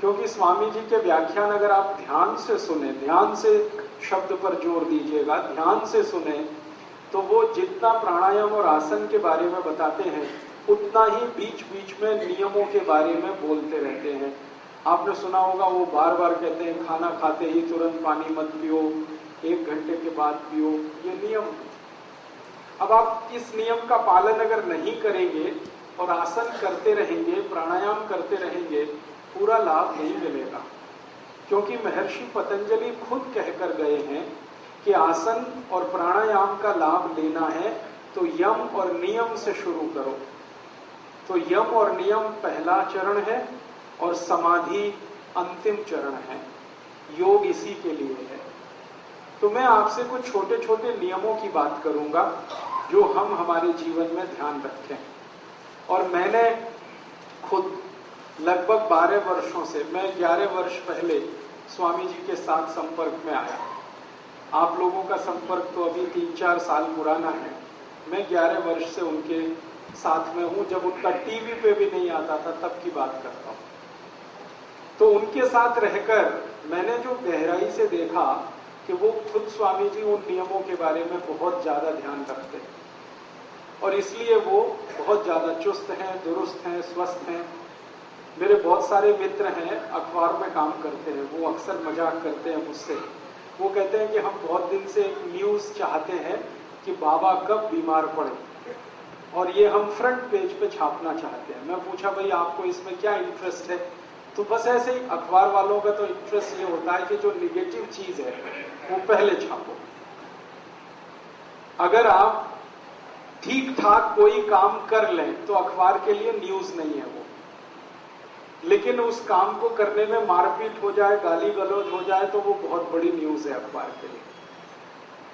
क्योंकि स्वामी जी के व्याख्यान अगर आप ध्यान से सुने, ध्यान से शब्द पर जोर दीजिएगा, ध्यान से सुने, तो वो जितना प्राणायाम और आसन के बारे में बताते हैं उतना ही बीच बीच में नियमों के बारे में बोलते रहते हैं। आपने सुना होगा वो बार बार कहते हैं खाना खाते ही तुरंत पानी मत पियो, 1 घंटे के बाद पियो, ये नियम। अब आप इस नियम का पालन अगर नहीं करेंगे और आसन करते रहेंगे, प्राणायाम करते रहेंगे, पूरा लाभ नहीं मिलेगा। क्योंकि महर्षि पतंजलि खुद कहकर गए हैं कि आसन और प्राणायाम का लाभ लेना है तो यम और नियम से शुरू करो। तो यम और नियम पहला चरण है और समाधि अंतिम चरण है। योग इसी के लिए है। तो मैं आपसे कुछ छोटे छोटे नियमों की बात करूंगा जो हम हमारे जीवन में ध्यान रखें। और मैंने खुद लगभग 12 वर्षों से, मैं 11 वर्ष पहले स्वामी जी के साथ संपर्क में आया। आप लोगों का संपर्क तो अभी 3-4 साल पुराना है। मैं 11 वर्ष से उनके साथ में हूं। जब उनका टीवी पे भी नहीं आता था तब की बात करता हूं। तो उनके साथ रहकर मैंने जो गहराई से देखा कि वो खुद स्वामी जी उन नियमों के बारे में बहुत ज्यादा ध्यान रखते हैं और इसलिए वो बहुत ज्यादा चुस्त हैं, दुरुस्त हैं, स्वस्थ हैं। मेरे बहुत सारे मित्र हैं, अखबार में काम करते हैं, वो अक्सर मजाक करते हैं मुझसे। वो कहते हैं कि हम बहुत दिन से एक न्यूज चाहते हैं कि बाबा कब बीमार पड़े और ये हम फ्रंट पेज पे छापना चाहते हैं। मैं पूछा भाई आपको इसमें क्या इंटरेस्ट है? तो बस ऐसे ही अखबार वालों का तो इंटरेस्ट ये होता है कि जो निगेटिव चीज है वो पहले छापो। अगर आप ठीक ठाक कोई काम कर लें तो अखबार के लिए न्यूज नहीं है वो, लेकिन उस काम को करने में मारपीट हो जाए, गाली गलौज हो जाए तो वो बहुत बड़ी न्यूज है अखबार के लिए।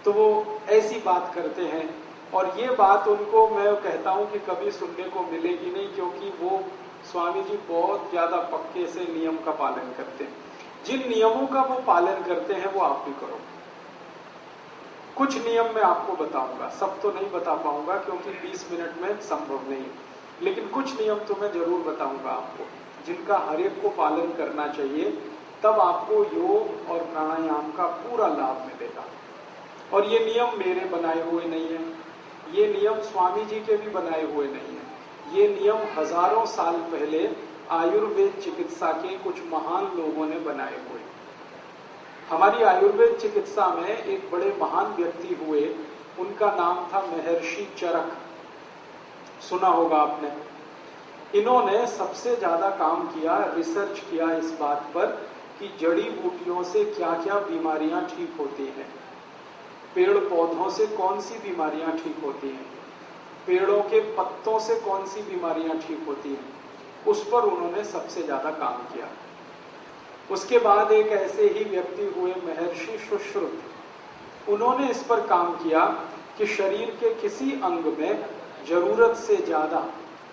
तो वो ऐसी बात करते हैं और ये बात उनको मैं कहता हूं कि कभी सुनने को मिलेगी नहीं, क्योंकि वो स्वामी जी बहुत ज्यादा पक्के से नियम का पालन करते हैं। जिन नियमों का वो पालन करते हैं वो आप भी करो। कुछ नियम मैं आपको बताऊंगा, सब तो नहीं बता पाऊंगा क्योंकि 20 मिनट में संभव नहीं, लेकिन कुछ नियम तो मैं जरूर बताऊंगा आपको जिनका हर एक को पालन करना चाहिए। तब आपको योग और प्राणायाम का पूरा लाभ मिलेगा। और ये नियम मेरे बनाए हुए नहीं है, ये नियम स्वामी जी के भी बनाए हुए नहीं है। ये नियम हजारों साल पहले आयुर्वेद चिकित्सा के कुछ महान लोगों ने बनाए हुए। हमारी आयुर्वेद चिकित्सा में एक बड़े महान व्यक्ति हुए, उनका नाम था महर्षि चरक। सुना होगा आपने। इन्होंने सबसे ज्यादा काम किया, रिसर्च किया इस बात पर कि जड़ी बूटियों से क्या क्या बीमारियां ठीक होती हैं, पेड़ पौधों से कौन सी बीमारियां ठीक होती हैं, पेड़ों के पत्तों से कौन सी बीमारियां ठीक होती हैं, उस पर उन्होंने सबसे ज्यादा काम किया। उसके बाद एक ऐसे ही व्यक्ति हुए महर्षि सुश्रुत। उन्होंने इस पर काम किया कि शरीर के किसी अंग में जरूरत से ज्यादा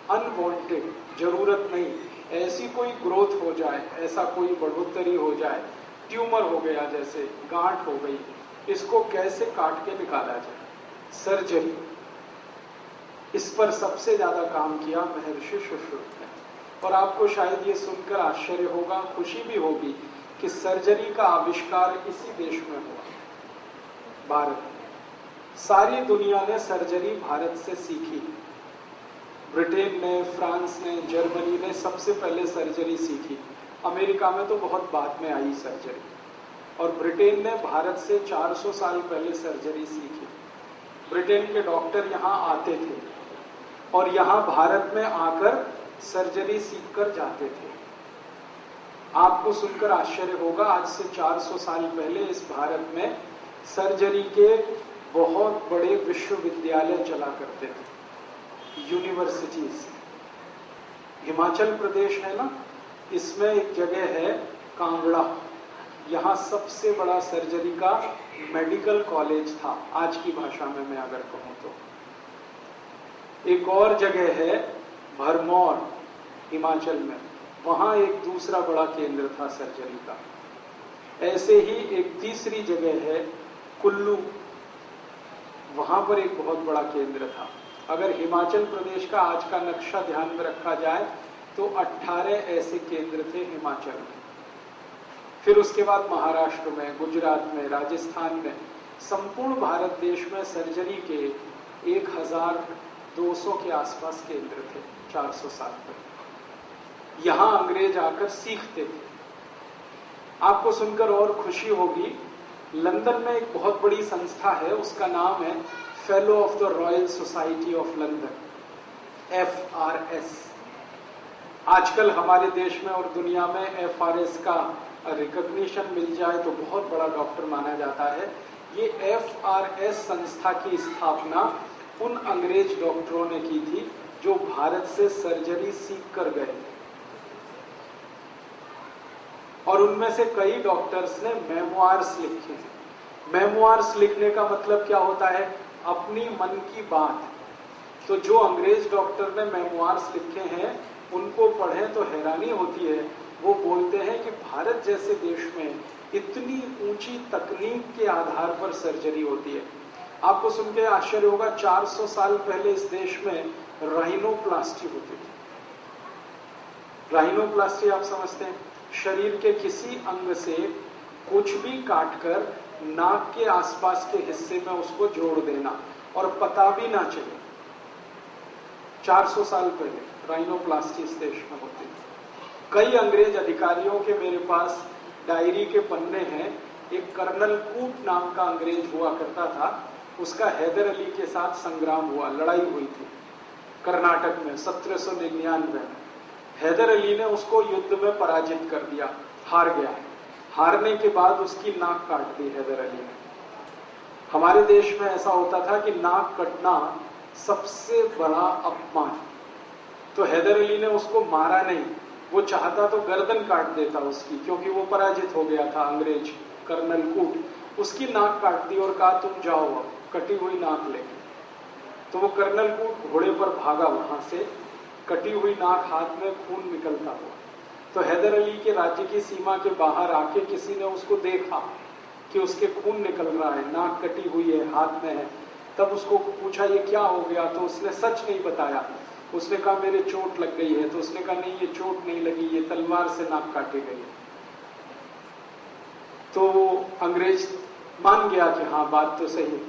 अनवांटेड, जरूरत नहीं, ऐसी कोई ग्रोथ हो जाए, ऐसा कोई बढ़ोतरी हो जाए, ट्यूमर हो गया, जैसे गांठ हो गई, इसको कैसे काट के निकाला जाए, सर्जरी। इस पर सबसे ज्यादा काम किया महर्षि सुश्रुत ने। और आपको शायद ये सुनकर आश्चर्य होगा, खुशी भी होगी कि सर्जरी का आविष्कार इसी देश में हुआ, भारत में। सारी दुनिया ने सर्जरी भारत से सीखी। ब्रिटेन ने, फ्रांस ने, जर्मनी ने सबसे पहले सर्जरी सीखी। अमेरिका में तो बहुत बाद में आई सर्जरी। और ब्रिटेन ने भारत से 400 साल पहले सर्जरी सीखी। ब्रिटेन के डॉक्टर यहाँ आते थे और यहाँ भारत में आकर सर्जरी सीखकर जाते थे। आपको सुनकर आश्चर्य होगा, आज से 400 साल पहले इस भारत में सर्जरी के बहुत बड़े विश्वविद्यालय चला करते थे, यूनिवर्सिटीज। हिमाचल प्रदेश है ना, इसमें एक जगह है कांगड़ा, यहाँ सबसे बड़ा सर्जरी का मेडिकल कॉलेज था, आज की भाषा में मैं अगर कहूँ तो। एक और जगह है भरमौर, हिमाचल में, वहां एक दूसरा बड़ा केंद्र था सर्जरी का। ऐसे ही एक तीसरी जगह है कुल्लू, वहां पर एक बहुत बड़ा केंद्र था। अगर हिमाचल प्रदेश का आज का नक्शा ध्यान में रखा जाए तो 18 ऐसे केंद्र थे हिमाचल में। फिर उसके बाद महाराष्ट्र में, गुजरात में, राजस्थान में, संपूर्ण भारत देश में सर्जरी के 1200 के आसपास केंद्र थे 400 साल पहले। यहां अंग्रेज आकर सीखते थे। आपको सुनकर और खुशी होगी, लंदन में एक बहुत बड़ी संस्था है, उसका नाम है fellow of the royal society of London, FRS। आजकल हमारे देश में और दुनिया में FRS का रिकॉग्निशन मिल जाए तो बहुत बड़ा डॉक्टर माना जाता है। ये FRS संस्था की स्थापना उन अंग्रेज डॉक्टरों ने की थी जो भारत से सर्जरी सीख कर गए, और उनमें से कई डॉक्टर्स ने मेमोइर्स लिखे हैं। मेमोइर्स लिखने का मतलब क्या होता है? अपनी मन की बात। तो जो अंग्रेज डॉक्टर ने मेमोइर्स लिखे हैं उनको पढ़ें तो हैरानी होती है। वो बोलते हैं कि भारत जैसे देश में इतनी ऊंची तकनीक के आधार पर सर्जरी होती है। आपको सुन के आश्चर्य होगा, 400 साल पहले इस देश में राइनोप्लास्टी होती थी। राइनोप्लास्टी आप समझते हैं? शरीर के किसी अंग से कुछ भी काटकर नाक के आसपास के हिस्से में उसको जोड़ देना और पता भी ना चले। 400 साल पहले राइनोप्लास्टी इस देश में होती थी। कई अंग्रेज अधिकारियों के मेरे पास डायरी के पन्ने हैं। एक कर्नल कूट नाम का अंग्रेज हुआ करता था, उसका हैदर अली के साथ संग्राम हुआ, लड़ाई हुई थी कर्नाटक में 1799 में। हैदर अली ने उसको युद्ध में पराजित कर दिया, हार गया। हारने के बाद उसकी नाक काट दी हैदर अली ने। हमारे देश में ऐसा होता था कि नाक कटना सबसे बड़ा अपमान। तो हैदर अली ने उसको मारा नहीं, वो चाहता तो गर्दन काट देता उसकी, क्योंकि वो पराजित हो गया था अंग्रेज कर्नल कूट। उसकी नाक काट दी और कहा तुम जाओ अब कटी हुई नाक लेके। तो वो कर्नल कूट घोड़े पर भागा वहां से, कटी हुई नाक हाथ में, खून निकलता हुआ। तो हैदर अली के राज्य की सीमा के बाहर आके किसी ने उसको देखा कि उसके खून निकल रहा है, नाक कटी हुई है, हाथ में है। तब उसको पूछा ये क्या हो गया, तो उसने सच नहीं बताया। उसने कहा मेरे चोट लग गई है। तो उसने कहा नहीं, ये चोट नहीं लगी, ये तलवार से नाक काटी गई। तो अंग्रेज मान गया कि हाँ बात तो सही।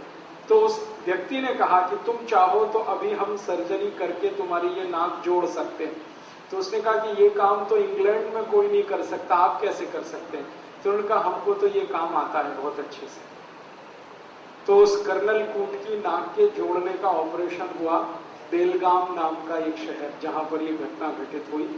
तो उस व्यक्ति ने कहा कि तुम चाहो तो अभी हम सर्जरी करके तुम्हारी ये नाक जोड़ सकते हैं। तो उसने कहा कि ये काम तो इंग्लैंड में कोई नहीं कर सकता, आप कैसे कर सकते हैं? तो उन्होंने कहा हमको तो ये काम आता है बहुत अच्छे से। तो उस कर्नल कूट की नाक के जोड़ने का ऑपरेशन हुआ। बेलगाम नाम का एक शहर जहां पर ये घटना घटित हुई,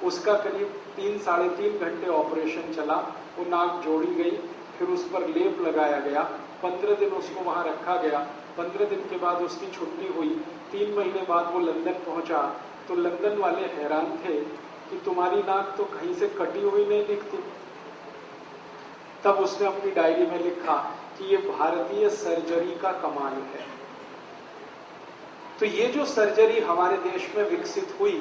उसका करीब 3-3.5 घंटे ऑपरेशन चला। वो नाक जोड़ी गई, फिर उस पर लेप लगाया गया। 15 दिन उसको वहां रखा गया। 15 दिन के बाद उसकी छुट्टी हुई। 3 महीने बाद वो लंदन पहुंचा। तो लंदन वाले हैरान थे कि तुम्हारी नाक तो कहीं से कटी हुई नहीं दिखती। तब उसने अपनी डायरी में लिखा कि ये भारतीय सर्जरी का कमाल है। तो ये जो सर्जरी हमारे देश में विकसित हुई,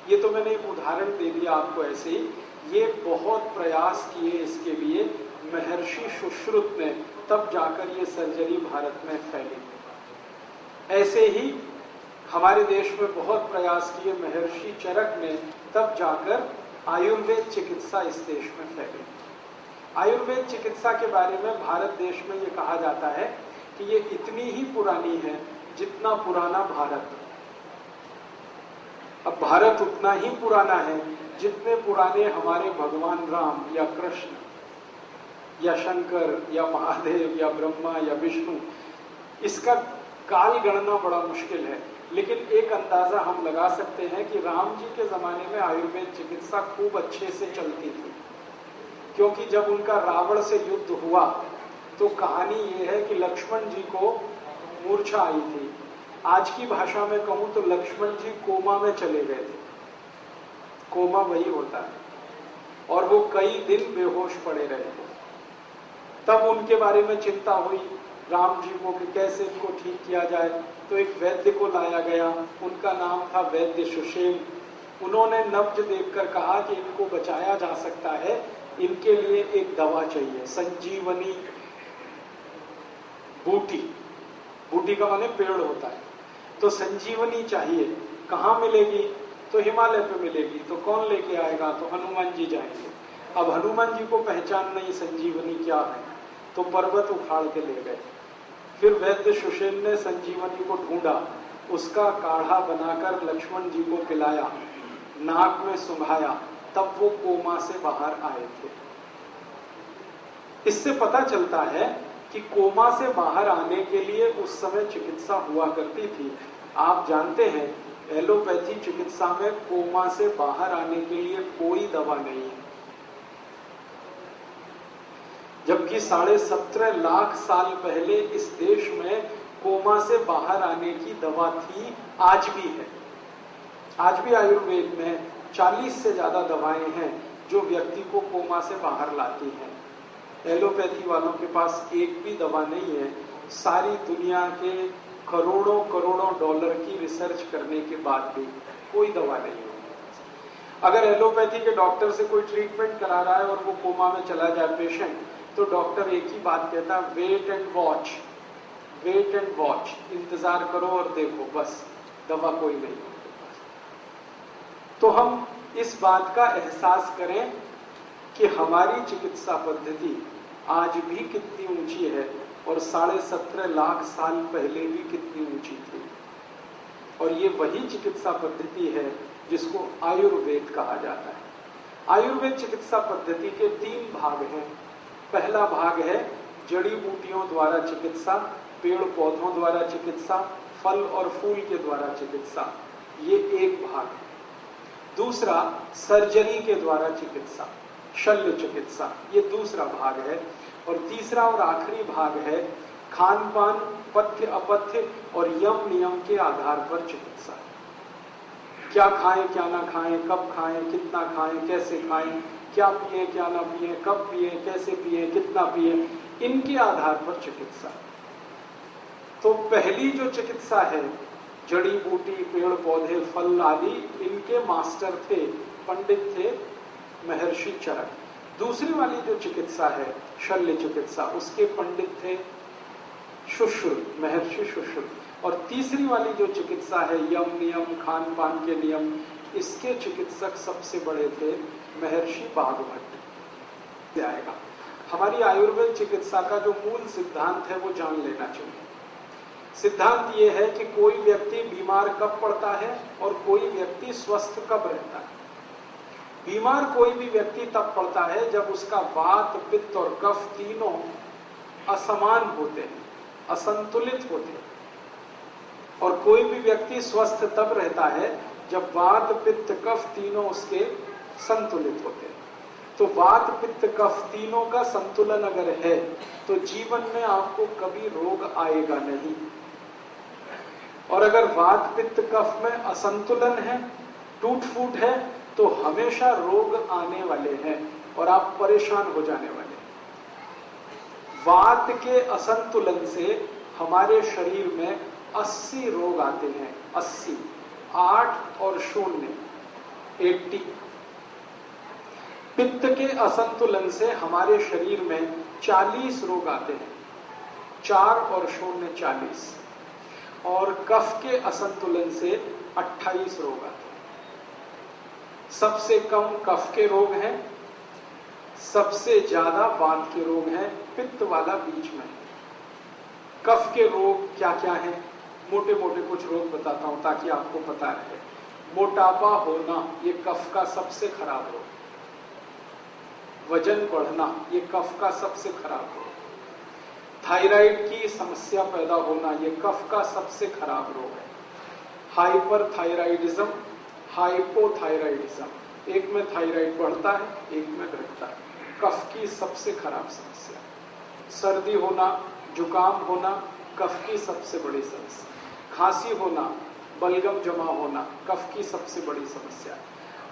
ये तो मैंने एक उदाहरण दे दिया आपको ऐसे ही। ये बहुत प्रयास किए इसके लिए महर्षि सुश्रुत ने, तब जाकर ये सर्जरी भारत में फैली। ऐसे ही हमारे देश में बहुत प्रयास किए महर्षि चरक ने, तब जाकर आयुर्वेद चिकित्सा इस देश में फैली। आयुर्वेद चिकित्सा के बारे में भारत देश में ये कहा जाता है कि ये इतनी ही पुरानी है जितना पुराना भारत। अब भारत उतना ही पुराना है जितने पुराने हमारे भगवान राम या कृष्ण या शंकर या महादेव या ब्रह्मा या विष्णु। इसका काल गणना बड़ा मुश्किल है, लेकिन एक अंदाजा हम लगा सकते हैं कि राम जी के जमाने में आयुर्वेद चिकित्सा खूब अच्छे से चलती थी, क्योंकि जब उनका रावण से युद्ध हुआ तो कहानी ये है कि लक्ष्मण जी को मूर्छा आई थी। आज की भाषा में कहूं तो लक्ष्मण जी कोमा में चले गए थे। कोमा वही होता है, और वो कई दिन बेहोश पड़े रहे थे। तब उनके बारे में चिंता हुई राम जी को कि कैसे इनको ठीक किया जाए। तो एक वैद्य को लाया गया, उनका नाम था वैद्य सुषेण। उन्होंने नब्ज देखकर कहा कि इनको बचाया जा सकता है, इनके लिए एक दवा चाहिए, संजीवनी बूटी। बूटी का माने पेड़ होता है। तो संजीवनी चाहिए, कहाँ मिलेगी? तो हिमालय पे मिलेगी। तो कौन लेके आएगा? तो हनुमान जी जाएंगे। अब हनुमान जी को पहचान नहीं संजीवनी क्या है, तो पर्वत उखाड़ के ले गए। फिर वैद्य सुषेण ने संजीवनी को ढूंढा, उसका काढ़ा बनाकर लक्ष्मण जी को पिलाया, नाक में सुंघाया, तब वो कोमा से बाहर आए थे। इससे पता चलता है कि कोमा से बाहर आने के लिए उस समय चिकित्सा हुआ करती थी। आप जानते हैं एलोपैथी चिकित्सा में कोमा से बाहर आने के लिए कोई दवा नहीं है, जबकि 17.5 लाख साल पहले इस देश में कोमा से बाहर आने की दवा थी, आज भी है। आज भी आयुर्वेद में 40 से ज्यादा दवाएं हैं जो व्यक्ति को कोमा से बाहर लाती हैं। एलोपैथी वालों के पास एक भी दवा नहीं है, सारी दुनिया के करोड़ों करोड़ों डॉलर की रिसर्च करने के बाद भी कोई दवा नहीं है। अगर एलोपैथी के डॉक्टर से कोई ट्रीटमेंट करा रहा है और वो कोमा में चला जाए पेशेंट, तो डॉक्टर एक ही बात कहता है, wait and watch, wait and watch, इंतजार करो और देखो, बस, दवा कोई नहीं है। तो हम इस बात का एहसास करें कि हमारी चिकित्सा पद्धति आज भी कितनी ऊंची है और 17.5 लाख साल पहले भी कितनी ऊंची थी। और ये वही चिकित्सा पद्धति है जिसको आयुर्वेद कहा जाता है। आयुर्वेद चिकित्सा पद्धति के 3 भाग हैं। पहला भाग है जड़ी बूटियों द्वारा चिकित्सा, पेड़ पौधों द्वारा चिकित्सा, फल और फूल के द्वारा चिकित्सा, ये एक भाग है। दूसरा सर्जरी के द्वारा चिकित्सा, शल्य चिकित्सा, ये दूसरा भाग है। और तीसरा और आखिरी भाग है खान पान, पथ्य अपथ्य और यम नियम के आधार पर चिकित्सा। क्या खाएं क्या ना खाएं, कब खाएं, कितना खाएं, कैसे खाएं, क्या पिए क्या ना पिए, कब पिए, कैसे पिए, कितना पिए, इनके आधार पर चिकित्सा। तो पहली जो चिकित्सा है, जड़ी बूटी, पेड़ पौधे, फल आदि, इनके मास्टर थे, पंडित थे महर्षि चरक। दूसरी वाली जो चिकित्सा है शल्य चिकित्सा, उसके पंडित थे सुश्रुत, महर्षि सुश्रुत। और तीसरी वाली जो चिकित्सा है यम नियम, खान पान के नियम, इसके चिकित्सक सबसे बड़े थे महर्षि बाघभट्ट। आएगा हमारी आयुर्वेद चिकित्सा का जो मूल सिद्धांत है वो जान लेना चाहिए। सिद्धांत ये है कि कोई व्यक्ति बीमार कब पड़ता है और कोई व्यक्ति स्वस्थ कब रहता है। बीमार कोई भी व्यक्ति तब पड़ता है जब उसका वात, पित्त और कफ तीनों असमान होते हैं, असंतुलित होते हैं। और कोई भी व्यक्ति स्वस्थ तब रहता है जब वात, पित्त, कफ तीनों उसके संतुलित होते हैं। तो वात, पित्त, कफ तीनों का संतुलन अगर है तो जीवन में आपको कभी रोग आएगा नहीं। और अगर वात, पित्त, कफ में असंतुलन है, टूट फूट है, तो हमेशा रोग आने वाले हैं और आप परेशान हो जाने वाले हैं। वात के असंतुलन से हमारे शरीर में 80 रोग आते हैं। 80, 8 और 0, 80। पित्त के असंतुलन से हमारे शरीर में 40 रोग आते हैं। 4 और 0, 40। और कफ के असंतुलन से 28 रोग आते हैं। सबसे कम कफ के रोग हैं, सबसे ज्यादा वात के रोग हैं, पित्त वाला बीच में। कफ के रोग क्या क्या हैं? मोटे मोटे कुछ रोग बताता हूं ताकि आपको पता रहे। मोटापा होना, ये कफ का सबसे खराब रोग। वजन बढ़ना, ये कफ का सबसे खराब रोग। थायराइड की समस्या पैदा होना, ये कफ का सबसे खराब रोग है। हाइपरथायराइडिज्म, हाइपोथायराइडिज्म, एक में थायराइड बढ़ता है, एक में घटता है। कफ की सबसे खराब समस्या। सर्दी होना, जुकाम होना, कफ की सबसे बड़ी समस्या। खांसी होना, बलगम जमा होना, कफ की सबसे बड़ी समस्या है।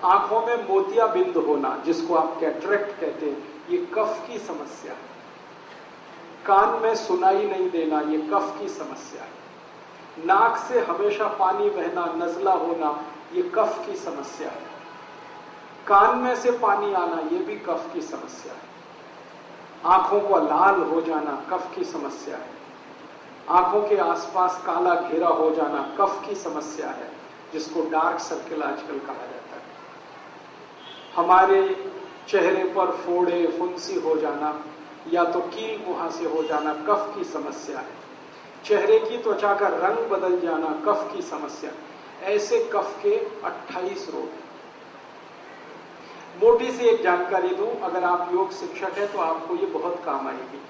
आंखों में मोतियाबिंद होना, जिसको आप कैटरेक्ट कहते हैं, ये कफ की समस्या है। कान में सुनाई नहीं देना, ये कफ की समस्या है। नाक से हमेशा पानी बहना, नजला होना, ये कफ की समस्या है। कान में से पानी आना, ये भी कफ की समस्या है। आंखों को लाल हो जाना, कफ की समस्या है। आंखों के आसपास काला घेरा हो जाना, कफ की समस्या है, जिसको डार्क सर्किल आजकल कहा जाता है। हमारे चेहरे पर फोड़े फुंसी हो जाना या तो कील मुहां से हो जाना कफ की समस्या है। चेहरे की त्वचा का रंग बदल जाना कफ की समस्या। ऐसे कफ के 28 रोग हैं। मोटी सी एक जानकारी दूं, अगर आप योग शिक्षक हैं तो आपको ये बहुत काम आएगी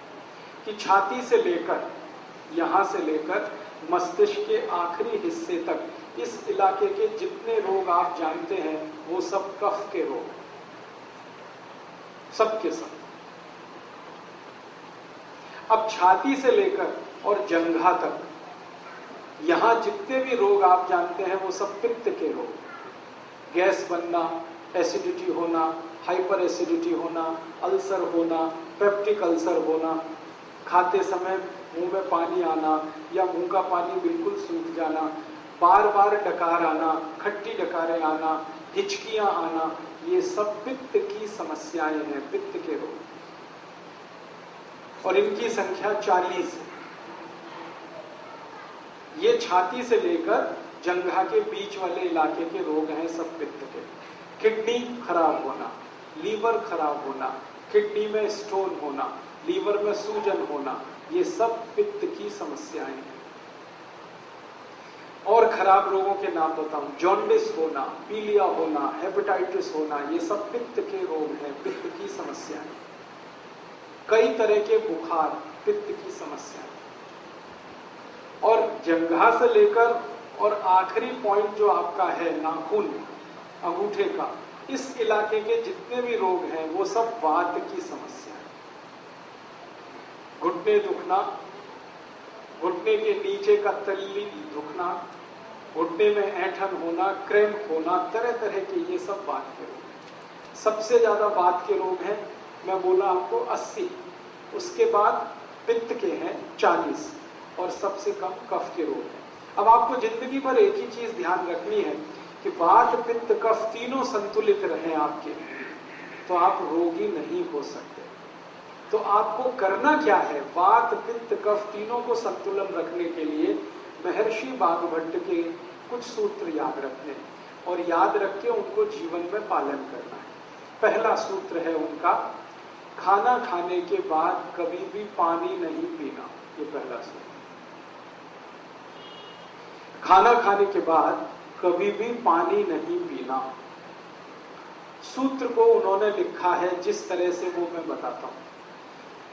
कि छाती से लेकर यहां से लेकर मस्तिष्क के आखिरी हिस्से तक इस इलाके के जितने रोग आप जानते हैं वो सब कफ के रोग, सब के सब। अब छाती से लेकर और जंघा तक यहां जितने भी रोग आप जानते हैं वो सब पित्त के रोग। गैस बनना, एसिडिटी होना, हाइपर एसिडिटी होना, अल्सर होना, पेप्टिक अल्सर होना, खाते समय मुंह में पानी आना या मुंह का पानी बिल्कुल सूख जाना, बार बार डकार आना, खट्टी डकारें आना, हिचकियां आना, ये सब पित्त की समस्याएं हैं, पित्त के रोग। और इनकी संख्या 40 है। ये छाती से लेकर जंघा के बीच वाले इलाके के रोग हैं सब पित्त के। किडनी खराब होना, लीवर खराब होना, किडनी में स्टोन होना, लीवर में सूजन होना, ये सब पित्त की समस्याएं हैं। और खराब रोगों के नाम बताऊं, जॉन्डिस होना, पीलिया होना, हेपेटाइटिस होना, ये सब पित्त के रोग हैं, पित्त की समस्याएं। कई तरह के बुखार, पित्त की समस्याएं। और जंघा से लेकर और आखिरी पॉइंट जो आपका है नाखून, अंगूठे का, इस इलाके के जितने भी रोग हैं वो सब वात की समस्या है। घुटने दुखना, घुटने के नीचे का तल्ली दुखना, घुटने में ऐंठन होना, क्रैम्प होना, तरह तरह के ये सब वात के रोग हैं। सबसे ज्यादा वात के रोग हैं, मैं बोला आपको 80, उसके बाद पित्त के हैं 40 और सबसे कम कफ के रोग हैं। अब आपको जिंदगी भर एक ही चीज ध्यान रखनी है कि वात पित्त कफ तीनों संतुलित रहें आपके, तो आप रोगी नहीं हो सकते। तो आपको करना क्या है? वात पित्त कफ तीनों को संतुलन रखने के लिए महर्षि वाग्भट के कुछ सूत्र याद रखने और याद रख के उनको जीवन में पालन करना है। पहला सूत्र है उनका, खाना खाने के बाद कभी भी पानी नहीं पीना। ये पहला सूत्र। खाना खाने के बाद कभी भी पानी नहीं पीना। सूत्र को उन्होंने लिखा है जिस तरह से वो मैं बताता हूं।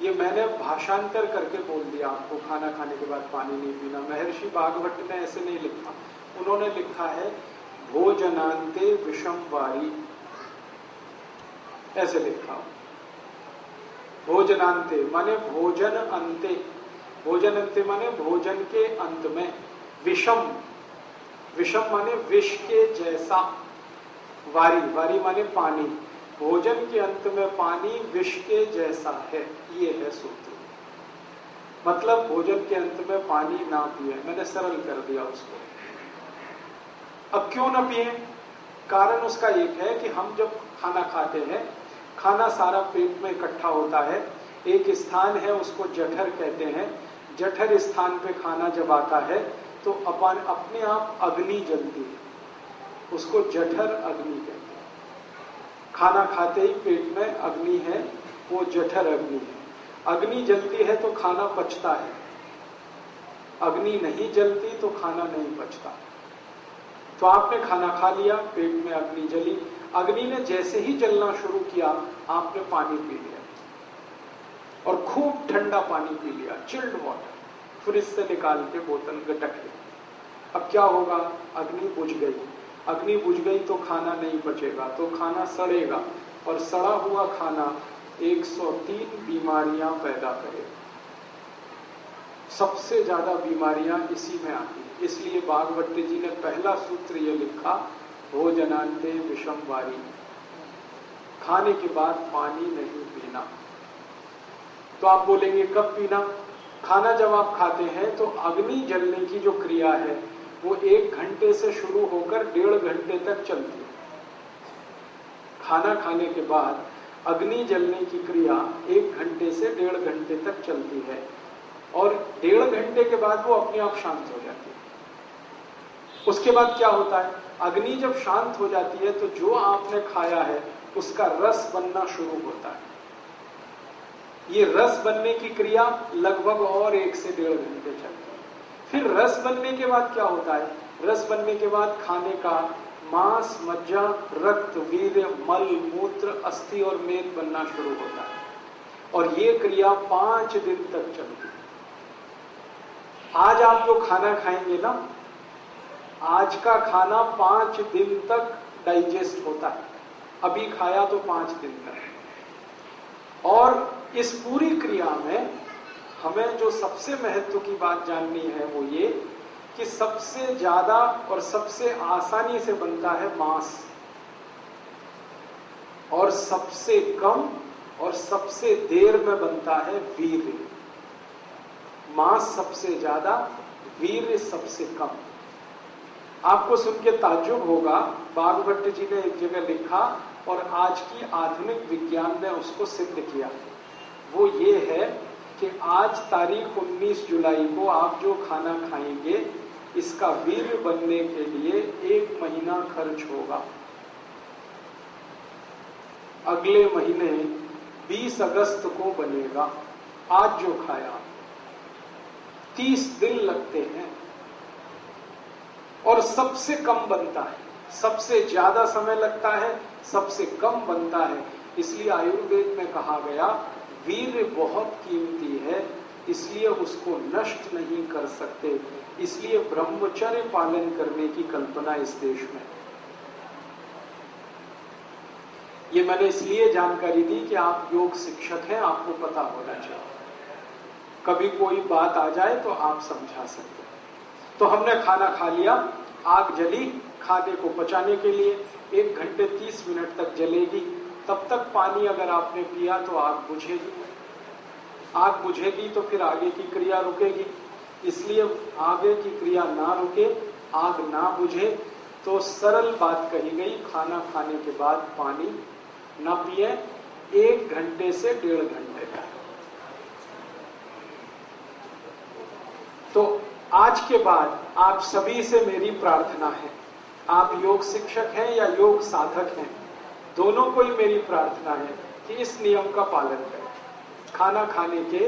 ये मैंने भाषांतर करके बोल दिया आपको, खाना खाने के बाद पानी नहीं पीना। महर्षि वाग्भट ने ऐसे नहीं लिखा, उन्होंने लिखा है भोजनांते विषम वारी, ऐसे लिखा। भोजनांते माने भोजन अंते, भोजन अंते माने भोजन के अंत में, विषम, विषम माने विष के जैसा, वारी, वारी माने पानी, भोजन के अंत में पानी विष के जैसा है, ये है सूत्र। मतलब भोजन के अंत में पानी ना पिए। मैंने सरल कर दिया उसको। अब क्यों ना पिए? कारण उसका एक है कि हम जब खाना खाते हैं, खाना सारा पेट में इकट्ठा होता है। एक स्थान है उसको जठर कहते हैं। जठर स्थान पे खाना जब आता है तो अपने आप अग्नि जलती है, उसको जठर अग्नि कहते हैं। खाना खाते ही पेट में अग्नि है, वो जठर अग्नि है। अग्नि जलती है तो खाना पचता है, अग्नि नहीं जलती तो खाना नहीं पचता। तो आपने खाना खा लिया, पेट में अग्नि जली, अग्नि ने जैसे ही जलना शुरू किया आपने पानी पी लिया और खूब ठंडा पानी पी लिया, चिल्ड वाटर, फ्रिज से निकाल के बोतल गटक ली। अब क्या होगा? अग्नि बुझ गई। अग्नि बुझ गई तो खाना नहीं पचेगा, तो खाना सड़ेगा और सड़ा हुआ खाना 103 बीमारियां पैदा करेगा। सबसे ज्यादा बीमारियां इसी में आती हैं। इसलिए वाग्भट जी ने पहला सूत्र ये लिखा, भोजनांते विषम वारी, खाने के बाद पानी नहीं पीना। तो आप बोलेंगे कब पीना? खाना जब आप खाते हैं तो अग्नि जलने की जो क्रिया है वो 1 घंटे से शुरू होकर 1.5 घंटे तक चलती है। खाना खाने के बाद अग्नि जलने की क्रिया 1 घंटे से 1.5 घंटे तक चलती है और 1.5 घंटे के बाद वो अपने आप शांत हो जाती है। उसके बाद क्या होता है? अग्नि जब शांत हो जाती है तो जो आपने खाया है उसका रस बनना शुरू होता है। ये रस बनने की क्रिया लगभग और 1 से 1.5 घंटे चलती है। फिर रस बनने के बाद क्या होता है? रस बनने के बाद खाने का मांस, मज्जा, रक्त, वीर्य, मल, मूत्र, अस्थि और मेद बनना शुरू होता है और ये क्रिया 5 दिन तक चलती है। आज आप जो खाना खाएंगे ना, आज का खाना 5 दिन तक डाइजेस्ट होता है। अभी खाया तो 5 दिन तक। और इस पूरी क्रिया में हमें जो सबसे महत्व की बात जाननी है वो ये कि सबसे ज्यादा और सबसे आसानी से बनता है मांस और सबसे कम और सबसे देर में बनता है वीर्य। मांस सबसे ज्यादा, वीर्य सबसे कम। आपको सुन के ताज्जुब होगा, बागभट्ट जी ने एक जगह लिखा और आज की आधुनिक विज्ञान ने उसको सिद्ध किया। वो ये है कि आज तारीख 19 जुलाई को आप जो खाना खाएंगे इसका वीर्य बनने के लिए 1 महीना खर्च होगा। अगले महीने 20 अगस्त को बनेगा। आज जो खाया 30 दिन लगते हैं और सबसे कम बनता है। सबसे ज्यादा समय लगता है, सबसे कम बनता है। इसलिए आयुर्वेद में कहा गया वीर्य बहुत कीमती है, इसलिए उसको नष्ट नहीं कर सकते। इसलिए ब्रह्मचर्य पालन करने की कल्पना इस देश में। ये मैंने इसलिए जानकारी दी कि आप योग शिक्षक हैं, आपको पता होना चाहिए। कभी कोई बात आ जाए तो आप समझा सकते हैं। तो हमने खाना खा लिया, आग जली, खाने को पचाने के लिए 1 घंटे 30 मिनट तक जलेगी। तब तक पानी अगर आपने पिया तो आग बुझेगी। आग बुझेगी तो फिर आगे की क्रिया रुकेगी। इसलिए आगे की क्रिया ना रुके, आग ना बुझे तो सरल बात कही गई, खाना खाने के बाद पानी ना पिए 1 घंटे से 1.5 घंटे तक। तो आज के बाद आप सभी से मेरी प्रार्थना है, आप योग शिक्षक हैं या योग साधक हैं, दोनों को ही मेरी प्रार्थना है कि इस नियम का पालन करें। खाना खाने के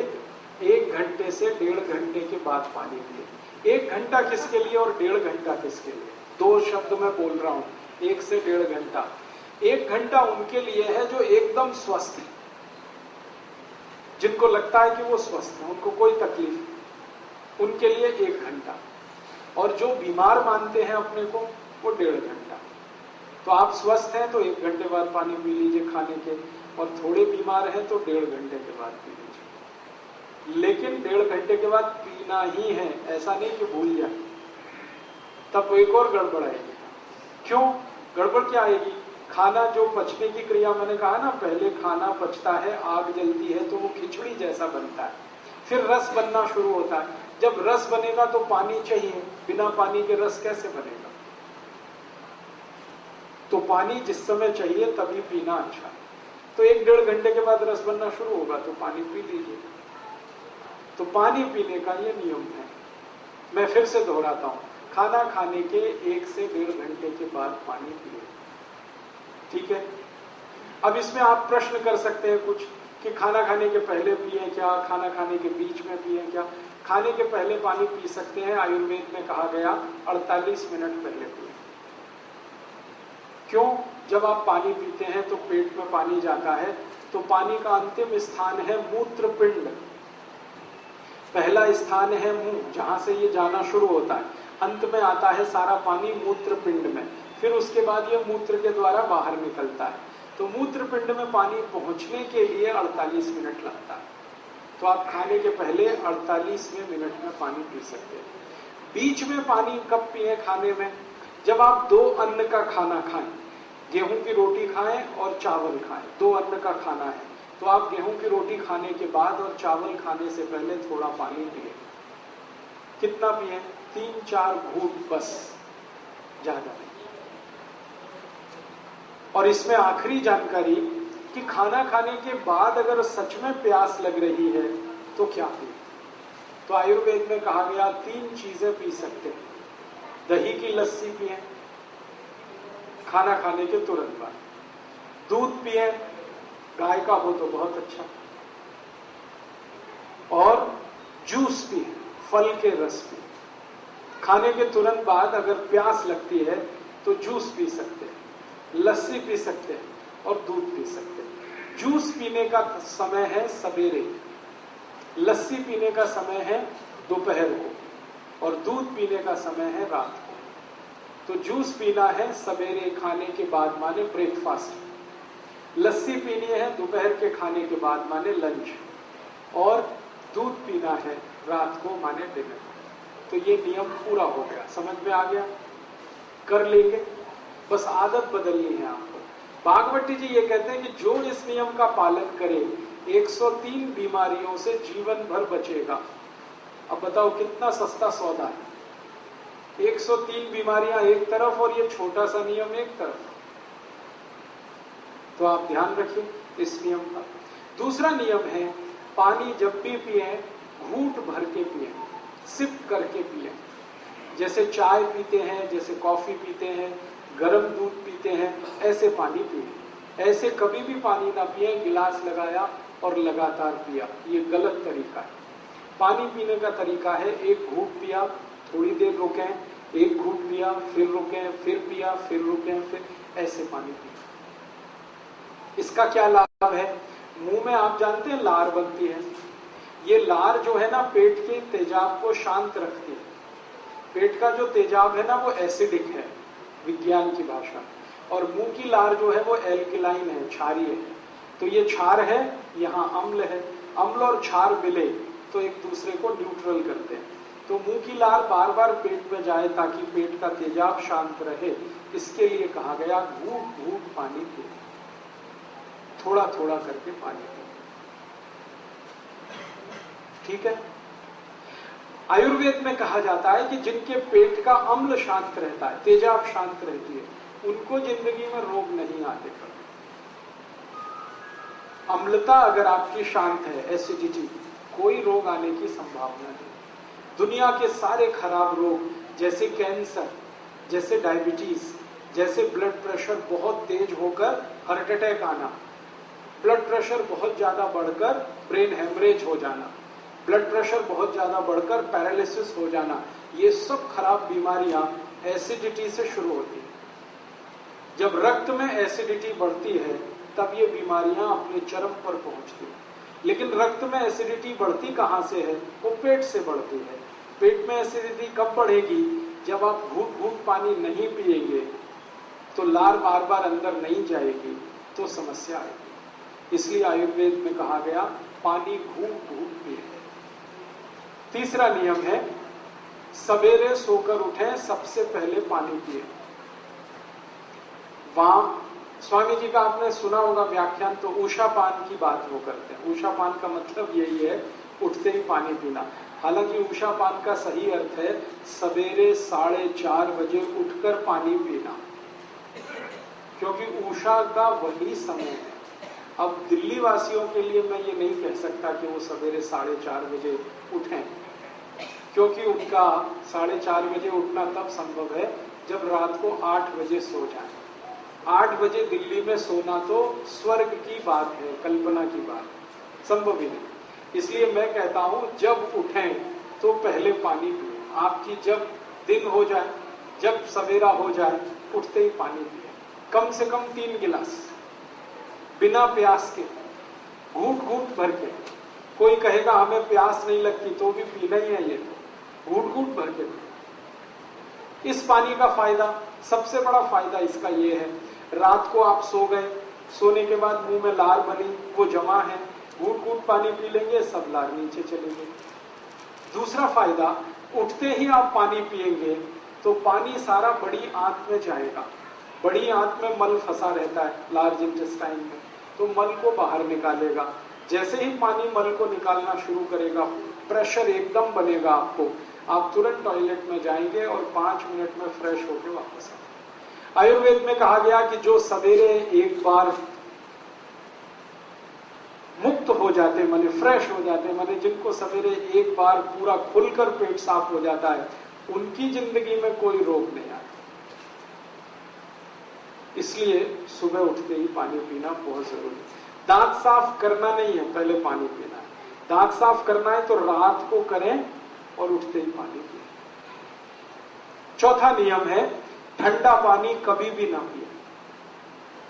1 घंटे से 1.5 घंटे के बाद पानी पिए। 1 घंटा किसके लिए और 1.5 घंटा किसके लिए? 2 शब्द मैं बोल रहा हूं, 1 से 1.5 घंटा। 1 घंटा उनके लिए है जो एकदम स्वस्थ है, जिनको लगता है कि वो स्वस्थ है, उनको कोई तकलीफ नहीं, उनके लिए 1 घंटा। और जो बीमार मानते हैं अपने को, वो 1.5 घंटा। तो आप स्वस्थ हैं तो 1 घंटे बाद पानी पी लीजिए खाने के, और थोड़े बीमार हैं तो 1.5 घंटे के बाद पी लीजिए। लेकिन 1.5 घंटे के बाद पीना ही है, ऐसा नहीं कि भूल जाए, तब एक और गड़बड़ आएगी। क्यों गड़बड़ क्या आएगी? खाना जो पचने की क्रिया, मैंने कहा ना पहले खाना पचता है, आग जलती है तो वो खिचड़ी जैसा बनता है, फिर रस बनना शुरू होता है। जब रस बनेगा तो पानी चाहिए, बिना पानी के रस कैसे बनेगा? तो पानी जिस समय चाहिए तभी पीना अच्छा है। तो 1-1.5 घंटे के बाद रस बनना शुरू होगा तो पानी पी लीजिए। तो पानी पीने का ये नियम है। मैं फिर से दोहराता हूं, खाना खाने के 1 से 1.5 घंटे के बाद पानी पिए। ठीक है? अब इसमें आप प्रश्न कर सकते हैं कुछ कि खाना खाने के पहले पिए क्या, खाना खाने के बीच में पिए क्या? खाने के पहले पानी पी सकते हैं, आयुर्वेद में कहा गया 48 मिनट पहले पिए। क्यों? जब आप पानी पीते हैं तो पेट में पानी जाता है, तो पानी का अंतिम स्थान है मूत्रपिंड। पहला स्थान है मुंह, जहां से ये जाना शुरू होता है। अंत में आता है सारा पानी मूत्रपिंड में, फिर उसके बाद ये मूत्र के द्वारा बाहर निकलता है। तो मूत्रपिंड में पानी पहुंचने के लिए 48 मिनट लगता है। तो आप खाने के पहले 48वें मिनट में पानी पी सकते हैं। बीच में पानी कब पिए खाने में? जब आप 2 अन्न का खाना खाएं, गेहूं की रोटी खाएं और चावल खाएं, 2 अन्न का खाना है, तो आप गेहूं की रोटी खाने के बाद और चावल खाने से पहले थोड़ा पानी पिए। कितना पिए? 3-4 घूंट बस, ज्यादा नहीं। और इसमें आखिरी जानकारी कि खाना खाने के बाद अगर सच में प्यास लग रही है तो क्या पिए? तो आयुर्वेद में कहा गया 3 चीजें पी सकते हैं। दही की लस्सी पिए खाना खाने के तुरंत बाद, दूध पिए, गाय का हो तो बहुत अच्छा, और जूस पिए, फल के रस पिए। खाने के तुरंत बाद अगर प्यास लगती है तो जूस पी सकते हैं, लस्सी पी सकते हैं और दूध पी सकते हैं। जूस पीने का समय है सवेरे, लस्सी पीने का समय है दोपहर को और दूध पीने का समय है रात को। तो जूस पीना है सवेरे खाने के बाद माने ब्रेकफास्ट, लस्सी पीनी है दोपहर के खाने के बाद माने लंच, और दूध पीना है रात को माने डिनर। तो ये नियम पूरा हो गया, समझ में आ गया, कर लेंगे, बस आदत बदलनी है आपको। भागवती जी ये कहते हैं कि जो इस नियम का पालन करे 103 बीमारियों से जीवन भर बचेगा। अब बताओ कितना सस्ता सौदा है, 103 बीमारियां एक तरफ और ये छोटा सा नियम एक तरफ। तो आप ध्यान रखिए इस नियम का। दूसरा नियम है, पानी जब भी पिए घूंट भर के पिए, सिप करके पिए। जैसे चाय पीते हैं, जैसे कॉफी पीते हैं, गर्म दूध पीते हैं, ऐसे पानी पिए। ऐसे कभी भी पानी ना पिए, गिलास लगाया और लगातार पिया, ये गलत तरीका है। पानी पीने का तरीका है, एक घूंट पिया, थोड़ी देर रुकें, एक घूंट पिया, फिर रुकें, फिर पिया, फिर रुकें, फिर ऐसे पानी पिए। इसका क्या लाभ है? मुंह में आप जानते हैं लार बनती है, ये लार जो है ना पेट के तेजाब को शांत रखती है। पेट का जो तेजाब है ना वो एसिडिक है विज्ञान की भाषा, और मुंह की लार जो है वो एल्कलाइन है, क्षारीय है। तो ये क्षार है, यहाँ अम्ल है, अम्ल और क्षार मिले तो एक दूसरे को न्यूट्रल करते हैं। तो मुंह की लार बार बार पेट में जाए ताकि पेट का तेजाब शांत रहे, इसके लिए कहा गया घूंट घूंट पानी पिए, थोड़ा थोड़ा करके पानी पिए। ठीक है। आयुर्वेद में कहा जाता है कि जिनके पेट का अम्ल शांत रहता है, तेजाब शांत रहती है, उनको जिंदगी में रोग नहीं आते कभी। अम्लता अगर आपकी शांत है, एसिडिटी, कोई रोग आने की संभावना नहीं। दुनिया के सारे खराब रोग जैसे कैंसर, जैसे डायबिटीज, जैसे ब्लड प्रेशर बहुत तेज होकर हार्ट अटैक आना, ब्लड प्रेशर बहुत ज्यादा बढ़कर ब्रेन हेमरेज हो जाना, ब्लड प्रेशर बहुत ज्यादा बढ़कर पैरालिसिस हो जाना, ये सब खराब बीमारियां एसिडिटी से शुरू होती है। जब रक्त में एसिडिटी बढ़ती है तब ये बीमारियां अपने चरम पर पहुंचती हैं। लेकिन रक्त में एसिडिटी बढ़ती कहां से है? वो पेट से बढ़ती है। पेट में एसिडिटी कब बढ़ेगी? जब आप घूंट घूंट पानी नहीं पिएंगे तो लार बार बार अंदर नहीं जाएगी तो समस्या आएगी। इसलिए आयुर्वेद में कहा गया पानी घूंट घूंट पिए। तीसरा नियम है, सवेरे सोकर उठे सबसे पहले पानी पिए। वहां स्वामी जी का आपने सुना होगा व्याख्यान, तो उषापान की बात वो करते हैं। उषापान का मतलब यही है उठते ही पानी पीना। हालांकि उषापान का सही अर्थ है सवेरे 4:30 बजे उठकर पानी पीना, क्योंकि उषा का वही समय है। अब दिल्ली वासियों के लिए मैं ये नहीं कह सकता कि वो सवेरे 4:30 बजे उठें, क्योंकि उनका 4:30 बजे उठना तब संभव है जब रात को 8 बजे सो जाए। 8 बजे दिल्ली में सोना तो स्वर्ग की बात है, कल्पना की बात, संभव ही नहीं। इसलिए मैं कहता हूं जब उठें तो पहले पानी पिए। आपकी जब दिन हो जाए, जब सवेरा हो जाए, उठते ही पानी पिए, कम से कम 3 गिलास, बिना प्यास के, घूंट घूंट भर के। कोई कहेगा हमें प्यास नहीं लगती, तो भी पीना ही है, ये तो घूंट घूंट भर के। इस पानी का फायदा, सबसे बड़ा फायदा इसका ये है, रात को आप सो गए, सोने के बाद मुंह में लार बनी, वो जमा है, घूंट घूंट पानी पी लेंगे, सब लार नीचे चलेंगे। दूसरा फायदा, उठते ही आप पानी पिएंगे तो पानी सारा बड़ी आंत में जाएगा। बड़ी आंत में मल फंसा रहता है, लार्ज इंटेस्टाइन में, तो मल को बाहर निकालेगा। जैसे ही पानी मल को निकालना शुरू करेगा, प्रेशर एकदम बनेगा आपको, आप तुरंत टॉयलेट में जाएंगे और 5 मिनट में फ्रेश होकर वापस आएंगे। आयुर्वेद में कहा गया कि जो सवेरे एक बार मुक्त हो जाते, माने फ्रेश हो जाते, माने जिनको सवेरे एक बार पूरा खुलकर पेट साफ हो जाता है, उनकी जिंदगी में कोई रोग नहीं आता। इसलिए सुबह उठते ही पानी पीना बहुत जरूरी है। दांत साफ करना नहीं है, पहले पानी पीना है। दांत साफ करना है तो रात को करें और उठते ही पानी पिए। चौथा नियम है, ठंडा पानी कभी भी ना पिए।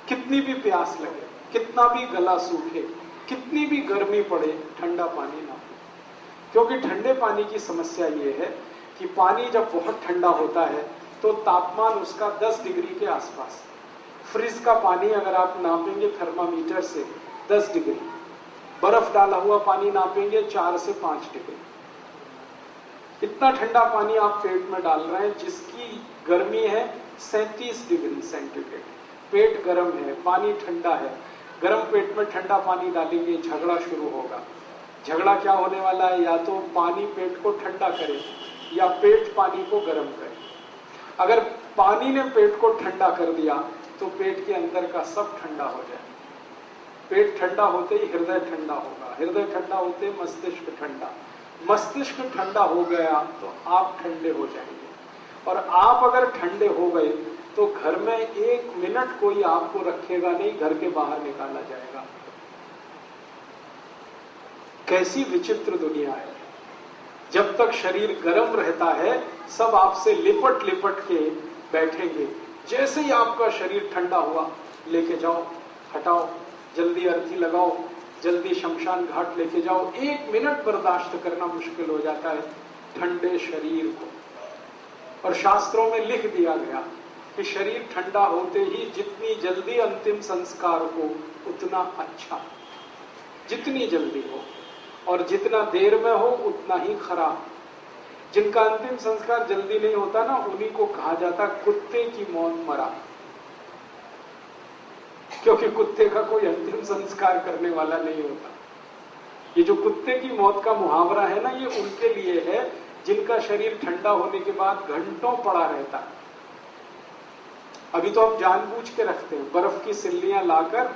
कितनी भी प्यास लगे, कितना भी गला सूखे, कितनी भी गर्मी पड़े, ठंडा पानी ना पिए। क्योंकि ठंडे पानी की समस्या ये है कि पानी जब बहुत ठंडा होता है तो तापमान उसका 10 डिग्री के आसपास। फ्रिज का पानी अगर आप नापेंगे थर्मामीटर से 10 डिग्री, बर्फ डाला हुआ पानी नापेंगे 4 से 5 डिग्री। इतना ठंडा पानी आप पेट में डाल रहे हैं जिसकी गर्मी है 37 डिग्री सेंटीग्रेड। पेट गर्म है, पानी ठंडा है, गर्म पेट में ठंडा पानी डालेंगे, झगड़ा शुरू होगा। झगड़ा क्या होने वाला है, या तो पानी पेट को ठंडा करे या पेट पानी को गर्म करे। अगर पानी ने पेट को ठंडा कर दिया तो पेट के अंदर का सब ठंडा हो जाए। पेट ठंडा होते ही हृदय ठंडा होगा, हृदय ठंडा होते ही मस्तिष्क ठंडा, मस्तिष्क ठंडा हो गया तो आप ठंडे हो जाएंगे। और आप अगर ठंडे हो गए तो घर में 1 मिनट कोई आपको रखेगा नहीं, घर के बाहर निकाला जाएगा। कैसी विचित्र दुनिया है। जब तक शरीर गर्म रहता है सब आपसे लिपट लिपट के बैठेंगे। जैसे ही आपका शरीर ठंडा हुआ, लेके जाओ, हटाओ, जल्दी अर्थी लगाओ, जल्दी शमशान घाट लेके जाओ। 1 मिनट बर्दाश्त करना मुश्किल हो जाता है ठंडे शरीर को। और शास्त्रों में लिख दिया गया कि शरीर ठंडा होते ही जितनी जल्दी अंतिम संस्कार हो उतना अच्छा, जितनी जल्दी हो, और जितना देर में हो उतना ही खराब। जिनका अंतिम संस्कार जल्दी नहीं होता ना, उन्हीं को कहा जाता कुत्ते की मौत मरा। क्योंकि कुत्ते का कोई अंतिम संस्कार करने वाला नहीं होता। ये जो कुत्ते की मौत का मुहावरा है ना, ये उनके लिए है जिनका शरीर ठंडा होने के बाद घंटों पड़ा रहता है। अभी तो हम जानबूझ के रखते हैं, बर्फ की सिल्लियां लाकर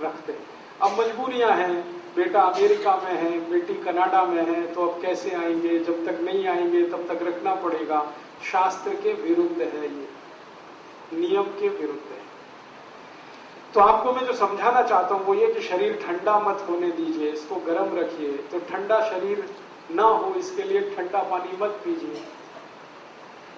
रखते हैं। अब मजबूरियां हैं, बेटा अमेरिका में है, बेटी कनाडा में है, तो अब कैसे आएंगे, जब तक नहीं आएंगे तब तक रखना पड़ेगा। शास्त्र के विरुद्ध है, ये नियम के विरुद्ध है। तो आपको मैं जो समझाना चाहता हूं वो ये कि शरीर ठंडा मत होने दीजिए, इसको गर्म रखिए। तो ठंडा शरीर ना हो इसके लिए ठंडा पानी मत पीजिए।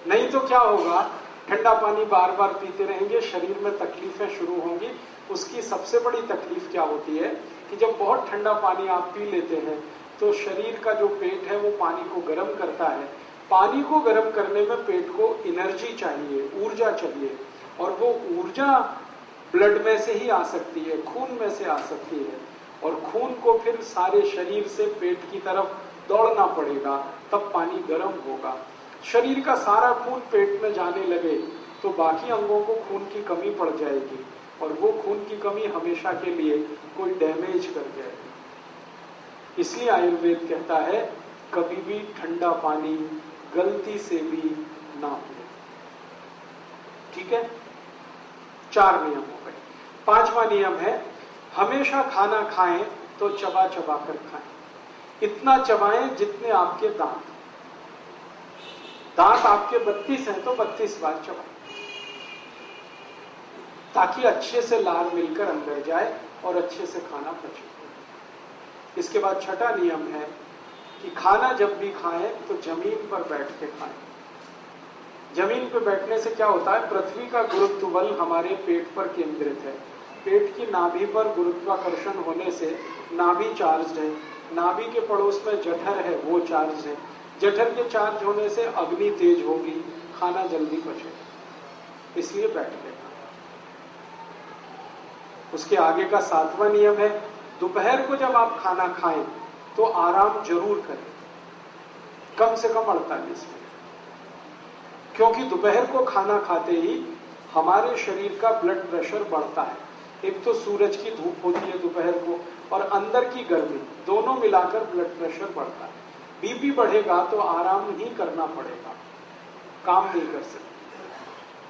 नहीं तो क्या होगा, ठंडा पानी बार बार पीते रहेंगे, शरीर में तकलीफें शुरू होंगी। उसकी सबसे बड़ी तकलीफ क्या होती है कि जब बहुत ठंडा पानी आप पी लेते हैं तो शरीर का जो पेट है वो पानी को गर्म करता है। पानी को गर्म करने में पेट को एनर्जी चाहिए, ऊर्जा चाहिए, और वो ऊर्जा ब्लड में से ही आ सकती है, खून में से आ सकती है। और खून को फिर सारे शरीर से पेट की तरफ दौड़ना पड़ेगा, तब पानी गर्म होगा। शरीर का सारा खून पेट में जाने लगे तो बाकी अंगों को खून की कमी पड़ जाएगी, और वो खून की कमी हमेशा के लिए कोई डैमेज कर जाएगी। इसलिए आयुर्वेद कहता है कभी भी ठंडा पानी गलती से भी ना पिए। ठीक है, 4 नियम हो गए। 5वां नियम है, हमेशा खाना खाएं तो चबा चबा कर खाएं। इतना चबाएं जितने आपके दांत आपके 32 हैं तो 32 बार चबाएं, ताकि अच्छे से लार मिलकर अंदर जाए और अच्छे से खाना पचे। इसके बाद 6वां नियम है कि खाना जब भी खाएं तो जमीन पर बैठ के खाएं। जमीन पर बैठने से क्या होता है, पृथ्वी का गुरुत्व बल हमारे पेट पर केंद्रित है। पेट की नाभि पर गुरुत्वाकर्षण होने से नाभि चार्ज है, नाभि के पड़ोस में जठर है वो चार्ज है, जठर के चार्ज होने से अग्नि तेज होगी, खाना जल्दी पचेगा, इसलिए बैठ के। उसके आगे का 7वां नियम है, दोपहर को जब आप खाना खाएं तो आराम जरूर करें, कम से कम 48 मिनट। क्योंकि दोपहर को खाना खाते ही हमारे शरीर का ब्लड प्रेशर बढ़ता है। एक तो सूरज की धूप होती है दोपहर को, और अंदर की गर्मी, दोनों मिलाकर ब्लड प्रेशर बढ़ता है। बीपी बढ़ेगा तो आराम ही करना पड़ेगा, काम नहीं कर सकते।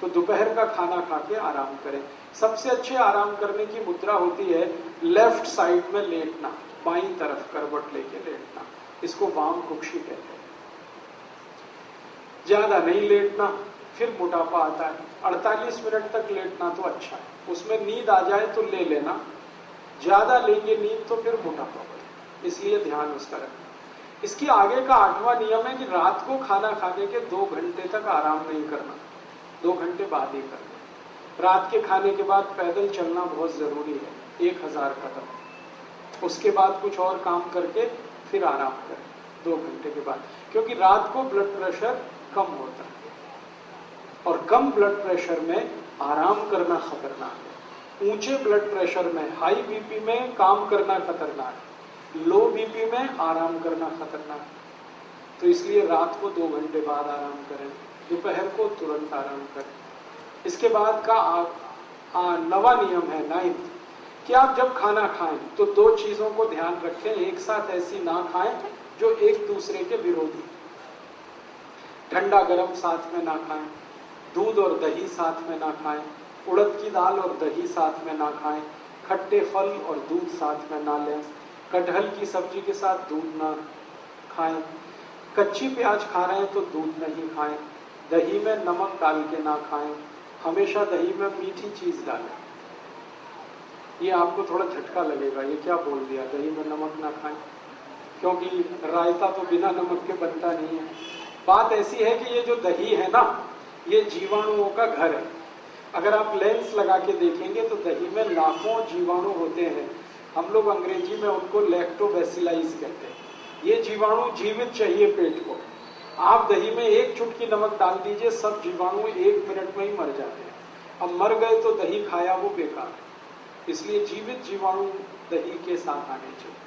तो दोपहर का खाना खा के आराम करें। सबसे अच्छे आराम करने की मुद्रा होती है लेफ्ट साइड में लेटना, बाईं तरफ करवट लेके लेटना, इसको वाम कुक्षी कहते हैं। ज्यादा नहीं लेटना, फिर मोटापा आता है। 48 मिनट तक लेटना तो अच्छा है, उसमें नींद आ जाए तो ले लेना, ज्यादा लेंगे नींद तो फिर मोटापा बढ़े, इसलिए ध्यान उसका रखना। इसकी आगे का 8वां नियम है कि रात को खाना खाने के 2 घंटे तक आराम नहीं करना, 2 घंटे बाद ही करना। रात के खाने के बाद पैदल चलना बहुत जरूरी है, 1000 कदम। उसके बाद कुछ और काम करके फिर आराम करें 2 घंटे के बाद, क्योंकि रात को ब्लड प्रेशर कम होता है और कम ब्लड प्रेशर में आराम करना खतरनाक है। ऊंचे ब्लड प्रेशर में, हाई बीपी में काम करना खतरनाक है, लो बीपी में आराम करना खतरनाक है। तो इसलिए रात को 2 घंटे बाद आराम करें, दोपहर को तुरंत आराम करें। इसके बाद का 9वां नियम है, 9th, कि आप जब खाना खाएं तो 2 चीजों को ध्यान रखें, एक साथ ऐसी ना खाएं जो एक दूसरे के विरोधी। ठंडा गरम साथ में ना खाएं, दूध और दही साथ में ना खाएं, उड़द की दाल और दही साथ में ना खाएं, खट्टे फल और दूध साथ में ना लें, कटहल की सब्जी के साथ दूध ना खाएं, कच्ची प्याज खा रहे हैं तो दूध नहीं खाएं, दही में नमक डाल के ना खाएं, हमेशा दही में मीठी चीज डालें। ये आपको थोड़ा झटका लगेगा, ये क्या बोल दिया, दही में नमक ना खाएं, क्योंकि रायता तो बिना नमक के बनता नहीं है। बात ऐसी है कि ये जो दही है ना, ये जीवाणुओं का घर है। अगर आप लेंस लगा के देखेंगे तो दही में लाखों जीवाणु होते हैं। हम लोग अंग्रेजी में उनको लैक्टोबैसिलाइज कहते हैं। ये जीवाणु जीवित चाहिए पेट को। आप दही में 1 चुटकी नमक डाल दीजिए, सब जीवाणु 1 मिनट में ही मर जाते हैं। अब मर गए तो दही खाया वो बेकार है, इसलिए जीवित जीवाणु दही के साथ आने चाहिए।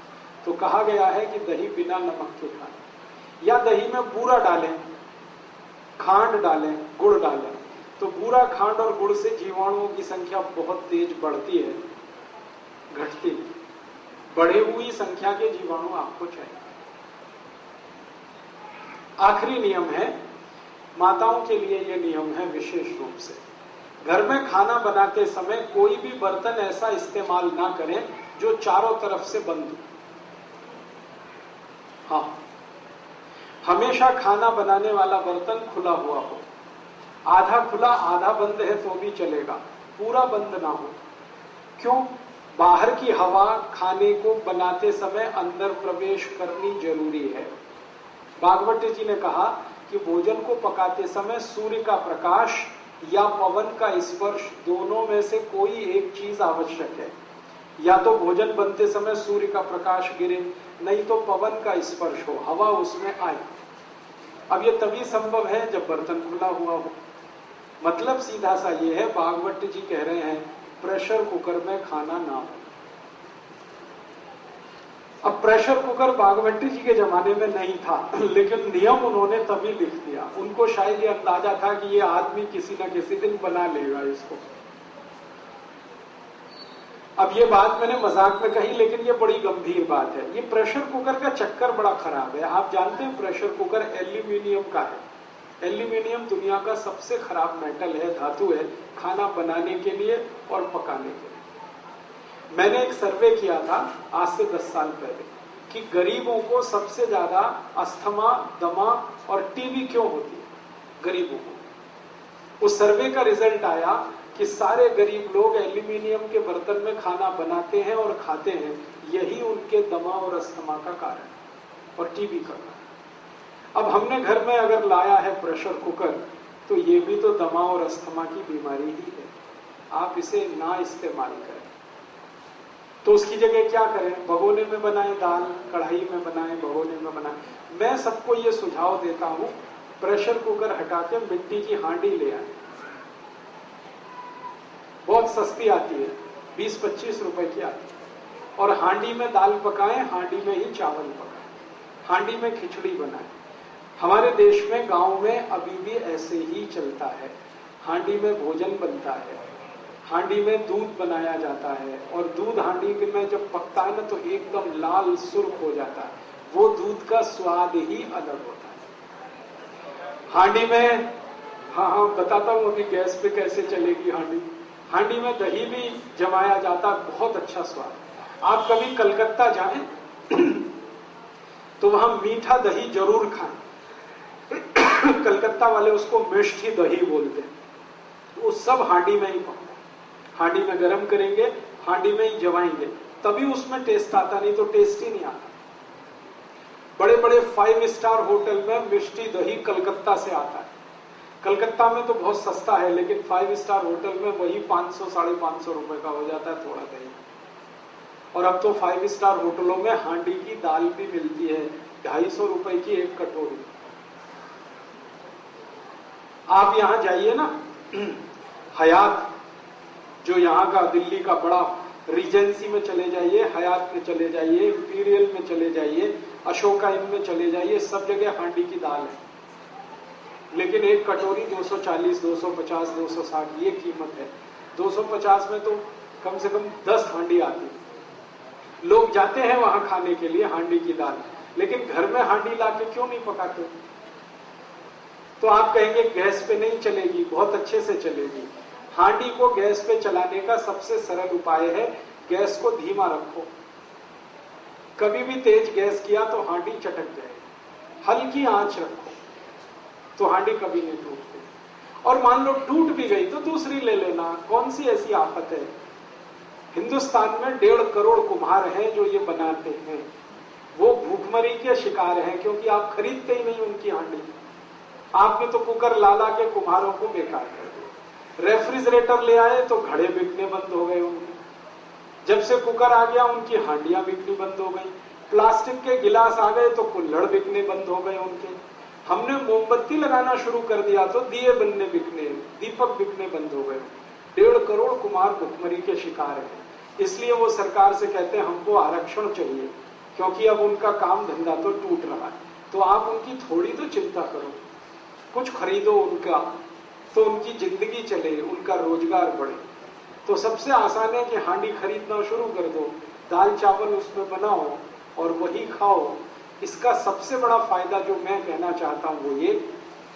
तो कहा गया है कि दही बिना नमक के खाएं, या दही में बूरा डालें, खांड डालें, गुड़ डालें। तो बूरा, खांड और गुड़ से जीवाणुओं की संख्या बहुत तेज बढ़ती है, घटती है। बढ़े हुई संख्या के जीवाणु आपको चाहिए। आखिरी नियम है, माताओं के लिए यह नियम है विशेष रूप से, घर में खाना बनाते समय कोई भी बर्तन ऐसा इस्तेमाल ना करें जो चारों तरफ से बंद हो। हाँ, हमेशा खाना बनाने वाला बर्तन खुला हुआ हो, आधा खुला आधा बंद है तो भी चलेगा, पूरा बंद ना हो। क्यों? बाहर की हवा खाने को बनाते समय अंदर प्रवेश करनी जरूरी है। भागवत जी ने कहा कि भोजन को पकाते समय सूर्य का प्रकाश या पवन का स्पर्श, दोनों में से कोई एक चीज आवश्यक है। या तो भोजन बनते समय सूर्य का प्रकाश गिरे, नहीं तो पवन का स्पर्श हो, हवा उसमें आए। अब ये तभी संभव है जब बर्तन खुला हुआ हो। मतलब सीधा सा ये है, भागवत जी कह रहे हैं प्रेशर कुकर में खाना ना हो। अब प्रेशर कुकर भागवत जी के जमाने में नहीं था, लेकिन नियम उन्होंने तभी लिख दिया। उनको शायद ये अंदाजा था कि ये आदमी किसी न किसी दिन बना लेगा इसको। अब ये बात मैंने मजाक में कही, लेकिन ये बड़ी गंभीर बात है। ये प्रेशर कुकर का चक्कर बड़ा खराब है। आप जानते हैं प्रेशर कुकर एल्यूमिनियम का है। एल्यूमिनियम दुनिया का सबसे खराब मेटल है, धातु है, खाना बनाने के लिए और पकाने के लिए। मैंने एक सर्वे किया था आज से 10 साल पहले कि गरीबों को सबसे ज्यादा अस्थमा, दमा और टीबी क्यों होती है गरीबों को। उस सर्वे का रिजल्ट आया कि सारे गरीब लोग एल्यूमिनियम के बर्तन में खाना बनाते हैं और खाते हैं, यही उनके दमा और अस्थमा का कारण और टीबी का कारण। अब हमने घर में अगर लाया है प्रेशर कुकर, तो ये भी तो दमा और अस्थमा की बीमारी ही है। आप इसे ना इस्तेमाल करें। तो उसकी जगह क्या करें? भगोने में बनाएं दाल, कढ़ाई में बनाएं, भगोने में बनाएं। मैं सबको ये सुझाव देता हूं, प्रेशर कुकर हटा के मिट्टी की हांडी ले आए, बहुत सस्ती आती है, 20-25 रुपए की आती है। और हांडी में दाल पकाएं, हांडी में ही चावल पकाएं, हांडी में खिचड़ी बनाएं। हमारे देश में, गांव में अभी भी ऐसे ही चलता है। हांडी में भोजन बनता है, हांडी में दूध बनाया जाता है, और दूध हांडी में जब पकता है ना तो एकदम लाल सुर्ख हो जाता है। वो दूध का स्वाद ही अलग होता है। हांडी में, हाँ बताता हूँ अभी गैस पे कैसे चलेगी हांडी। हांडी में दही भी जमाया जाता है, बहुत अच्छा स्वाद। आप कभी कलकत्ता जाएं तो वहां मीठा दही जरूर खाएं। कलकत्ता वाले उसको मिष्ठी दही बोलते हैं। वो सब हांडी में ही पकते हैं, हांडी में गर्म करेंगे, हांडी में ही जमाएंगे, तभी उसमें टेस्ट आता, नहीं तो टेस्ट ही नहीं आता। बड़े बड़े 5 स्टार होटल में मिष्टी दही कलकत्ता से आता है। कलकत्ता में तो बहुत सस्ता है, लेकिन 5 स्टार होटल में वही 500 550 रुपए का हो जाता है थोड़ा दही। और अब तो 5 स्टार होटलों में हांडी की दाल भी मिलती है, 250 रुपए की एक कटोरी। आप यहां जाइए ना, हयात जो यहाँ का दिल्ली का बड़ा रीजेंसी में चले जाइए, हयात में चले जाइए, इंपीरियल में चले जाइए, अशोका इन में चले जाइए, सब जगह हांडी की दाल है। लेकिन एक कटोरी 240, 250, 260 ये कीमत है। 250 में तो कम से कम 10 हांडी आती है। लोग जाते हैं वहां खाने के लिए हांडी की दाल, लेकिन घर में हांडी लाके क्यों नहीं पकाते? तो आप कहेंगे गैस पे नहीं चलेगी, बहुत अच्छे से चलेगी। हांडी को गैस पे चलाने का सबसे सरल उपाय है, गैस को धीमा रखो। कभी भी तेज गैस किया तो हांडी चटक जाएगी। हल्की आंच रखो तो हांडी कभी नहीं टूटती। और मान लो टूट भी गई तो दूसरी ले लेना, कौन सी ऐसी आफत है। हिंदुस्तान में 1.5 करोड़ कुम्हार हैं जो ये बनाते हैं। वो भूखमरी के शिकार हैं, क्योंकि आप खरीदते ही नहीं उनकी हांडी। आपने तो कुकर ला ला के कुम्हारों को बेकार कर दिया। रेफ्रिजरेटर ले आए तो घड़े बिकने बंद हो गए उनके। जब से कुकर आ गया उनकी हांडियां बिकनी बंद हो गई। प्लास्टिक के गिलास आ गए तो कुल्हड़ बिकने बंद हो गए उनके। हमने मोमबत्ती लगाना शुरू कर दिया तो दिए बनने बिकने, दीपक बिकने बंद हो गए। 1.5 करोड़ कुम्हार भुखमरी के शिकार हैं। इसलिए वो सरकार से कहते हैं हमको आरक्षण चाहिए, क्योंकि अब उनका काम धंधा तो टूट रहा है। तो आप उनकी थोड़ी तो चिंता करो, कुछ खरीदो उनका, तो उनकी जिंदगी चले, उनका रोजगार बढ़े। तो सबसे आसान है कि हांडी खरीदना शुरू कर दो, दाल चावल उसमें बनाओ और वही खाओ। इसका सबसे बड़ा फायदा जो मैं कहना चाहता हूं वो ये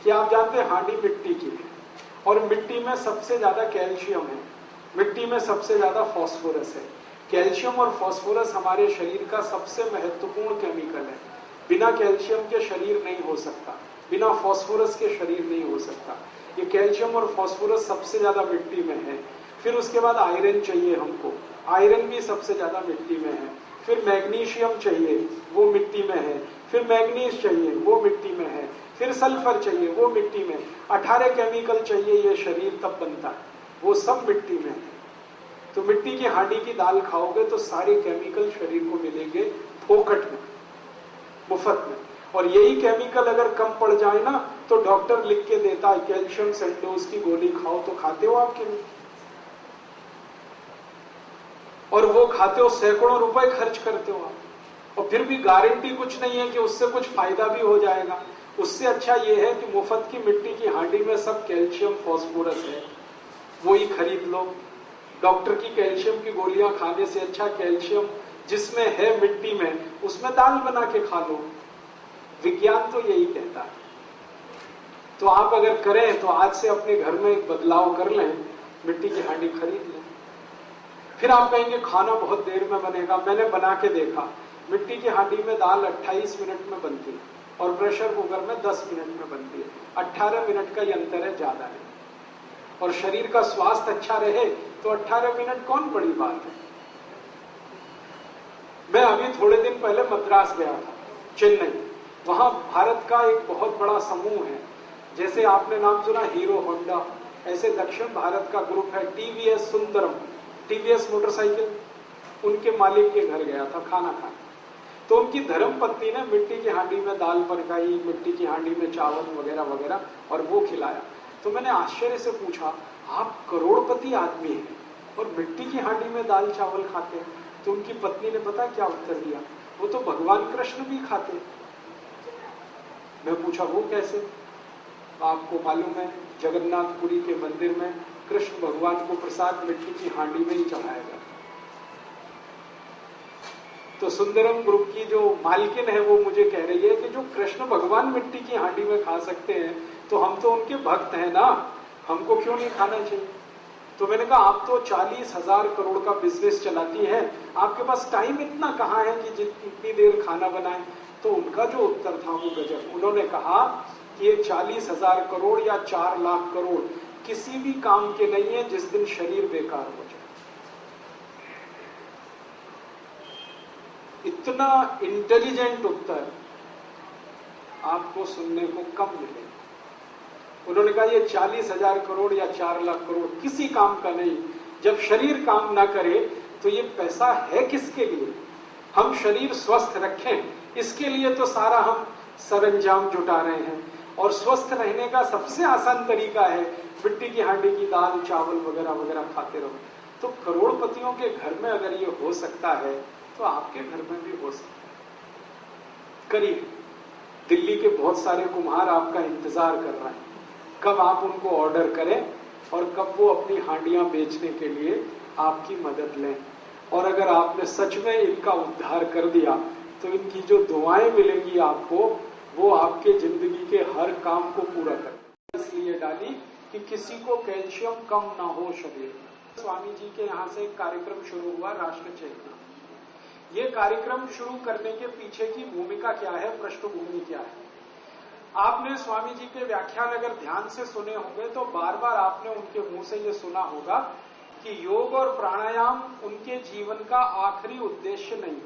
कि आप जानते हैं हांडी मिट्टी की है, और मिट्टी में सबसे ज्यादा कैल्शियम है, मिट्टी में सबसे ज्यादा फास्फोरस है। कैल्शियम और फास्फोरस हमारे शरीर का सबसे महत्वपूर्ण केमिकल है। बिना कैल्शियम के शरीर नहीं हो सकता, बिना फास्फोरस के शरीर नहीं हो सकता। ये कैल्शियम और फास्फोरस सबसे ज्यादा मिट्टी में है। फिर उसके बाद आयरन चाहिए हमको, आयरन भी सबसे ज्यादा मिट्टी में है। फिर मैग्नीशियम चाहिए, वो मिट्टी में है। फिर मैग्नीज चाहिए, वो मिट्टी में है। फिर सल्फर चाहिए, वो मिट्टी में। 18 केमिकल चाहिए, ये शरीर तब बनता है, वो सब मिट्टी में है। तो मिट्टी की हांडी की दाल खाओगे तो सारे केमिकल शरीर को मिलेंगे फोकट में, मुफ्त में। और यही केमिकल अगर कम पड़ जाए ना तो डॉक्टर लिख के देता है कैल्शियम सेंडोज की गोली खाओ, तो खाते हो आपके लिए, और वो खाते हो, सैकड़ों रुपए खर्च करते हो आप, और फिर भी गारंटी कुछ नहीं है कि उससे कुछ फायदा भी हो जाएगा। उससे अच्छा ये है कि मुफ्त की मिट्टी की हांडी में सब कैल्शियम फास्फोरस है, वही खरीद लो। डॉक्टर की कैल्शियम की गोलियां खाने से अच्छा कैल्शियम जिसमें है मिट्टी में, उसमें दाल बना के खा लो। विज्ञान तो यही कहता है। तो आप अगर करें तो आज से अपने घर में एक बदलाव कर लें, मिट्टी की हांडी खरीद लें। फिर आप कहेंगे खाना बहुत देर में बनेगा। मैंने बना के देखा, मिट्टी की हांडी में दाल 28 मिनट में बनती है और प्रेशर कुकर में 10 मिनट में बनती है। 18 मिनट का ये अंतर है, ज्यादा नहीं। और शरीर का स्वास्थ्य अच्छा रहे तो 18 मिनट कौन बड़ी बात है। मैं अभी थोड़े दिन पहले मद्रास गया था, चेन्नई। वहां भारत का एक बहुत बड़ा समूह है, जैसे आपने नाम सुना हीरो होंडा, ऐसे दक्षिण भारत का ग्रुप है टीवीएस सुंदरम, टीवीएस मोटरसाइकिल। उनके मालिक के घर गया था खाना खाने, तो उनकी धर्मपत्नी ने मिट्टी की हांडी में दाल पकाई, मिट्टी की हांडी में चावल वगैरह वगैरह, और वो खिलाया। तो मैंने आश्चर्य से पूछा, आप करोड़पति आदमी हैं और मिट्टी की हांडी में दाल चावल खाते हैं? तो उनकी पत्नी ने पता क्या उत्तर दिया, वो तो भगवान कृष्ण भी खाते हैं। मैं पूछा वो कैसे? आपको मालूम है जगन्नाथपुरी के मंदिर में कृष्ण भगवान को प्रसाद मिट्टी की हांडी में ही चढ़ाया जाता। तो सुंदरम ग्रुप की जो मालकिन है वो मुझे कह रही है कि जो कृष्ण भगवान मिट्टी की हांडी में खा सकते हैं तो हम तो उनके भक्त हैं ना, हमको क्यों नहीं खाना चाहिए? तो मैंने कहा आप तो 40,000 करोड़ का बिजनेस चलाती है, आपके पास टाइम इतना कहाँ है कि जितनी देर खाना बनाए? तो उनका जो उत्तर था वो गजब। उन्होंने कहा ये 40,000 करोड़ या 4 लाख करोड़ किसी भी काम के नहीं है जिस दिन शरीर बेकार हो जाए। इतना इंटेलिजेंट उत्तर आपको सुनने को कम मिलेगा। उन्होंने कहा ये 40,000 करोड़ या 4 लाख करोड़ किसी काम का नहीं। जब शरीर काम ना करे तो ये पैसा है किसके लिए? हम शरीर स्वस्थ रखें, इसके लिए तो सारा हम सरंजाम जुटा रहे हैं। और स्वस्थ रहने का सबसे आसान तरीका है मिट्टी की हांडी की दाल चावल वगैरह वगैरह खाते रहो। तो करोड़पतियों के घर में अगर ये हो सकता है तो आपके घर में भी हो सकता है। करिए, दिल्ली के बहुत सारे कुम्हार आपका इंतजार कर रहे हैं, कब आप उनको ऑर्डर करें और कब वो अपनी हांडियां बेचने के लिए आपकी मदद लें। और अगर आपने सच में इनका उद्धार कर दिया तो इनकी जो दुआएं मिलेंगी आपको, वो आपके जिंदगी के हर काम को पूरा कर। इसलिए डाली कि किसी को कैल्शियम कम ना हो शरीर। स्वामी जी के यहाँ से एक कार्यक्रम शुरू हुआ, राष्ट्र चेतना। ये कार्यक्रम शुरू करने के पीछे की भूमिका क्या है, पृष्ठभूमि क्या है? आपने स्वामी जी के व्याख्यान अगर ध्यान से सुने होंगे तो बार बार आपने उनके मुंह से ये सुना होगा कि योग और प्राणायाम उनके जीवन का आखिरी उद्देश्य नहीं।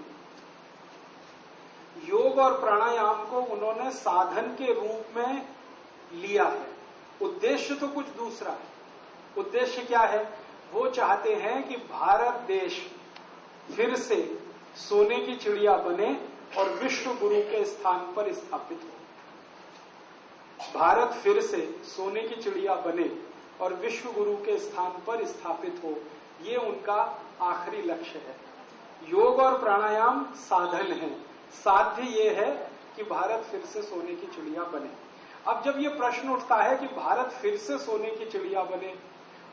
योग और प्राणायाम को उन्होंने साधन के रूप में लिया है, उद्देश्य तो कुछ दूसरा है। उद्देश्य क्या है? वो चाहते हैं कि भारत देश फिर से सोने की चिड़िया बने और विश्व गुरु के स्थान पर स्थापित हो। भारत फिर से सोने की चिड़िया बने और विश्व गुरु के स्थान पर स्थापित हो, ये उनका आखिरी लक्ष्य है। योग और प्राणायाम साधन है, साध्य ये है कि भारत फिर से सोने की चिड़िया बने। अब जब ये प्रश्न उठता है कि भारत फिर से सोने की चिड़िया बने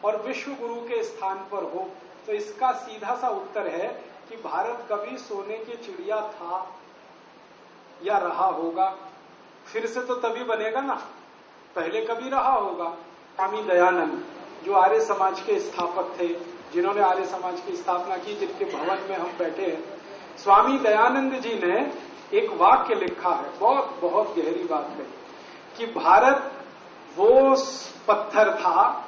और विश्व गुरु के स्थान पर हो, तो इसका सीधा सा उत्तर है कि भारत कभी सोने की चिड़िया था या रहा होगा? फिर से तो तभी बनेगा ना, पहले कभी रहा होगा। स्वामी दयानंद जो आर्य समाज के स्थापक थे, जिन्होंने आर्य समाज की स्थापना की, जिनके भवन में हम बैठे हैं, स्वामी दयानंद जी ने एक वाक्य लिखा है, बहुत बहुत गहरी बात है, कि भारत वो पत्थर था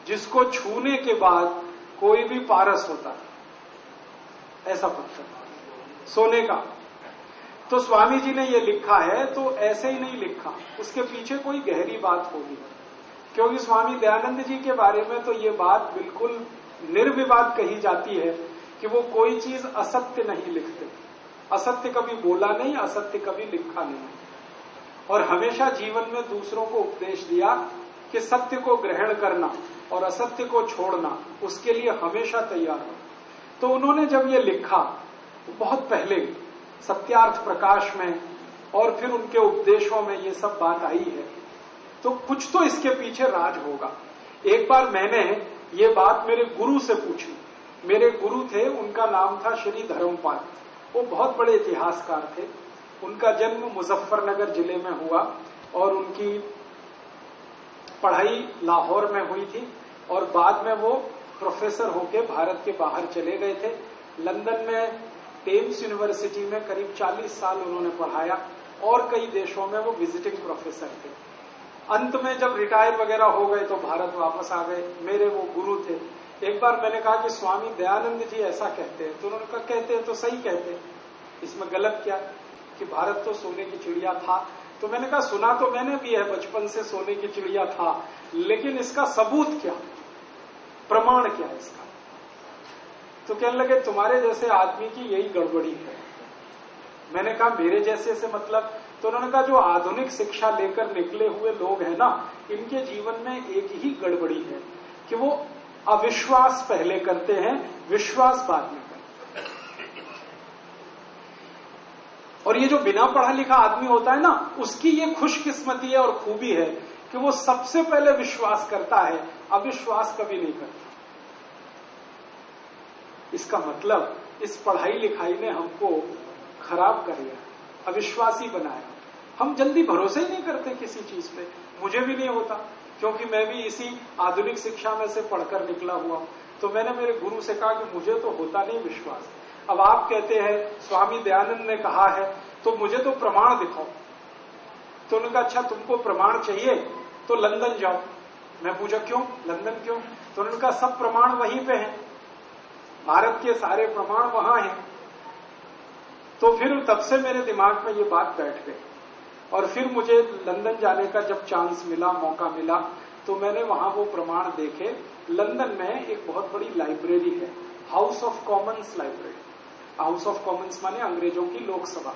जिसको छूने के बाद कोई भी पारस होता, ऐसा पत्थर सोने का। तो स्वामी जी ने ये लिखा है तो ऐसे ही नहीं लिखा, उसके पीछे कोई गहरी बात होगी। क्योंकि स्वामी दयानंद जी के बारे में तो ये बात बिल्कुल निर्विवाद कही जाती है कि वो कोई चीज असत्य नहीं लिखते, असत्य कभी बोला नहीं, असत्य कभी लिखा नहीं, और हमेशा जीवन में दूसरों को उपदेश दिया कि सत्य को ग्रहण करना और असत्य को छोड़ना, उसके लिए हमेशा तैयार हो। तो उन्होंने जब ये लिखा बहुत पहले सत्यार्थ प्रकाश में, और फिर उनके उपदेशों में ये सब बात आई है, तो कुछ तो इसके पीछे राज होगा। एक बार मैंने ये बात मेरे गुरु से पूछी। मेरे गुरु थे, उनका नाम था श्री धर्मपाल। वो बहुत बड़े इतिहासकार थे। उनका जन्म मुजफ्फरनगर जिले में हुआ और उनकी पढ़ाई लाहौर में हुई थी और बाद में वो प्रोफेसर होके भारत के बाहर चले गए थे। लंदन में टेम्स यूनिवर्सिटी में करीब 40 साल उन्होंने पढ़ाया और कई देशों में वो विजिटिंग प्रोफेसर थे। अंत में जब रिटायर वगैरह हो गए तो भारत वापस आ गए। मेरे वो गुरु थे। एक बार मैंने कहा कि स्वामी दयानंद जी ऐसा कहते हैं, तो उन्होंने कहा कहते हैं तो सही कहते हैं, इसमें गलत क्या कि भारत तो सोने की चिड़िया था। तो मैंने कहा सुना तो मैंने भी है बचपन से सोने की चिड़िया था, लेकिन इसका सबूत क्या, प्रमाण क्या है इसका? तो कहने लगे तुम्हारे जैसे आदमी की यही गड़बड़ी है। मैंने कहा मेरे जैसे से मतलब? तो उन्होंने कहा जो आधुनिक शिक्षा लेकर निकले हुए लोग हैं ना, इनके जीवन में एक ही गड़बड़ी है कि वो अविश्वास पहले करते हैं, विश्वास बाद में करते हैं। और ये जो बिना पढ़ा लिखा आदमी होता है ना, उसकी ये खुशकिस्मती है और खूबी है कि वो सबसे पहले विश्वास करता है, अविश्वास कभी नहीं करता। इसका मतलब इस पढ़ाई लिखाई ने हमको खराब कर दिया, अविश्वासी बनाया। हम जल्दी भरोसे ही नहीं करते किसी चीज पे। मुझे भी नहीं होता, क्योंकि मैं भी इसी आधुनिक शिक्षा में से पढ़कर निकला हुआ। तो मैंने मेरे गुरु से कहा कि मुझे तो होता नहीं विश्वास। अब आप कहते हैं स्वामी दयानंद ने कहा है, तो मुझे तो प्रमाण दिखाओ। तो उन्होंने कहा अच्छा तुमको प्रमाण चाहिए तो लंदन जाओ। मैं पूछा क्यों, लंदन क्यों? तो उन्होंने कहा सब प्रमाण वहीं पे हैं, भारत के सारे प्रमाण वहां हैं। तो फिर तब से मेरे दिमाग में ये बात बैठ गई और फिर मुझे लंदन जाने का जब चांस मिला, मौका मिला, तो मैंने वहां वो प्रमाण देखे। लंदन में एक बहुत बड़ी लाइब्रेरी है, house of Commons library. House of Commons माने अंग्रेजों की लोकसभा।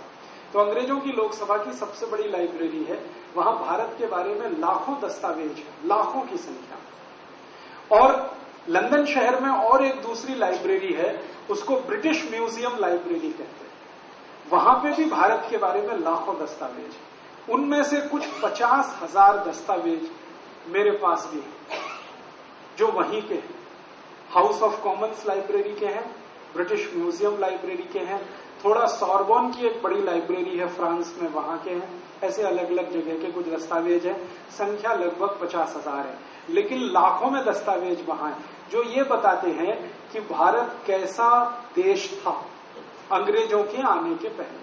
तो अंग्रेजों की लोकसभा की सबसे बड़ी लाइब्रेरी है। वहां भारत के बारे में लाखों दस्तावेज है, लाखों की संख्या। और लंदन शहर में और एक दूसरी लाइब्रेरी है, उसको ब्रिटिश म्यूजियम लाइब्रेरी कहते हैं। वहां पे भी भारत के बारे में लाखों दस्तावेज है। उनमें से कुछ 50,000 दस्तावेज मेरे पास भी है जो वहीं के हैं। हाउस ऑफ कॉमन्स लाइब्रेरी के हैं, ब्रिटिश म्यूजियम लाइब्रेरी के हैं, थोड़ा सॉर्बोन की एक बड़ी लाइब्रेरी है फ्रांस में, वहां के हैं। ऐसे अलग अलग जगह के कुछ दस्तावेज हैं, संख्या लगभग 50,000 है, लेकिन लाखों में दस्तावेज वहां है जो ये बताते हैं कि भारत कैसा देश था अंग्रेजों के आने के पहले।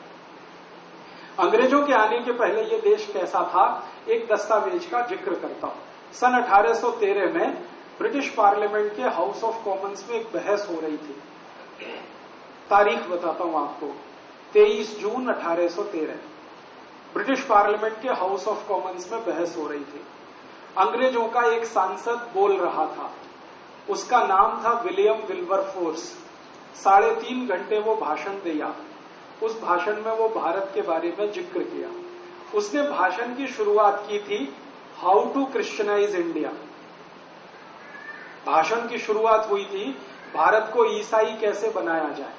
अंग्रेजों के आने के पहले ये देश कैसा था, एक दस्तावेज का जिक्र करता हूं। सन 1813 में ब्रिटिश पार्लियामेंट के हाउस ऑफ कॉमन्स में एक बहस हो रही थी। तारीख बताता हूं आपको, 23 जून 1813 ब्रिटिश पार्लियामेंट के हाउस ऑफ कॉमन्स में बहस हो रही थी। अंग्रेजों का एक सांसद बोल रहा था, उसका नाम था विलियम विल्बरफोर्स। 3.5 घंटे वो भाषण दिया। उस भाषण में वो भारत के बारे में जिक्र किया। उसने भाषण की शुरुआत की थी हाउ टू क्रिश्चियनाइज इंडिया। भाषण की शुरुआत हुई थी भारत को ईसाई कैसे बनाया जाए,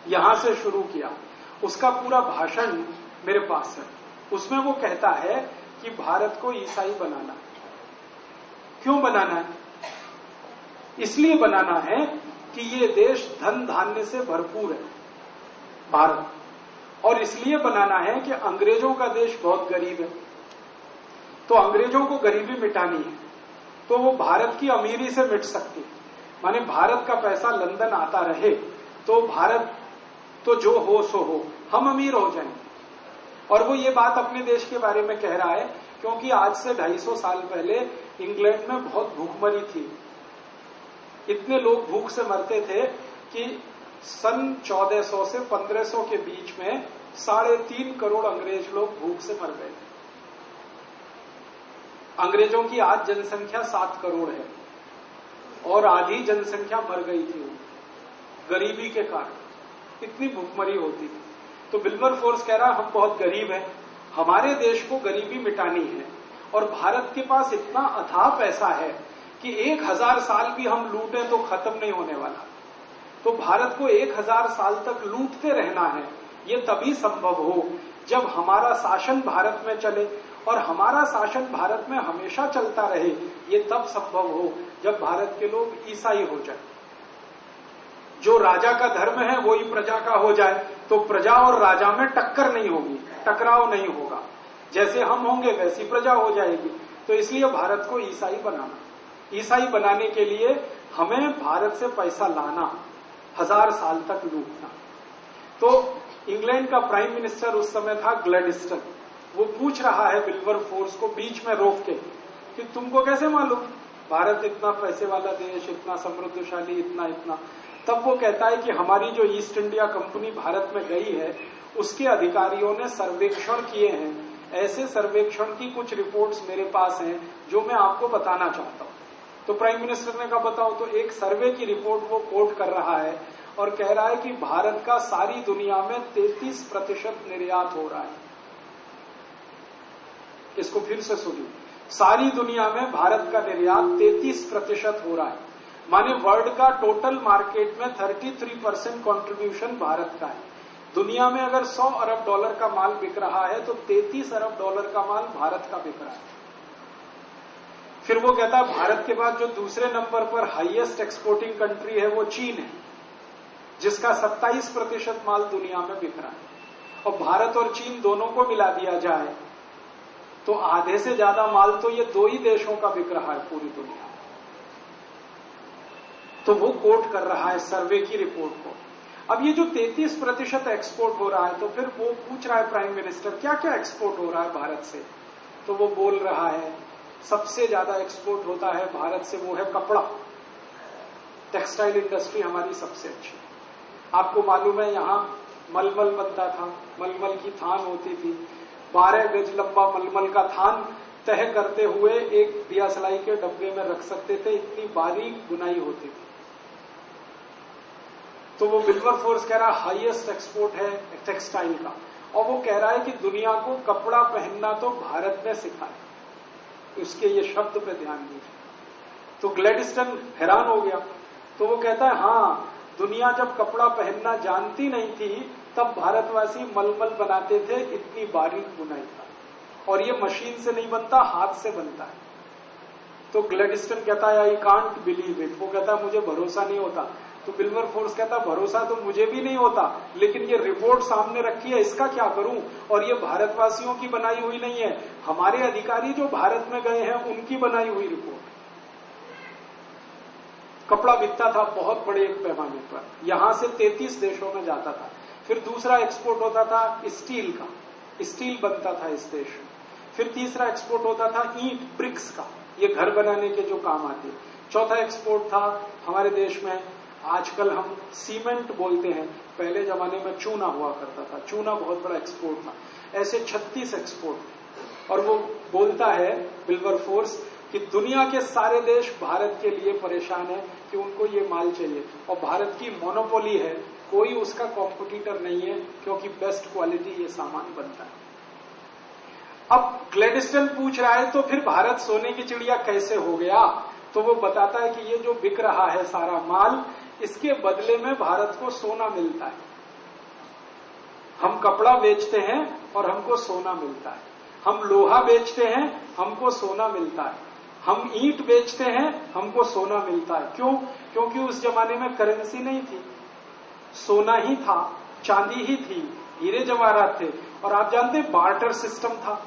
यहां से शुरू किया। उसका पूरा भाषण मेरे पास है। उसमें वो कहता है कि भारत को ईसाई बनाना। क्यों बनाना है? इसलिए बनाना है कि ये देश धन धान्य से भरपूर है भारत, और इसलिए बनाना है कि अंग्रेजों का देश बहुत गरीब है, तो अंग्रेजों को गरीबी मिटानी है, तो वो भारत की अमीरी से मिट सकती है। माने भारत का पैसा लंदन आता रहे तो भारत तो जो हो सो हो, हम अमीर हो जाएंगे। और वो ये बात अपने देश के बारे में कह रहा है क्योंकि आज से 250 साल पहले इंग्लैंड में बहुत भूखमरी थी। इतने लोग भूख से मरते थे कि सन 1400 से 1500 के बीच में 3.5 करोड़ अंग्रेज लोग भूख से मर गए। अंग्रेजों की आज जनसंख्या 7 करोड़ है और आधी जनसंख्या मर गई थी गरीबी के कारण, इतनी भूखमरी होती थी। तो विल्बरफोर्स कह रहा हम बहुत गरीब हैं, हमारे देश को गरीबी मिटानी है, और भारत के पास इतना अथाह पैसा है कि 1000 साल भी हम लूटें तो खत्म नहीं होने वाला। तो भारत को 1000 साल तक लूटते रहना है। ये तभी संभव हो जब हमारा शासन भारत में चले, और हमारा शासन भारत में हमेशा चलता रहे। ये तब संभव हो जब भारत के लोग ईसाई हो जाए। जो राजा का धर्म है वही प्रजा का हो जाए, तो प्रजा और राजा में टक्कर नहीं होगी, टकराव नहीं होगा। जैसे हम होंगे वैसी प्रजा हो जाएगी। तो इसलिए भारत को ईसाई बनाना, ईसाई बनाने के लिए हमें भारत से पैसा लाना, 1000 साल तक लूटना। तो इंग्लैंड का प्राइम मिनिस्टर उस समय था ग्लैडस्टन। वो पूछ रहा है विल्बरफोर्स को बीच में रोक के कि तुमको कैसे मालूम भारत इतना पैसे वाला देश, इतना समृद्धशाली, इतना। तब वो कहता है कि हमारी जो ईस्ट इंडिया कंपनी भारत में गई है उसके अधिकारियों ने सर्वेक्षण किए हैं। ऐसे सर्वेक्षण की कुछ रिपोर्ट्स मेरे पास हैं जो मैं आपको बताना चाहता हूं। तो प्राइम मिनिस्टर ने कहा बताओ। तो एक सर्वे की रिपोर्ट वो कोट कर रहा है और कह रहा है कि भारत का सारी दुनिया में 33% निर्यात हो रहा है। इसको फिर से सुनिए, सारी दुनिया में भारत का निर्यात 33% हो रहा है। माने वर्ल्ड का टोटल मार्केट में 33% कंट्रीब्यूशन भारत का है। दुनिया में अगर $100 अरब का माल बिक रहा है तो $33 अरब का माल भारत का बिक रहा है। फिर वो कहता है भारत के बाद जो दूसरे नंबर पर हाईएस्ट एक्सपोर्टिंग कंट्री है वो चीन है, जिसका 27% माल दुनिया में बिक रहा है। और भारत और चीन दोनों को मिला दिया जाए तो आधे से ज्यादा माल तो ये 2 ही देशों का बिक रहा है पूरी दुनिया में। तो वो कोट कर रहा है सर्वे की रिपोर्ट को। अब ये जो 33% एक्सपोर्ट हो रहा है, तो फिर वो पूछ रहा है प्राइम मिनिस्टर क्या क्या एक्सपोर्ट हो रहा है भारत से, तो वो बोल रहा है सबसे ज्यादा एक्सपोर्ट होता है भारत से वो है कपड़ा, टेक्सटाइल इंडस्ट्री हमारी सबसे अच्छी। आपको मालूम है यहां मलमल बनता था, मलमल की थान होती थी, 12 गज लंबा मलमल का थान तय करते हुए एक दियासलाई के डब्बे में रख सकते थे, इतनी बारीक बुनाई होती थी। तो वो विल्बरफोर्स कह रहा है हाईएस्ट एक्सपोर्ट है टेक्सटाइल का, और वो कह रहा है कि दुनिया को कपड़ा पहनना तो भारत ने सिखाया। उसके ये शब्द पे ध्यान दीजिए। तो ग्लैडस्टन हैरान हो गया, तो वो कहता है हाँ, दुनिया जब कपड़ा पहनना जानती नहीं थी तब भारतवासी मलमल बनाते थे, इतनी बारीक बुनाई था, और ये मशीन से नहीं बनता, हाथ से बनता है। तो ग्लैडस्टन कहता है आई कांट बिलीव इट, वो कहता है मुझे भरोसा नहीं होता। तो विल्बरफोर्स कहता है भरोसा तो मुझे भी नहीं होता, लेकिन ये रिपोर्ट सामने रखी है, इसका क्या करूं, और ये भारतवासियों की बनाई हुई नहीं है, हमारे अधिकारी जो भारत में गए हैं उनकी बनाई हुई रिपोर्ट। कपड़ा बिकता था बहुत बड़े एक पैमाने पर, यहां से 33 देशों में जाता था। फिर दूसरा एक्सपोर्ट होता था स्टील का, स्टील बनता था इस देश में। फिर तीसरा एक्सपोर्ट होता था ईंट ब्रिक्स का, ये घर बनाने के जो काम आते। चौथा एक्सपोर्ट था हमारे देश में, आजकल हम सीमेंट बोलते हैं, पहले जमाने में चूना हुआ करता था, चूना बहुत बड़ा एक्सपोर्ट था। ऐसे 36 एक्सपोर्ट। और वो बोलता है विल्बरफोर्स कि दुनिया के सारे देश भारत के लिए परेशान है कि उनको ये माल चाहिए, और भारत की मोनोपोली है, कोई उसका कॉम्पिटिटर नहीं है, क्योंकि बेस्ट क्वालिटी ये सामान बनता है। अब ग्लैडस्टन पूछ रहा है तो फिर भारत सोने की चिड़िया कैसे हो गया, तो वो बताता है कि ये जो बिक रहा है सारा माल, इसके बदले में भारत को सोना मिलता है। हम कपड़ा बेचते हैं और हमको सोना मिलता है, हम लोहा बेचते हैं हमको सोना मिलता है, हम ईंट बेचते हैं हमको सोना मिलता है। क्यों? क्योंकि उस जमाने में करेंसी नहीं थी, सोना ही था, चांदी ही थी, हीरे जवाहरात थे, और आप जानते हैं बार्टर सिस्टम था।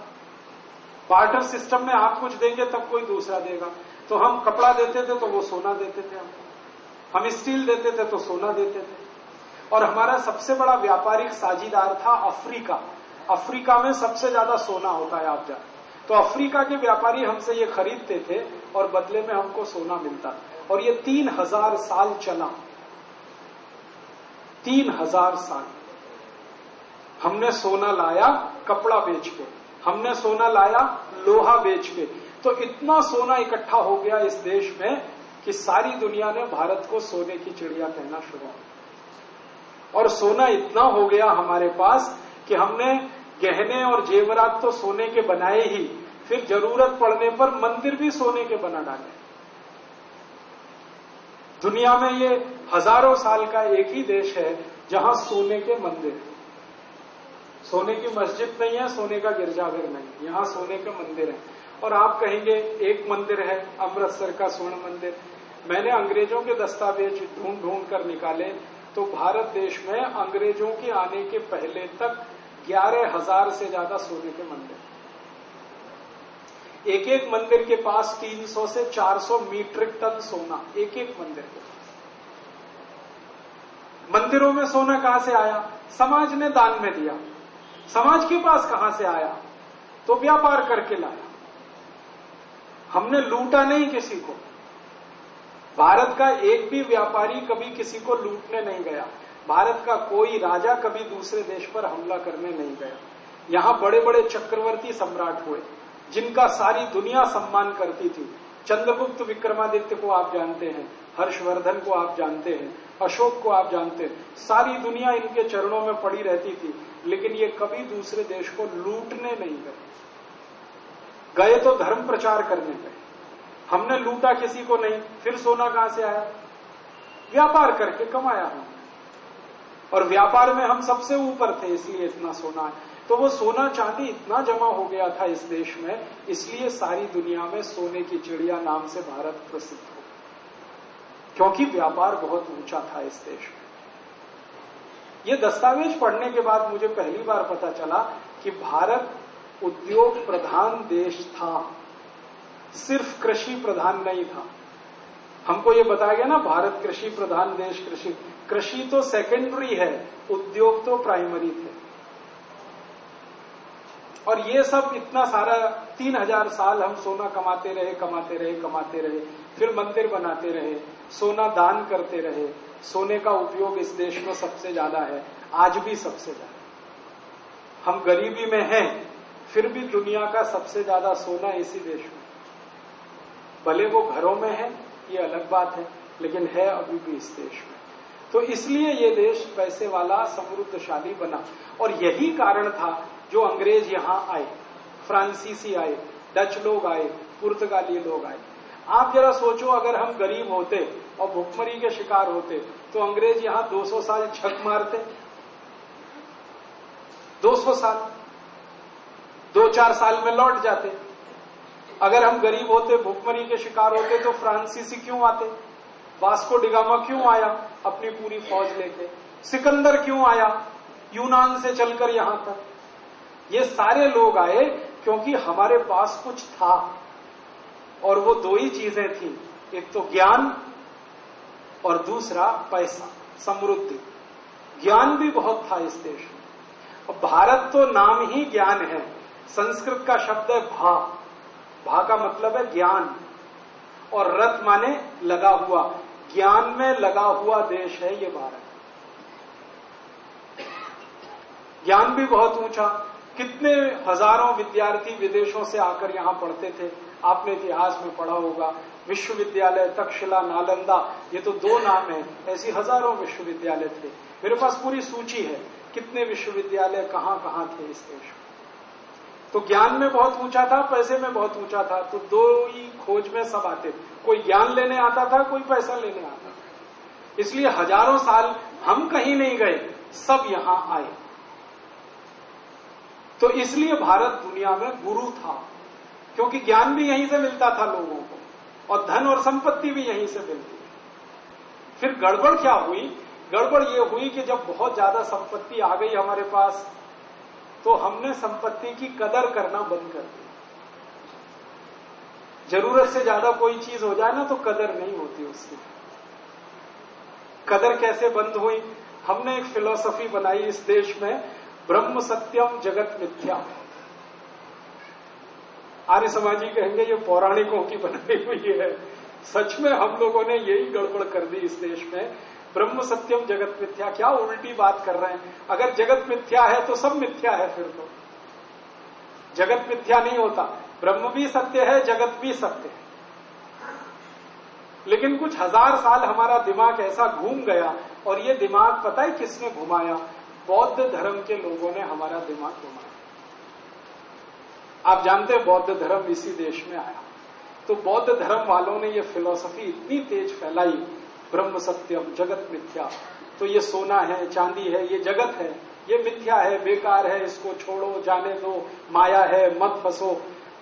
बार्टर सिस्टम में आप कुछ देंगे तब कोई दूसरा देगा। तो हम कपड़ा देते थे तो वो सोना देते थे हमको, हम स्टील देते थे तो सोना देते थे। और हमारा सबसे बड़ा व्यापारिक साझीदार था अफ्रीका। अफ्रीका में सबसे ज्यादा सोना होता है, आप जानते। तो अफ्रीका के व्यापारी हमसे ये खरीदते थे और बदले में हमको सोना मिलता, और ये 3000 साल चला। 3000 साल हमने सोना लाया कपड़ा बेच के, हमने सोना लाया लोहा बेच के। तो इतना सोना इकट्ठा हो गया इस देश में कि सारी दुनिया ने भारत को सोने की चिड़िया कहना शुरू किया। और सोना इतना हो गया हमारे पास कि हमने गहने और जेवरात तो सोने के बनाए ही, फिर जरूरत पड़ने पर मंदिर भी सोने के बना डाले। दुनिया में ये हजारों साल का एक ही देश है जहां सोने के मंदिर हैं। सोने की मस्जिद नहीं है, सोने का गिरजाघर नहीं, यहां सोने के मंदिर हैं। और आप कहेंगे एक मंदिर है अमृतसर का स्वर्ण मंदिर। मैंने अंग्रेजों के दस्तावेज ढूंढ ढूंढ कर निकाले तो भारत देश में अंग्रेजों के आने के पहले तक 11,000 से ज्यादा सोने के मंदिर। एक एक मंदिर के पास 300 से 400 मीट्रिक टन सोना, एक एक मंदिर के पास। मंदिरों में सोना कहां से आया? समाज ने दान में दिया। समाज के पास कहां से आया? तो व्यापार करके लाया। हमने लूटा नहीं किसी को। भारत का एक भी व्यापारी कभी किसी को लूटने नहीं गया। भारत का कोई राजा कभी दूसरे देश पर हमला करने नहीं गया। यहां बड़े बड़े चक्रवर्ती सम्राट हुए जिनका सारी दुनिया सम्मान करती थी। चंद्रगुप्त विक्रमादित्य को आप जानते हैं, हर्षवर्धन को आप जानते हैं, अशोक को आप जानते हैं। सारी दुनिया इनके चरणों में पड़ी रहती थी, लेकिन ये कभी दूसरे देश को लूटने नहीं गए। गए तो धर्म प्रचार करने गए। हमने लूटा किसी को नहीं। फिर सोना कहां से आया? व्यापार करके कमाया हमने, और व्यापार में हम सबसे ऊपर थे, इसलिए इतना सोना है। तो वो सोना चांदी इतना जमा हो गया था इस देश में, इसलिए सारी दुनिया में सोने की चिड़िया नाम से भारत प्रसिद्ध हो, क्योंकि व्यापार बहुत ऊंचा था इस देश में। ये दस्तावेज पढ़ने के बाद मुझे पहली बार पता चला कि भारत उद्योग प्रधान देश था, सिर्फ कृषि प्रधान नहीं था। हमको ये बताया गया ना, भारत कृषि प्रधान देश, कृषि, कृषि तो सेकेंडरी है, उद्योग तो प्राइमरी थे। और ये सब इतना सारा 3000 साल हम सोना कमाते रहे, फिर मंदिर बनाते रहे, सोना दान करते रहे। सोने का उपयोग इस देश में सबसे ज्यादा है, आज भी सबसे ज्यादा। हम गरीबी में हैं, फिर भी दुनिया का सबसे ज्यादा सोना इसी देश में। भले वो घरों में है, ये अलग बात है, लेकिन है अभी भी इस देश में। तो इसलिए ये देश पैसे वाला समृद्धशाली बना। और यही कारण था जो अंग्रेज यहां आए, फ्रांसीसी आए, डच लोग आए, पुर्तगाली लोग आए। आप जरा सोचो, अगर हम गरीब होते और भुखमरी के शिकार होते तो अंग्रेज यहां 200 साल झक मारते। 200 साल, 2-4 साल में लौट जाते। अगर हम गरीब होते, भुखमरी के शिकार होते, तो फ्रांसीसी क्यों आते? वास्को डिगामा क्यों आया अपनी पूरी फौज लेके? सिकंदर क्यों आया यूनान से चलकर यहां तक? ये सारे लोग आए क्योंकि हमारे पास कुछ था, और वो 2 ही चीजें थी, एक तो ज्ञान और दूसरा पैसा, समृद्धि। ज्ञान भी बहुत था इस देश में। और भारत तो नाम ही ज्ञान है, संस्कृत का शब्द है भा। भा का मतलब है ज्ञान, और रत माने लगा हुआ। ज्ञान में लगा हुआ देश है ये भारत। ज्ञान भी बहुत ऊंचा। कितने हजारों विद्यार्थी विदेशों से आकर यहां पढ़ते थे, आपने इतिहास में पढ़ा होगा। विश्वविद्यालय तक्षशिला, नालंदा, ये तो 2 नाम है, ऐसी हजारों विश्वविद्यालय थे। मेरे पास पूरी सूची है कितने विश्वविद्यालय कहां कहां थे इस देश में। तो ज्ञान में बहुत ऊंचा था, पैसे में बहुत ऊंचा था। तो 2 ही खोज में सब आते थे, कोई ज्ञान लेने आता था, कोई पैसा लेने आता था। इसलिए हजारों साल हम कहीं नहीं गए, सब यहां आए। तो इसलिए भारत दुनिया में गुरु था, क्योंकि ज्ञान भी यहीं से मिलता था लोगों को, और धन और संपत्ति भी यहीं से मिलती। फिर गड़बड़ क्या हुई? गड़बड़ ये हुई कि जब बहुत ज्यादा संपत्ति आ गई हमारे पास, तो हमने संपत्ति की कदर करना बंद कर दी। जरूरत से ज्यादा कोई चीज हो जाए ना तो कदर नहीं होती उसकी। कदर कैसे बंद हुई? हमने एक फिलॉसफी बनाई इस देश में, ब्रह्म सत्यम जगत मिथ्या। आर्य समाजी कहेंगे ये पौराणिकों की बनाई हुई है। सच में हम लोगों ने यही गड़बड़ कर दी इस देश में। ब्रह्म सत्यम जगत मिथ्या, क्या उल्टी बात कर रहे हैं। अगर जगत मिथ्या है तो सब मिथ्या है। फिर तो जगत मिथ्या नहीं होता, ब्रह्म भी सत्य है, जगत भी सत्य है। लेकिन कुछ हजार साल हमारा दिमाग ऐसा घूम गया, और ये दिमाग पता है किसने घुमाया? बौद्ध धर्म के लोगों ने हमारा दिमाग घुमाया। आप जानते हैं बौद्ध धर्म इसी देश में आया। तो बौद्ध धर्म वालों ने ये फिलॉसफी इतनी तेज फैलाई, ब्रह्म सत्यम जगत मिथ्या। तो ये सोना है, चांदी है, ये जगत है, ये मिथ्या है, बेकार है, इसको छोड़ो, जाने दो, माया है, मत फंसो।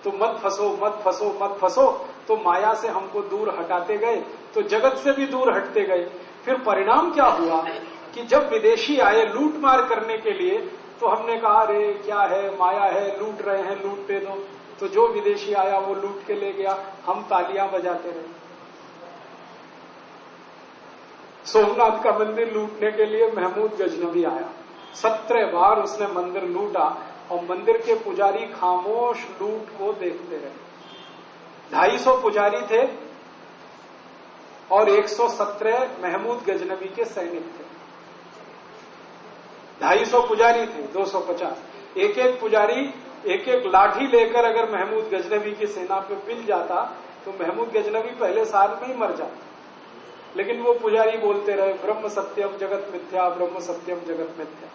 तो मत फंसो, मत फंसो, मत फंसो। तो माया से हमको दूर हटाते गए, तो जगत से भी दूर हटते गए। फिर परिणाम क्या हुआ कि जब विदेशी आए लूट मार करने के लिए, तो हमने कहा अरे क्या है, माया है, लूट रहे हैं, लूटते दो। तो जो विदेशी आया वो लूट के ले गया, हम तालियां बजाते रहे। सोमनाथ का मंदिर लूटने के लिए महमूद गजनवी आया, 17 बार उसने मंदिर लूटा, और मंदिर के पुजारी खामोश लूट को देखते रहे। 250 पुजारी थे और 117 महमूद गजनवी के सैनिक थे। 250 पुजारी थे, 250। एक एक पुजारी एक एक लाठी लेकर अगर महमूद गजनवी की सेना पे मिल जाता तो महमूद गजनवी पहले साल में ही मर जाता। लेकिन वो पुजारी बोलते रहे ब्रह्म सत्यम जगत मिथ्या, ब्रह्म सत्यम जगत मिथ्या।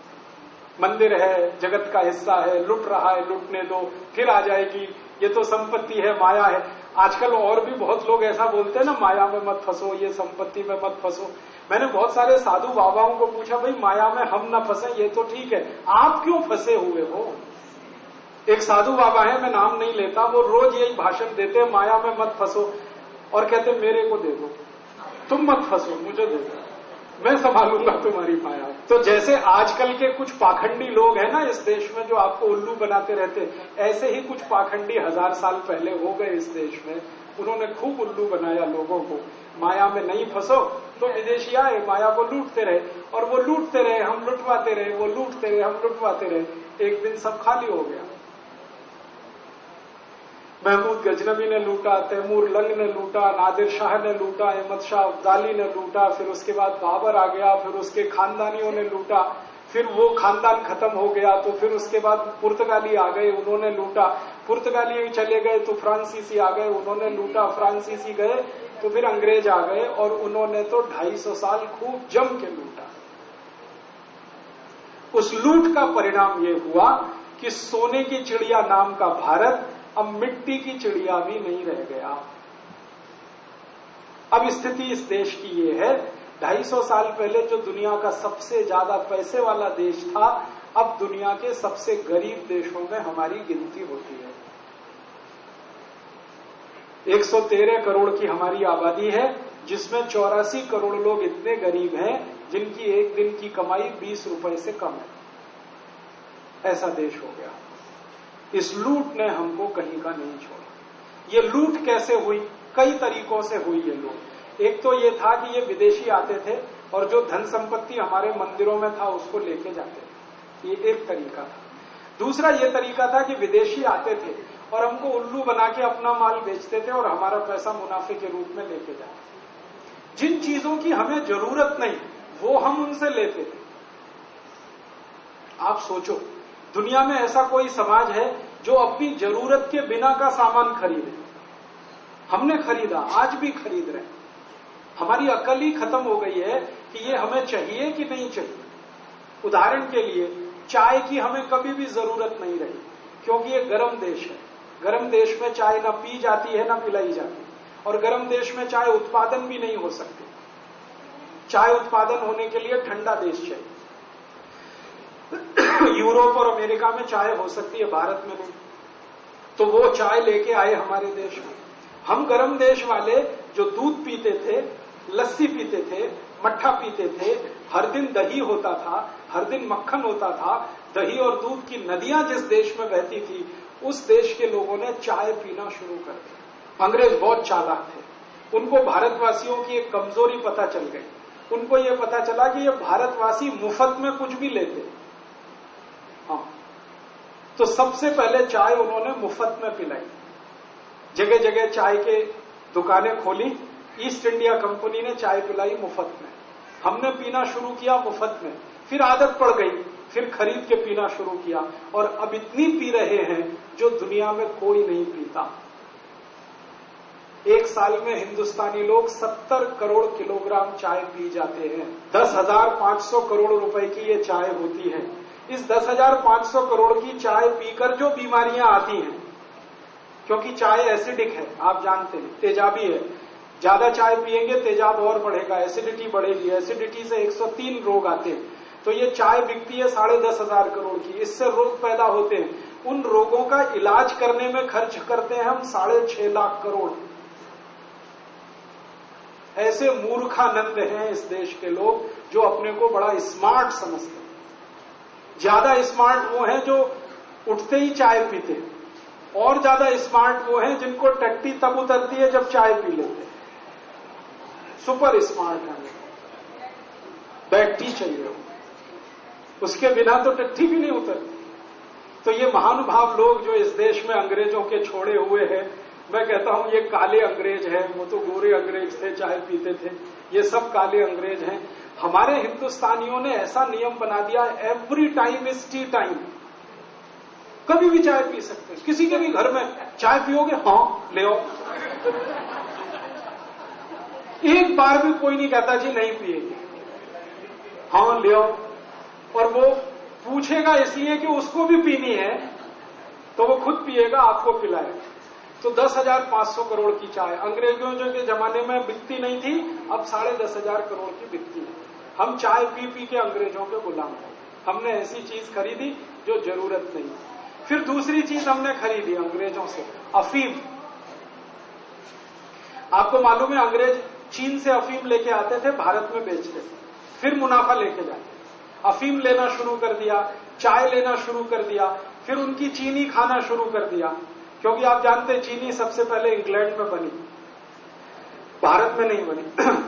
मंदिर है, जगत का हिस्सा है, लुट रहा है, लुटने दो, फिर आ जाएगी, ये तो संपत्ति है, माया है। आजकल और भी बहुत लोग ऐसा बोलते हैं ना, माया में मत फंसो, ये संपत्ति में मत फंसो। मैंने बहुत सारे साधु बाबाओं को पूछा, भाई माया में हम ना फंसे ये तो ठीक है, आप क्यों फंसे हुए हो? एक साधु बाबा है, मैं नाम नहीं लेता, वो रोज यही भाषण देते, माया में मत फंसो, और कहते मेरे को दे दो, तुम मत फंसो, मुझे दे दो, मैं संभालूंगा तुम्हारी माया। तो जैसे आजकल के कुछ पाखंडी लोग हैं ना इस देश में, जो आपको उल्लू बनाते रहते, ऐसे ही कुछ पाखंडी 1000 साल पहले हो गए इस देश में। उन्होंने खूब उल्लू बनाया लोगों को, माया में नहीं फंसो, तो विदेशी आए, माया को लूटते रहे और वो लूटते रहे, हम लुटवाते रहे, वो लूटते रहे, हम लुटवाते रहे। एक दिन सब खाली हो गया। महमूद गजनबी ने लूटा, तैमूर लंग ने लूटा, नादिर शाह ने लूटा, अहमद शाह अब्दाली ने लूटा, फिर उसके बाद बाबर आ गया, फिर उसके खानदानियों ने लूटा, फिर वो खानदान खत्म हो गया तो फिर उसके बाद पुर्तगाली आ गए, उन्होंने लूटा, पुर्तगाली चले गए तो फ्रांसीसी आ गए, उन्होंने लूटा, फ्रांसीसी गए तो फिर अंग्रेज आ गए और उन्होंने तो 250 साल खूब जम के लूटा। उस लूट का परिणाम ये हुआ कि सोने की चिड़िया नाम का भारत अब मिट्टी की चिड़िया भी नहीं रह गया। अब स्थिति इस देश की ये है, 250 साल पहले जो दुनिया का सबसे ज्यादा पैसे वाला देश था, अब दुनिया के सबसे गरीब देशों में हमारी गिनती होती है। 113 करोड़ की हमारी आबादी है, जिसमें 84 करोड़ लोग इतने गरीब हैं जिनकी एक दिन की कमाई 20 रुपए से कम है। ऐसा देश हो गया। इस लूट ने हमको कहीं का नहीं छोड़ा। ये लूट कैसे हुई? कई तरीकों से हुई ये लूट। एक तो ये था कि ये विदेशी आते थे और जो धन संपत्ति हमारे मंदिरों में था उसको लेके जाते थे, ये एक तरीका था। दूसरा ये तरीका था कि विदेशी आते थे और हमको उल्लू बना के अपना माल बेचते थे और हमारा पैसा मुनाफे के रूप में लेके जाते थे। जिन चीजों की हमें जरूरत नहीं वो हम उनसे लेते थे। आप सोचो, दुनिया में ऐसा कोई समाज है जो अपनी जरूरत के बिना का सामान खरीदे? हमने खरीदा, आज भी खरीद रहे हैं। हमारी अकल ही खत्म हो गई है कि ये हमें चाहिए कि नहीं चाहिए। उदाहरण के लिए चाय की हमें कभी भी जरूरत नहीं रही, क्योंकि ये गर्म देश है। गर्म देश में चाय ना पी जाती है ना पिलाई जाती, और गर्म देश में चाय उत्पादन भी नहीं हो सकती। चाय उत्पादन होने के लिए ठंडा देश चाहिए। यूरोप और अमेरिका में चाय हो सकती है, भारत में नहीं। तो वो चाय लेके आए हमारे देश में। हम गर्म देश वाले जो दूध पीते थे, लस्सी पीते थे, मट्ठा पीते थे, हर दिन दही होता था, हर दिन मक्खन होता था, दही और दूध की नदियां जिस देश में बहती थी, उस देश के लोगों ने चाय पीना शुरू कर दिया। अंग्रेज बहुत चालाक थे। उनको भारतवासियों की एक कमजोरी पता चल गई। उनको ये पता चला कि ये भारतवासी मुफ्त में कुछ भी लेते। हाँ, तो सबसे पहले चाय उन्होंने मुफ्त में पिलाई। जगह जगह चाय के दुकानें खोली। ईस्ट इंडिया कंपनी ने चाय पिलाई मुफ्त में। हमने पीना शुरू किया मुफ्त में, फिर आदत पड़ गई, फिर खरीद के पीना शुरू किया, और अब इतनी पी रहे हैं जो दुनिया में कोई नहीं पीता। एक साल में हिंदुस्तानी लोग 70 करोड़ किलोग्राम चाय पी जाते हैं। 10,500 करोड़ रुपए की ये चाय होती है। इस 10,500 करोड़ की चाय पीकर जो बीमारियां आती हैं, क्योंकि चाय एसिडिक है, आप जानते हैं, तेजाबी है। ज्यादा चाय पिएंगे तेजाब और बढ़ेगा, एसिडिटी बढ़ेगी। एसिडिटी से 103 रोग आते हैं। तो ये चाय बिकती है 10,500 करोड़ की। इससे रोग पैदा होते हैं। उन रोगों का इलाज करने में खर्च करते हैं हम 6.5 लाख करोड़। ऐसे मूर्खानंद हैं इस देश के लोग जो अपने को बड़ा स्मार्ट समझते हैं। ज्यादा स्मार्ट वो हैं जो उठते ही चाय पीते हैं, और ज्यादा स्मार्ट वो हैं जिनको टट्टी तब उतरती है जब चाय पी लेते हैं। सुपर स्मार्ट है, बैठी चाहिए, उसके बिना तो टट्टी भी नहीं उतरती। तो ये महानुभाव लोग जो इस देश में अंग्रेजों के छोड़े हुए हैं, मैं कहता हूं ये काले अंग्रेज हैं। वो तो गोरे अंग्रेज थे, चाय पीते थे। ये सब काले अंग्रेज हैं। हमारे हिंदुस्तानियों ने ऐसा नियम बना दिया, every time is T time. कभी भी चाय पी सकते हैं। किसी के भी घर में चाय पियोगे? हाँ, ले आओ। एक बार भी कोई नहीं कहता जी नहीं पिएगी। हाँ, ले आओ। और वो पूछेगा इसलिए कि उसको भी पीनी है, तो वो खुद पिएगा, आपको पिलाएगा। तो 10,500 करोड़ की चाय अंग्रेजों के जमाने में बिकती नहीं थी, अब 10,500 करोड़ की बिकती है। हम चाय पी पी के अंग्रेजों के गुलाम हैं। हमने ऐसी चीज खरीदी जो जरूरत नहीं। फिर दूसरी चीज हमने खरीदी अंग्रेजों से, अफीम। आपको मालूम है अंग्रेज चीन से अफीम लेके आते थे, भारत में बेचते थे, फिर मुनाफा लेके जाते। अफीम लेना शुरू कर दिया, चाय लेना शुरू कर दिया, फिर उनकी चीनी खाना शुरू कर दिया, क्योंकि आप जानते हैं चीनी सबसे पहले इंग्लैंड में बनी। भारत में नहीं बनी।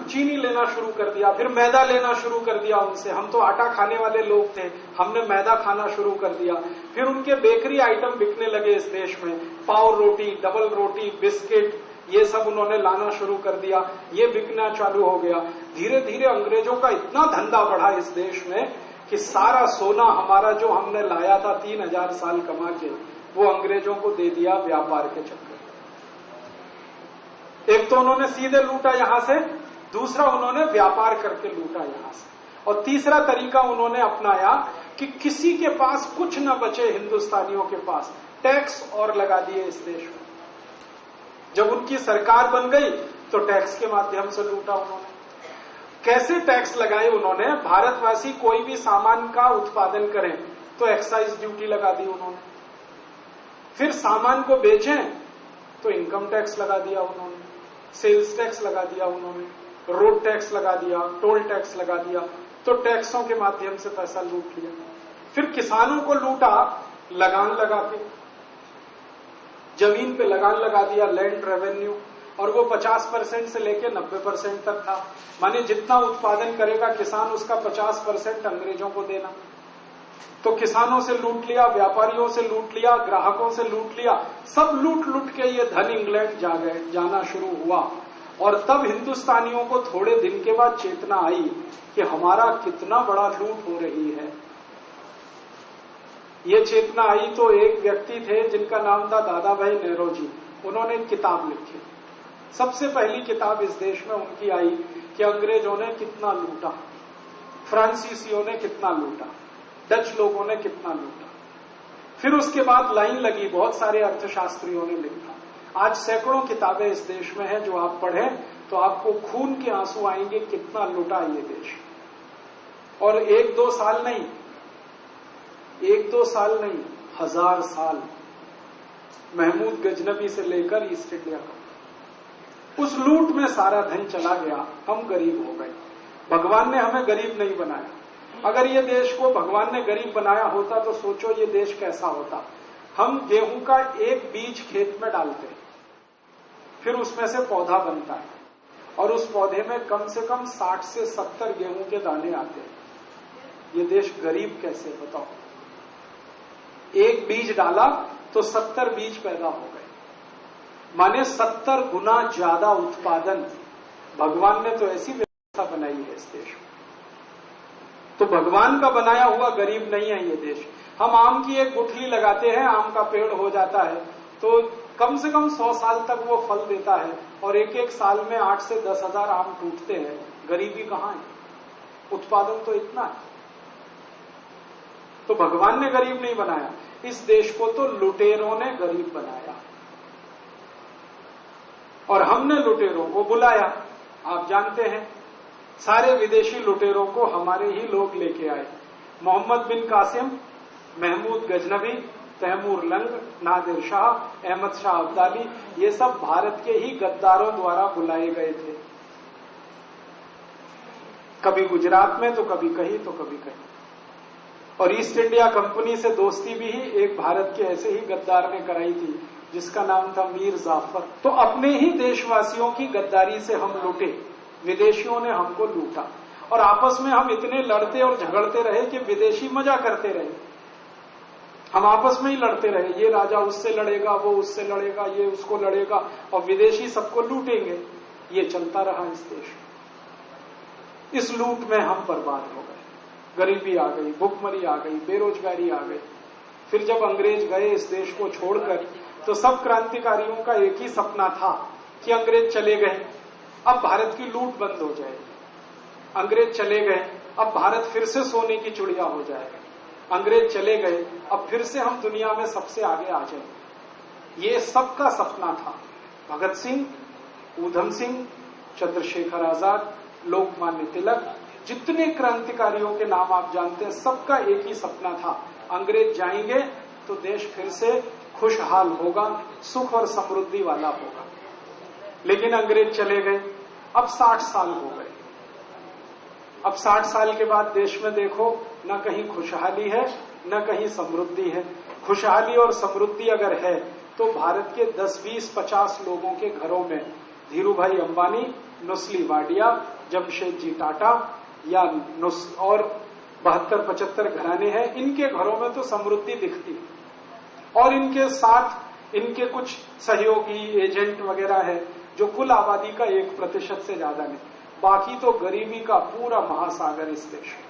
चीनी लेना शुरू कर दिया, फिर मैदा लेना शुरू कर दिया उनसे। हम तो आटा खाने वाले लोग थे, हमने मैदा खाना शुरू कर दिया। फिर उनके बेकरी आइटम बिकने लगे इस देश में, पाव रोटी, डबल रोटी, बिस्किट, ये सब उन्होंने लाना शुरू कर दिया, ये बिकना चालू हो गया। धीरे धीरे अंग्रेजों का इतना धंधा बढ़ा इस देश में कि सारा सोना हमारा जो हमने लाया था 3000 साल कमा के, वो अंग्रेजों को दे दिया व्यापार के चक्कर। एक तो उन्होंने सीधे लूटा यहां से, दूसरा उन्होंने व्यापार करके लूटा यहां से, और तीसरा तरीका उन्होंने अपनाया कि किसी के पास कुछ न बचे हिंदुस्तानियों के पास, टैक्स और लगा दिए इस देश में। जब उनकी सरकार बन गई तो टैक्स के माध्यम से लूटा उन्होंने। कैसे टैक्स लगाए उन्होंने? भारतवासी कोई भी सामान का उत्पादन करें तो एक्साइज ड्यूटी लगा दी उन्होंने, फिर सामान को बेचें तो इनकम टैक्स लगा दिया उन्होंने, सेल्स टैक्स लगा दिया उन्होंने, रोड टैक्स लगा दिया, टोल टैक्स लगा दिया, तो टैक्सों के माध्यम से पैसा लूट लिया। फिर किसानों को लूटा लगान लगा के, जमीन पे लगान लगा दिया, लैंड रेवेन्यू, और वो 50% से लेके 90% तक था। माने जितना उत्पादन करेगा किसान, उसका 50% अंग्रेजों को देना। तो किसानों से लूट लिया, व्यापारियों से लूट लिया, ग्राहकों से लूट लिया, सब लूट लूट के ये धन इंग्लैंड जाना शुरू हुआ। और तब हिंदुस्तानियों को थोड़े दिन के बाद चेतना आई कि हमारा कितना बड़ा लूट हो रही है। ये चेतना आई तो एक व्यक्ति थे जिनका नाम था दादा भाई नेहरूजी। उन्होंने एक किताब लिखी, सबसे पहली किताब इस देश में उनकी आई कि अंग्रेजों ने कितना लूटा, फ्रांसीसियों ने कितना लूटा, डच लोगों ने कितना लूटा। फिर उसके बाद लाइन लगी, बहुत सारे अर्थशास्त्रियों ने लिखा। आज सैकड़ों किताबें इस देश में हैं, जो आप पढ़ें तो आपको खून के आंसू आएंगे, कितना लूटा ये देश। और 1-2 साल नहीं, 1-2 साल नहीं, 1000 साल, महमूद गजनबी से लेकर ईस्ट इंडिया का, उस लूट में सारा धन चला गया, हम गरीब हो गए। भगवान ने हमें गरीब नहीं बनाया। अगर ये देश को भगवान ने गरीब बनाया होता तो सोचो ये देश कैसा होता। हम गेहूं का एक बीज खेत में डालते हैं, फिर उसमें से पौधा बनता है, और उस पौधे में कम से कम 60 से 70 गेहूं के दाने आते हैं। ये देश गरीब कैसे, बताओ? एक बीज डाला तो 70 बीज पैदा हो गए, माने 70 गुना ज्यादा उत्पादन। भगवान ने तो ऐसी व्यवस्था बनाई है इस देश में। तो भगवान का बनाया हुआ गरीब नहीं है ये देश। हम आम की एक गुठली लगाते हैं, आम का पेड़ हो जाता है, तो कम से कम 100 साल तक वो फल देता है, और एक एक साल में 8 से 10 हजार आम टूटते हैं। गरीबी कहां है? उत्पादन तो इतना है। तो भगवान ने गरीब नहीं बनाया, इस देश को तो लुटेरों ने गरीब बनाया, और हमने लुटेरों को बुलाया। आप जानते हैं, सारे विदेशी लुटेरों को हमारे ही लोग लेके आए। मोहम्मद बिन कासिम, महमूद गजनबी, तैमूर लंग, नादिर शाह, अहमद शाह अब्दाली, ये सब भारत के ही गद्दारों द्वारा बुलाए गए थे। कभी गुजरात में तो कभी कहीं तो कभी कहीं। और ईस्ट इंडिया कंपनी से दोस्ती भी एक भारत के ऐसे ही गद्दार ने कराई थी, जिसका नाम था मीर जाफर। तो अपने ही देशवासियों की गद्दारी से हम लूटे, विदेशियों ने हमको लूटा, और आपस में हम इतने लड़ते और झगड़ते रहे कि विदेशी मजा करते रहे। हम आपस में ही लड़ते रहे, ये राजा उससे लड़ेगा, वो उससे लड़ेगा, ये उसको लड़ेगा, और विदेशी सबको लूटेंगे। ये चलता रहा इस देश में। इस लूट में हम बर्बाद हो गए, गरीबी आ गई, भुखमरी आ गई, बेरोजगारी आ गई। फिर जब अंग्रेज गए इस देश को छोड़कर, तो सब क्रांतिकारियों का एक ही सपना था कि अंग्रेज चले गए, अब भारत की लूट बंद हो जाएगी। अंग्रेज चले गए, अब भारत फिर से सोने की चिड़िया हो जाएगा। अंग्रेज चले गए, अब फिर से हम दुनिया में सबसे आगे आ जाएंगे। ये सबका सपना था। भगत सिंह, ऊधम सिंह, चंद्रशेखर आजाद, लोकमान्य तिलक, जितने क्रांतिकारियों के नाम आप जानते हैं, सबका एक ही सपना था, अंग्रेज जाएंगे तो देश फिर से खुशहाल होगा, सुख और समृद्धि वाला होगा। लेकिन अंग्रेज चले गए, अब 60 साल हो गए। अब 60 साल के बाद देश में देखो, न कहीं खुशहाली है, न कहीं समृद्धि है। खुशहाली और समृद्धि अगर है तो भारत के 10, 20, 50 लोगों के घरों में, धीरूभाई अंबानी, नुस्ली वाडिया, जमशेदजी टाटा या और 72-75 घराने हैं, इनके घरों में तो समृद्धि दिखती है। और इनके साथ इनके कुछ सहयोगी एजेंट वगैरह है जो कुल आबादी का 1% से ज्यादा नहीं। बाकी तो गरीबी का पूरा महासागर इस देश में।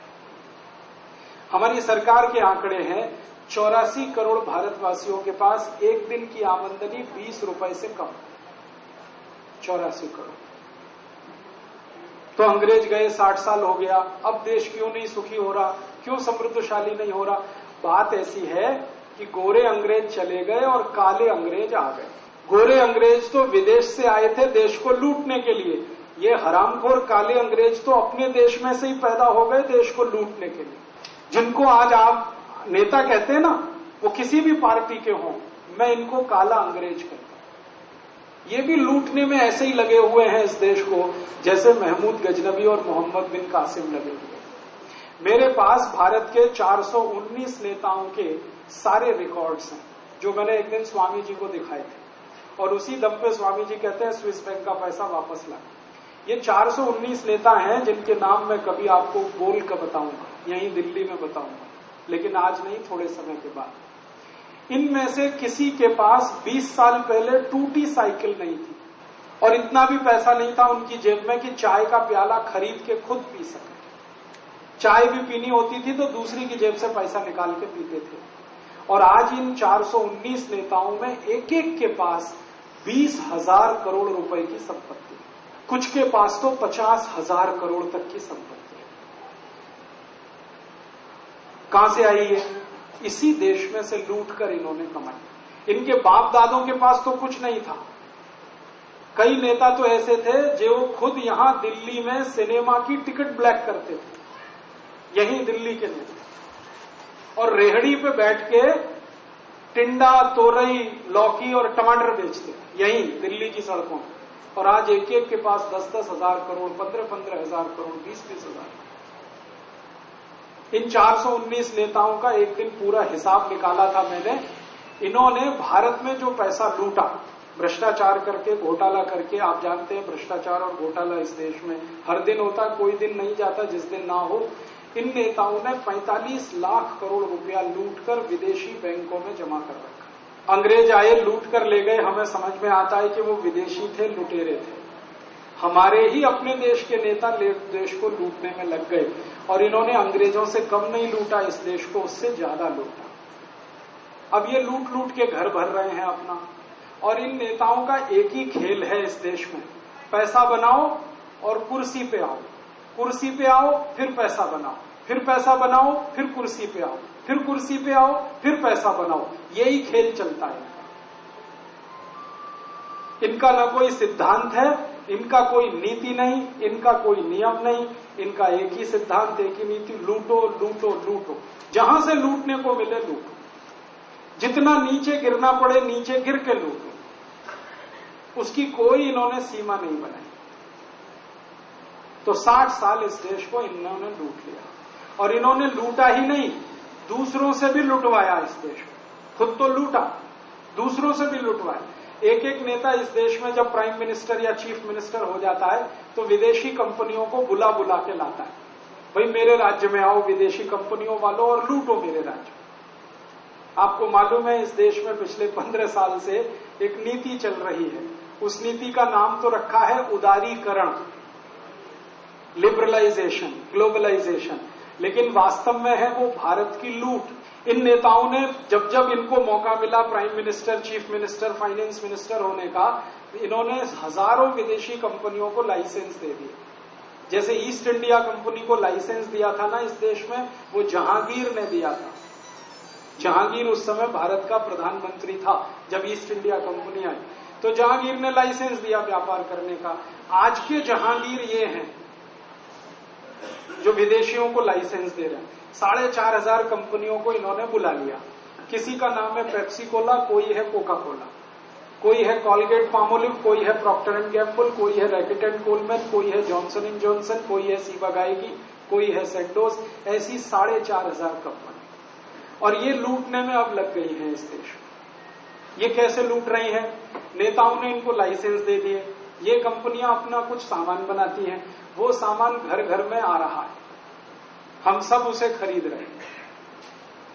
हमारी सरकार के आंकड़े हैं 84 करोड़ भारतवासियों के पास एक दिन की आमदनी 20 रुपए से कम, 84 करोड़। तो अंग्रेज गए 60 साल हो गया, अब देश क्यों नहीं सुखी हो रहा, क्यों समृद्धशाली नहीं हो रहा? बात ऐसी है कि गोरे अंग्रेज चले गए और काले अंग्रेज आ गए। गोरे अंग्रेज तो विदेश से आए थे देश को लूटने के लिए, ये हरामखोर काले अंग्रेज तो अपने देश में से ही पैदा हो गए देश को लूटने के लिए। जिनको आज आप नेता कहते हैं ना, वो किसी भी पार्टी के हों, मैं इनको काला अंग्रेज कहता हूं। ये भी लूटने में ऐसे ही लगे हुए हैं इस देश को जैसे महमूद गजनबी और मोहम्मद बिन कासिम लगे हुए। मेरे पास भारत के 419 नेताओं के सारे रिकॉर्ड्स हैं जो मैंने एक दिन स्वामी जी को दिखाए थे, और उसी दम पे स्वामी जी कहते हैं स्विस बैंक का पैसा वापस ला। ये 419 नेता हैं जिनके नाम मैं कभी आपको बोल कर बताऊंगा, यहीं दिल्ली में बताऊंगा, लेकिन आज नहीं, थोड़े समय के बाद। इनमें से किसी के पास 20 साल पहले टूटी साइकिल नहीं थी और इतना भी पैसा नहीं था उनकी जेब में कि चाय का प्याला खरीद के खुद पी सके। चाय भी पीनी होती थी तो दूसरी की जेब से पैसा निकाल के पीते थे। और आज इन 419 नेताओं में एक एक के पास 20,000 करोड़ रुपए की संपत्ति, कुछ के पास तो 50,000 करोड़ तक की संपत्ति। कहां से आई है? इसी देश में से लूट कर इन्होंने कमाई। इनके बाप दादों के पास तो कुछ नहीं था। कई नेता तो ऐसे थे जो खुद यहां दिल्ली में सिनेमा की टिकट ब्लैक करते थे, यही दिल्ली के नेता, और रेहड़ी पे बैठ के टिंडा, तोरई, लौकी और टमाटर बेचते, यही दिल्ली की सड़कों में। और आज एक एक के पास 10-10 हजार करोड़, 15-15 हजार करोड़, 20-20 हजार। इन 419 नेताओं का एक दिन पूरा हिसाब निकाला था मैंने। इन्होंने भारत में जो पैसा लूटा भ्रष्टाचार करके, घोटाला करके, आप जानते हैं भ्रष्टाचार और घोटाला इस देश में हर दिन होता, कोई दिन नहीं जाता जिस दिन ना हो। इन नेताओं ने 45 लाख करोड़ रुपया लूटकर विदेशी बैंकों में जमा कर रखा। अंग्रेज आए, लूट कर ले गए, हमें समझ में आता है कि वो विदेशी थे, लुटेरे थे। हमारे ही अपने देश के नेता देश को लूटने में लग गए और इन्होंने अंग्रेजों से कम नहीं लूटा इस देश को, उससे ज्यादा लूटा। अब ये लूट लूट के घर भर रहे हैं अपना। और इन नेताओं का एक ही खेल है इस देश में, पैसा बनाओ और कुर्सी पे आओ, कुर्सी पे आओ फिर पैसा बनाओ, फिर पैसा बनाओ फिर कुर्सी पे आओ, फिर कुर्सी पे आओ फिर पैसा बनाओ। यही खेल चलता है। इनका ना कोई सिद्धांत है, इनका कोई नीति नहीं, इनका कोई नियम नहीं, इनका एक ही सिद्धांत, एक ही नीति, लूटो लूटो लूटो, जहां से लूटने को मिले लूटो, जितना नीचे गिरना पड़े नीचे गिर के लूटो, उसकी कोई इन्होंने सीमा नहीं बनाई। तो 60 साल इस देश को इन्होंने लूट लिया, और इन्होंने लूटा ही नहीं, दूसरों से भी लुटवाया इस देश को। खुद तो लूटा, दूसरों से भी लुटवाया। एक एक नेता इस देश में जब प्राइम मिनिस्टर या चीफ मिनिस्टर हो जाता है तो विदेशी कंपनियों को बुला बुला के लाता है, भाई मेरे राज्य में आओ विदेशी कंपनियों वालों और लूटो मेरे राज्य। आपको मालूम है इस देश में पिछले 15 साल से एक नीति चल रही है, उस नीति का नाम तो रखा है उदारीकरण, लिबरलाइजेशन, ग्लोबलाइजेशन, लेकिन वास्तव में है वो भारत की लूट। इन नेताओं ने जब जब इनको मौका मिला prime minister, chief minister, finance minister होने का, इन्होंने हजारों विदेशी कंपनियों को लाइसेंस दे दिए। जैसे ईस्ट इंडिया कंपनी को लाइसेंस दिया था ना इस देश में, वो जहांगीर ने दिया था। जहांगीर उस समय भारत का प्रधानमंत्री था जब ईस्ट इंडिया कंपनी आई, तो जहांगीर ने लाइसेंस दिया व्यापार करने का। आज के जहांगीर ये हैं जो विदेशियों को लाइसेंस दे रहे हैं। 4,500 कंपनियों को इन्होंने बुला लिया। किसी का नाम है पेप्सी कोला, कोई है कोका कोला, कोई है कॉलगेट पामोलिव, कोई है प्रॉक्टर एंड गैम्बल, कोई है रैकेट एंड कोलमैन, कोई है जॉनसन एंड जॉनसन, कोई है सीबागाई, कोई है सेंडोस। ऐसी 4,500 कंपनी, और ये लूटने में अब लग गई है इस देश में। ये कैसे लूट रही हैं? नेताओं ने इनको लाइसेंस दे दिए, ये कंपनियां अपना कुछ सामान बनाती हैं, वो सामान घर घर में आ रहा है, हम सब उसे खरीद रहे हैं।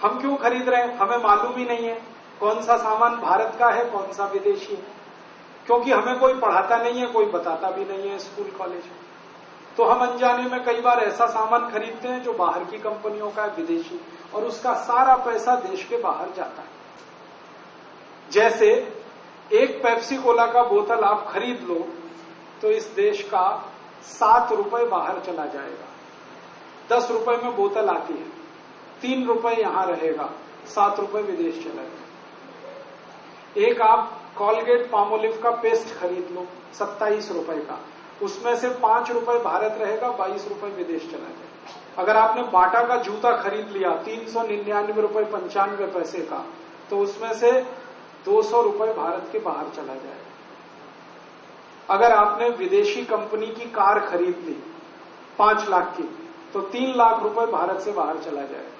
हम क्यों खरीद रहे हैं? हमें मालूम ही नहीं है कौन सा सामान भारत का है, कौन सा विदेशी है, क्योंकि हमें कोई पढ़ाता नहीं है, कोई बताता भी नहीं है स्कूल कॉलेज में। तो हम अनजाने में कई बार ऐसा सामान खरीदते हैं जो बाहर की कंपनियों का है, विदेशी, और उसका सारा पैसा देश के बाहर जाता है। जैसे एक पेप्सी कोला का बोतल आप खरीद लो तो इस देश का 7 रुपए बाहर चला जाएगा। 10 रुपए में बोतल आती है, 3 रुपए यहां रहेगा, 7 रुपए विदेश चला जाएगा। एक आप कॉलगेट पामोलिव का पेस्ट खरीद लो 27 रुपए का, उसमें से 5 रुपए भारत रहेगा, 22 रुपए विदेश चला जाएगा। अगर आपने बाटा का जूता खरीद लिया 399 रुपए 95 पैसे का, तो उसमें से 200 रुपए भारत के बाहर चला जाएगा। अगर आपने विदेशी कंपनी की कार खरीद ली 5 लाख की, तो 3 लाख रुपए भारत से बाहर चला जाएगा।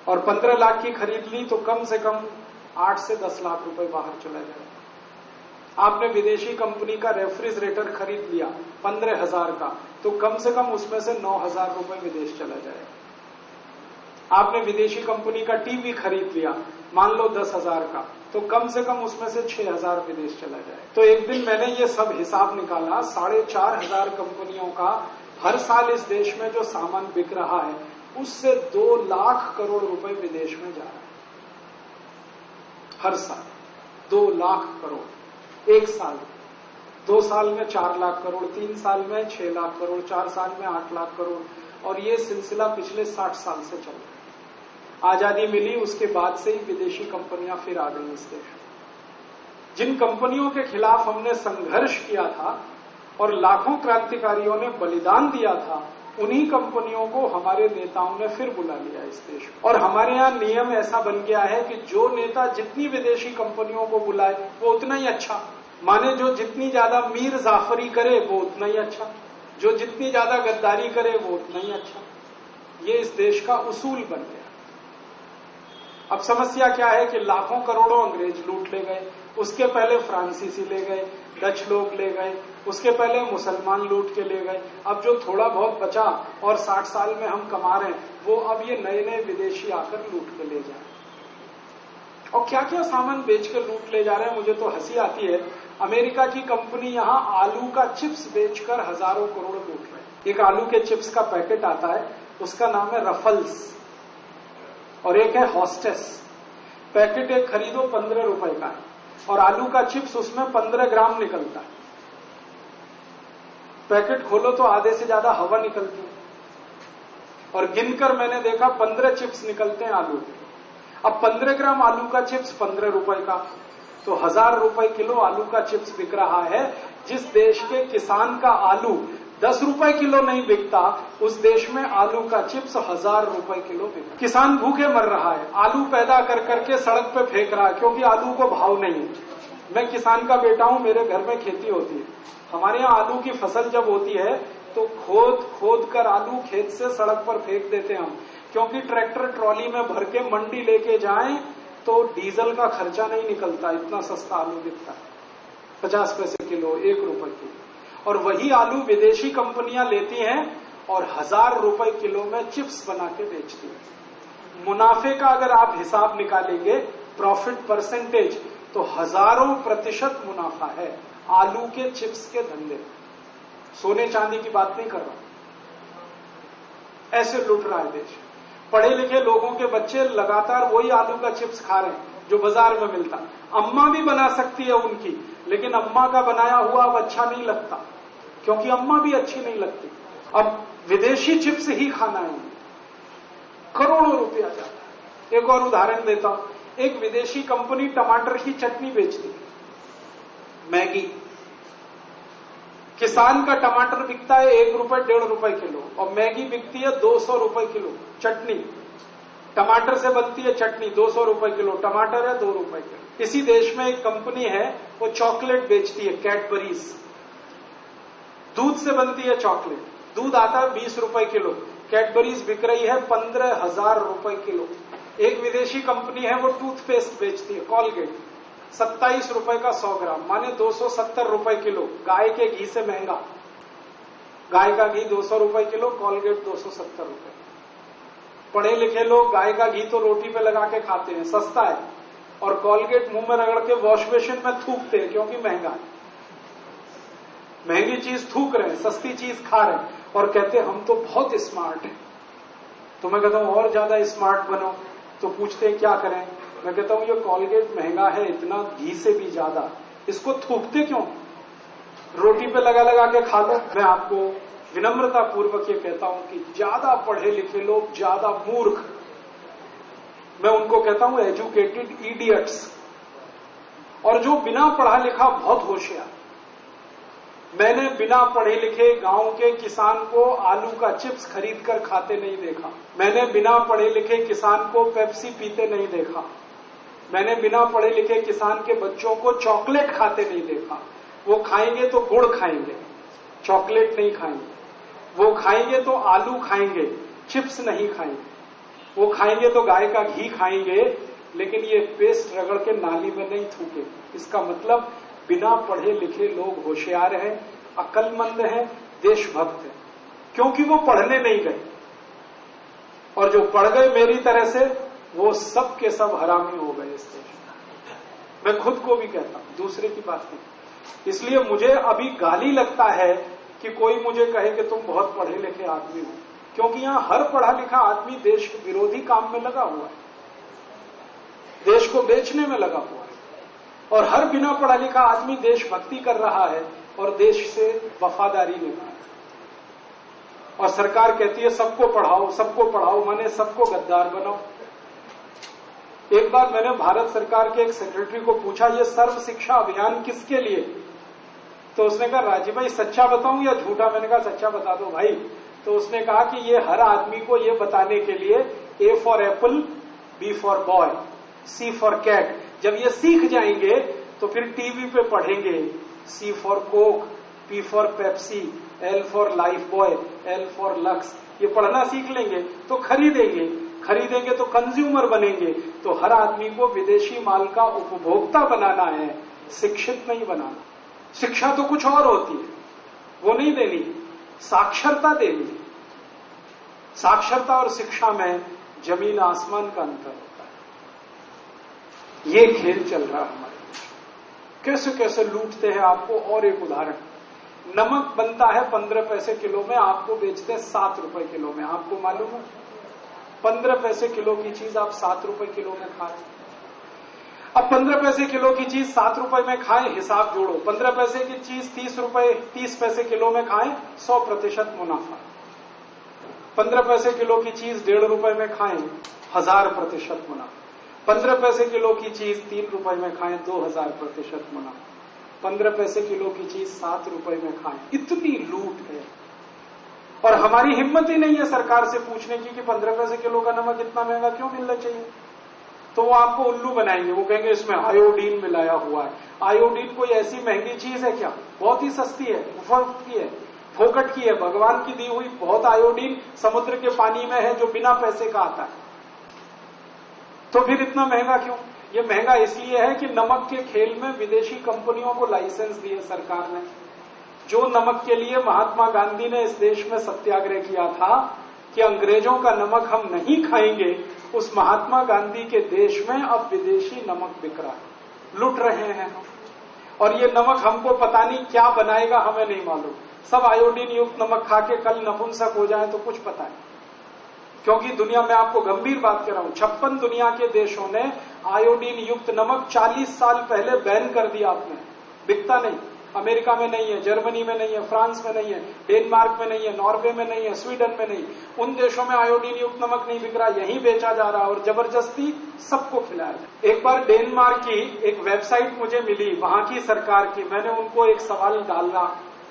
और 15 लाख की खरीद ली तो कम से कम 8 से 10 लाख रुपए बाहर चला जाएगा। आपने विदेशी कंपनी का रेफ्रिजरेटर खरीद लिया 15,000 का, तो कम से कम उसमें से 9,000 रुपए विदेश चला जाएगा। आपने विदेशी कंपनी का टीवी खरीद लिया मान लो 10,000 का, तो कम से कम उसमें से 6,000 विदेश चला जाएगा। तो एक दिन मैंने ये सब हिसाब निकाला, 4,500 कंपनियों का हर साल इस देश में जो सामान बिक रहा है उससे 2 लाख करोड़ रुपए विदेश में जा रहा है। हर साल 2 लाख करोड़, एक साल, 2 साल में 4 लाख करोड़, 3 साल में 6 लाख करोड़, 4 साल में 8 लाख करोड़, और ये सिलसिला पिछले 60 साल से चल रहा है। आजादी मिली उसके बाद से ही विदेशी कंपनियां फिर आ गई इस देश में। जिन कंपनियों के खिलाफ हमने संघर्ष किया था और लाखों क्रांतिकारियों ने बलिदान दिया था, उन्हीं कंपनियों को हमारे नेताओं ने फिर बुला लिया इस देश में। और हमारे यहाँ नियम ऐसा बन गया है कि जो नेता जितनी विदेशी कंपनियों को बुलाए वो उतना ही अच्छा, माने जो जितनी ज्यादा मीर जाफरी करे वो उतना ही अच्छा, जो जितनी ज्यादा गद्दारी करे वो उतना ही अच्छा। ये इस देश का उसूल बन गया। अब समस्या क्या है कि लाखों करोड़ों अंग्रेज लूट ले गए, उसके पहले फ्रांसीसी ले गए, डच लोग ले गए, उसके पहले मुसलमान लूट के ले गए। अब जो थोड़ा बहुत बचा और 60 साल में हम कमा रहे हैं, वो अब ये नए नए विदेशी आकर लूट के ले जाए। और क्या क्या सामान बेच के लूट ले जा रहे हैं, मुझे तो हंसी आती है। अमेरिका की कंपनी यहाँ आलू का चिप्स बेचकर हजारों करोड़ लूट रहे हैं। एक आलू के चिप्स का पैकेट आता है, उसका नाम है रफल्स, और एक है हॉस्टेस। पैकेट एक खरीदो 15 रुपए का है, और आलू का चिप्स उसमें 15 ग्राम निकलता है। पैकेट खोलो तो आधे से ज्यादा हवा निकलती है, और गिनकर मैंने देखा 15 चिप्स निकलते हैं आलू के। अब 15 ग्राम आलू का चिप्स 15 रुपए का, तो 1000 रुपए किलो आलू का चिप्स बिक रहा है। जिस देश के किसान का आलू 10 रुपए किलो नहीं बिकता, उस देश में आलू का चिप्स 1000 रुपए किलो बिकता। किसान भूखे मर रहा है, आलू पैदा कर करके सड़क पे फेंक रहा है, क्योंकि आलू को भाव नहीं है। मैं किसान का बेटा हूं, मेरे घर में खेती होती है। हमारे यहाँ आलू की फसल जब होती है तो खोद खोद कर आलू खेत से सड़क पर फेंक देते हैं हम, क्योंकि ट्रैक्टर ट्रॉली में भर के मंडी लेके जाएं तो डीजल का खर्चा नहीं निकलता, इतना सस्ता आलू बिकता है, 50 पैसे किलो, 1 रुपए किलो। और वही आलू विदेशी कंपनियां लेती हैं और 1000 रुपए किलो में चिप्स बना के बेचती हैं। मुनाफे का अगर आप हिसाब निकालेंगे, प्रॉफिट परसेंटेज, तो हजारों प्रतिशत मुनाफा है आलू के चिप्स के धंधे। सोने चांदी की बात नहीं कर रहा, ऐसे लूट रहा है देश। पढ़े लिखे लोगों के बच्चे लगातार वही आलू का चिप्स खा रहे हैं जो बाजार में मिलता। अम्मा भी बना सकती है उनकी, लेकिन अम्मा का बनाया हुआ अब अच्छा नहीं लगता, क्योंकि अम्मा भी अच्छी नहीं लगती। अब विदेशी चिप्स ही खाना है, करोड़ों रुपया जाता है। एक और उदाहरण देता हूं, एक विदेशी कंपनी टमाटर की चटनी बेचती है, मैगी। किसान का टमाटर बिकता है 1 रुपए 1.5 रुपए किलो, और मैगी बिकती है 200 रुपए किलो। चटनी टमाटर से बनती है, चटनी 200 रुपए किलो, टमाटर है 2 रुपए किलो। इसी देश में एक कंपनी है, वो चॉकलेट बेचती है, कैडबरीज। दूध से बनती है चॉकलेट, दूध आता है 20 रुपए किलो, कैडबरीज बिक रही है 15,000 रुपए किलो। एक विदेशी कंपनी है, वो टूथपेस्ट बेचती है, कॉलगेट, 27 रुपए का 100 ग्राम, माने 270 रुपए किलो। गाय के घी से महंगा। गाय का घी 200 रुपए किलो, कोलगेट 270 रुपए। पढ़े लिखे लोग गाय का घी तो रोटी पे लगा के खाते हैं, सस्ता है, और कोलगेट मुंह में रगड़ के वॉश बेसिन में थूकते हैं क्योंकि महंगा है। महंगी चीज थूक रहे हैं, सस्ती चीज खा रहे हैं और कहते हैं हम तो बहुत स्मार्ट हैं। तो मैं कहता हूं और ज्यादा स्मार्ट बनो। तो पूछते हैं क्या करें? मैं कहता हूं ये कोलगेट महंगा है इतना, घी से भी ज्यादा, इसको थूकते क्यों? रोटी पे लगा लगा के खा लो। मैं आपको विनम्रता पूर्वक ये कहता हूं कि ज्यादा पढ़े लिखे लोग ज्यादा मूर्ख, मैं उनको कहता हूं एजुकेटेड इडियट्स, और जो बिना पढ़ा लिखा बहुत होशियार। मैंने बिना पढ़े लिखे गांव के किसान को आलू का चिप्स खरीद कर खाते नहीं देखा। मैंने बिना पढ़े लिखे किसान को पेप्सी पीते नहीं देखा। मैंने बिना पढ़े लिखे किसान के बच्चों को चॉकलेट खाते नहीं देखा। वो खाएंगे तो गुड़ खाएंगे, चॉकलेट नहीं खाएंगे। वो खाएंगे तो आलू खाएंगे, चिप्स नहीं खाएंगे। वो खाएंगे तो गाय का घी खाएंगे, लेकिन ये पेस्ट रगड़ के नाली में नहीं थूके। इसका मतलब बिना पढ़े लिखे लोग होशियार हैं, अक्लमंद हैं, देशभक्त हैं, क्योंकि वो पढ़ने नहीं गए। और जो पढ़ गए मेरी तरह से, वो सब के सब हरामी हो गए इस देश में। मैं खुद को भी कहता हूं, दूसरे की बात नहीं। इसलिए मुझे अभी गाली लगता है कि कोई मुझे कहे कि तुम बहुत पढ़े लिखे आदमी हो, क्योंकि यहां हर पढ़ा लिखा आदमी देश विरोधी काम में लगा हुआ है, देश को बेचने में लगा हुआ है, और हर बिना पढ़ा लिखा आदमी देशभक्ति कर रहा है और देश से वफादारी निभा रहा है। और सरकार कहती है सबको पढ़ाओ, सबको पढ़ाओ, माने सबको गद्दार बनाओ। एक बार मैंने भारत सरकार के एक सेक्रेटरी को पूछा, ये सर्व शिक्षा अभियान किसके लिए? तो उसने कहा राजीव भाई सच्चा बताऊं या झूठा? मैंने कहा सच्चा बता दो भाई। तो उसने कहा कि ये हर आदमी को ये बताने के लिए A for apple, B for boy, C for cat, जब ये सीख जाएंगे तो फिर टीवी पे पढ़ेंगे C for Coke, P for Pepsi, L for life boy, L for lux. ये पढ़ना सीख लेंगे तो खरीदेंगे, खरीदेंगे तो कंज्यूमर बनेंगे। तो हर आदमी को विदेशी माल का उपभोक्ता बनाना है, शिक्षित नहीं बनाना। शिक्षा तो कुछ और होती है, वो नहीं देनी, साक्षरता देनी। साक्षरता और शिक्षा में जमीन आसमान का अंतर होता है। ये खेल चल रहा है हमारे देश। कैसे कैसे लूटते हैं आपको। और एक उदाहरण, नमक बनता है 15 पैसे किलो में, आपको बेचते हैं 7 रुपए किलो में। आपको मालूम है 15 पैसे किलो की चीज आप 7 रुपए किलो में खाएं। अब 15 पैसे किलो की चीज 7 रुपए में खाएं, हिसाब जोड़ो। 15 पैसे की चीज 30 पैसे किलो में खाएं, 100% मुनाफा। 15 पैसे किलो की चीज 1.5 रुपए में खाएं, 1000% मुनाफा। 15 पैसे किलो की चीज 3 रुपए में खाएं, 2000% मुनाफा। 15 पैसे किलो की चीज 7 रुपए में खाएं। इतनी लूट है। और हमारी हिम्मत ही नहीं है सरकार से पूछने की कि 15 पैसे किलो का नमक इतना महंगा क्यों मिलना चाहिए। तो वो आपको उल्लू बनाएंगे, वो कहेंगे इसमें आयोडीन मिलाया हुआ है। आयोडीन कोई ऐसी महंगी चीज है क्या? बहुत ही सस्ती है, मुफ्त की है, फोकट की है, भगवान की दी हुई बहुत आयोडीन समुद्र के पानी में है जो बिना पैसे का आता है। तो फिर इतना महंगा क्यों? ये महंगा इसलिए है कि नमक के खेल में विदेशी कंपनियों को लाइसेंस दिए सरकार ने। जो नमक के लिए महात्मा गांधी ने इस देश में सत्याग्रह किया था कि अंग्रेजों का नमक हम नहीं खाएंगे, उस महात्मा गांधी के देश में अब विदेशी नमक बिक रहा है, लुट रहे हैं हम। और ये नमक हमको पता नहीं क्या बनाएगा, हमें नहीं मालूम। सब आयोडीन युक्त नमक खा के कल नपुंसक हो जाए तो कुछ पता है। क्योंकि दुनिया में आपको गंभीर बात कर रहा हूं, 56 दुनिया के देशों ने आयोडीन युक्त नमक 40 साल पहले बैन कर दिया। आपने बिकता नहीं, अमेरिका में नहीं है, जर्मनी में नहीं है, फ्रांस में नहीं है, डेनमार्क में नहीं है, नॉर्वे में नहीं है, स्वीडन में नहीं। उन देशों में आयोडीन युक्त नमक नहीं बिक रहा, यहीं बेचा जा रहा और जबरदस्ती सबको खिलाया। एक बार डेनमार्क की एक वेबसाइट मुझे मिली, वहां की सरकार की। मैंने उनको एक सवाल डाला,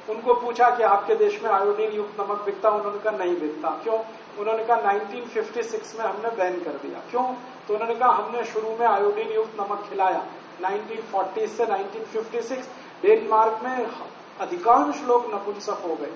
उनको पूछा कि आपके देश में आयोडीन युक्त नमक बिकता? उन्होंने कहा नहीं बिकता। क्यों? उन्होंने कहा 1956 में हमने बैन कर दिया। क्यों? तो उन्होंने कहा हमने शुरू में आयोडीन युक्त नमक खिलाया 1940 से 1956। डेनमार्क में अधिकांश लोग नपुंसक हो गए,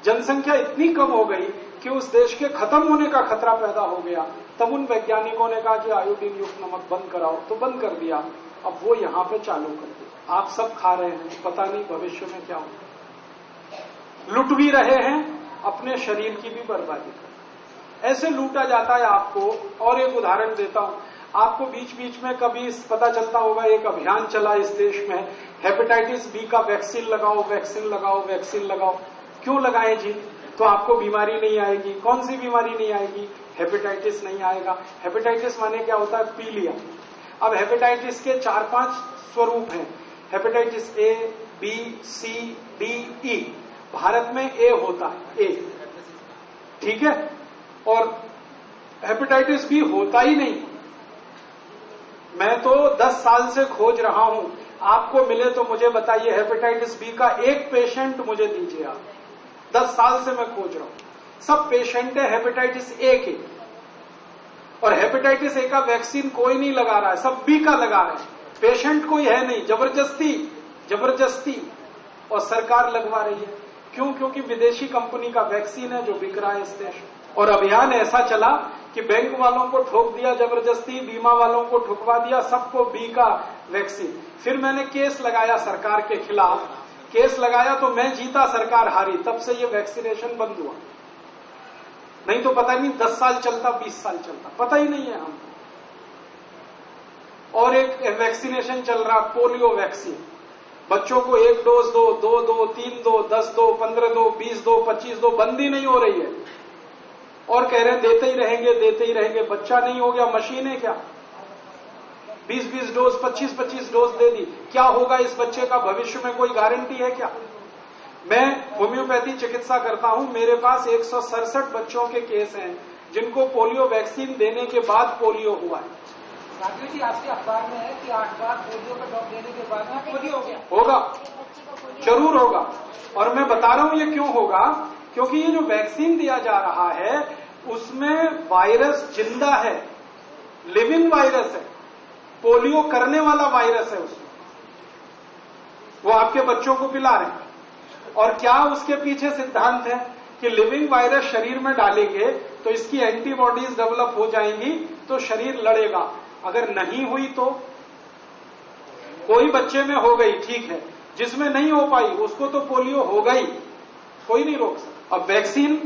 जनसंख्या इतनी कम हो गई कि उस देश के खत्म होने का खतरा पैदा हो गया। तब उन वैज्ञानिकों ने कहा कि आयोडीन युक्त नमक बंद कराओ, तो बंद कर दिया। अब वो यहां पे चालू कर दिया। आप सब खा रहे हैं, पता नहीं भविष्य में क्या होगा। लूट भी रहे हैं, अपने शरीर की भी बर्बादी कर, ऐसे लूटा जाता है आपको। और एक उदाहरण देता हूं आपको, बीच बीच में कभी पता चलता होगा एक अभियान चला इस देश में, हेपेटाइटिस बी का वैक्सीन लगाओ, वैक्सीन लगाओ, वैक्सीन लगाओ। क्यों लगाएं जी? तो आपको बीमारी नहीं आएगी। कौन सी बीमारी नहीं आएगी? हेपेटाइटिस नहीं आएगा। हेपेटाइटिस माने क्या होता है? पीलिया। अब हेपेटाइटिस के 4-5 स्वरूप हैं। Hepatitis A, B, C, D, E. Bharat में ए होता है, ए, ठीक है। और हेपेटाइटिस बी होता ही नहीं। मैं तो 10 साल से खोज रहा हूं, आपको मिले तो मुझे बताइए हेपेटाइटिस बी का एक पेशेंट मुझे दीजिए आप। 10 साल से मैं खोज रहा हूं, सब पेशेंट है हेपेटाइटिस ए के। और हेपेटाइटिस ए का वैक्सीन कोई नहीं लगा रहा है, सब बी का लगा रहे हैं। पेशेंट कोई है नहीं, जबरदस्ती और सरकार लगवा रही है। क्यों? क्योंकि विदेशी कंपनी का वैक्सीन है जो बिक रहा है इस देश में। और अभियान ऐसा चला कि बैंक वालों को ठोक दिया जबरदस्ती, बीमा वालों को ठुकवा दिया, सबको बी का वैक्सीन। फिर मैंने केस लगाया सरकार के खिलाफ, केस लगाया तो मैं जीता, सरकार हारी। तब से ये वैक्सीनेशन बंद हुआ। नहीं तो पता नहीं 10 साल चलता, 20 साल चलता, पता ही नहीं है हमको। और एक वैक्सीनेशन चल रहा, पोलियो वैक्सीन। बच्चों को 1 डोज दो, 2 दो, 3 दो, 10 दो, 15 दो, 20 दो, 25 दो, बंदी नहीं हो रही है। और कह रहे हैं देते ही रहेंगे। बच्चा नहीं हो गया, मशीन है क्या? 20-20 डोज, 25-25 डोज दे दी, क्या होगा इस बच्चे का? भविष्य में कोई गारंटी है क्या? मैं होम्योपैथी चिकित्सा करता हूं, मेरे पास 167 बच्चों के केस हैं जिनको पोलियो वैक्सीन देने के बाद पोलियो हुआ है। राकेश जी, आपके अखबार में है कि 8 बार पोलियो का ड्रॉप देने के बाद में पोलियो हो गया। होगा, जरूर होगा। और मैं बता रहा हूं ये क्यों होगा, क्योंकि ये जो वैक्सीन दिया जा रहा है उसमें वायरस जिंदा है, लिविंग वायरस है, पोलियो करने वाला वायरस है उसमें। वो आपके बच्चों को पिला रहे हैं। और क्या उसके पीछे सिद्धांत है कि लिविंग वायरस शरीर में डालेंगे तो इसकी एंटीबॉडीज डेवलप हो जाएंगी तो शरीर लड़ेगा। अगर नहीं हुई तो कोई बच्चे में हो गई, ठीक है, जिसमें नहीं हो पाई उसको तो पोलियो होगा ही, कोई नहीं रोक सकता। अब वैक्सीन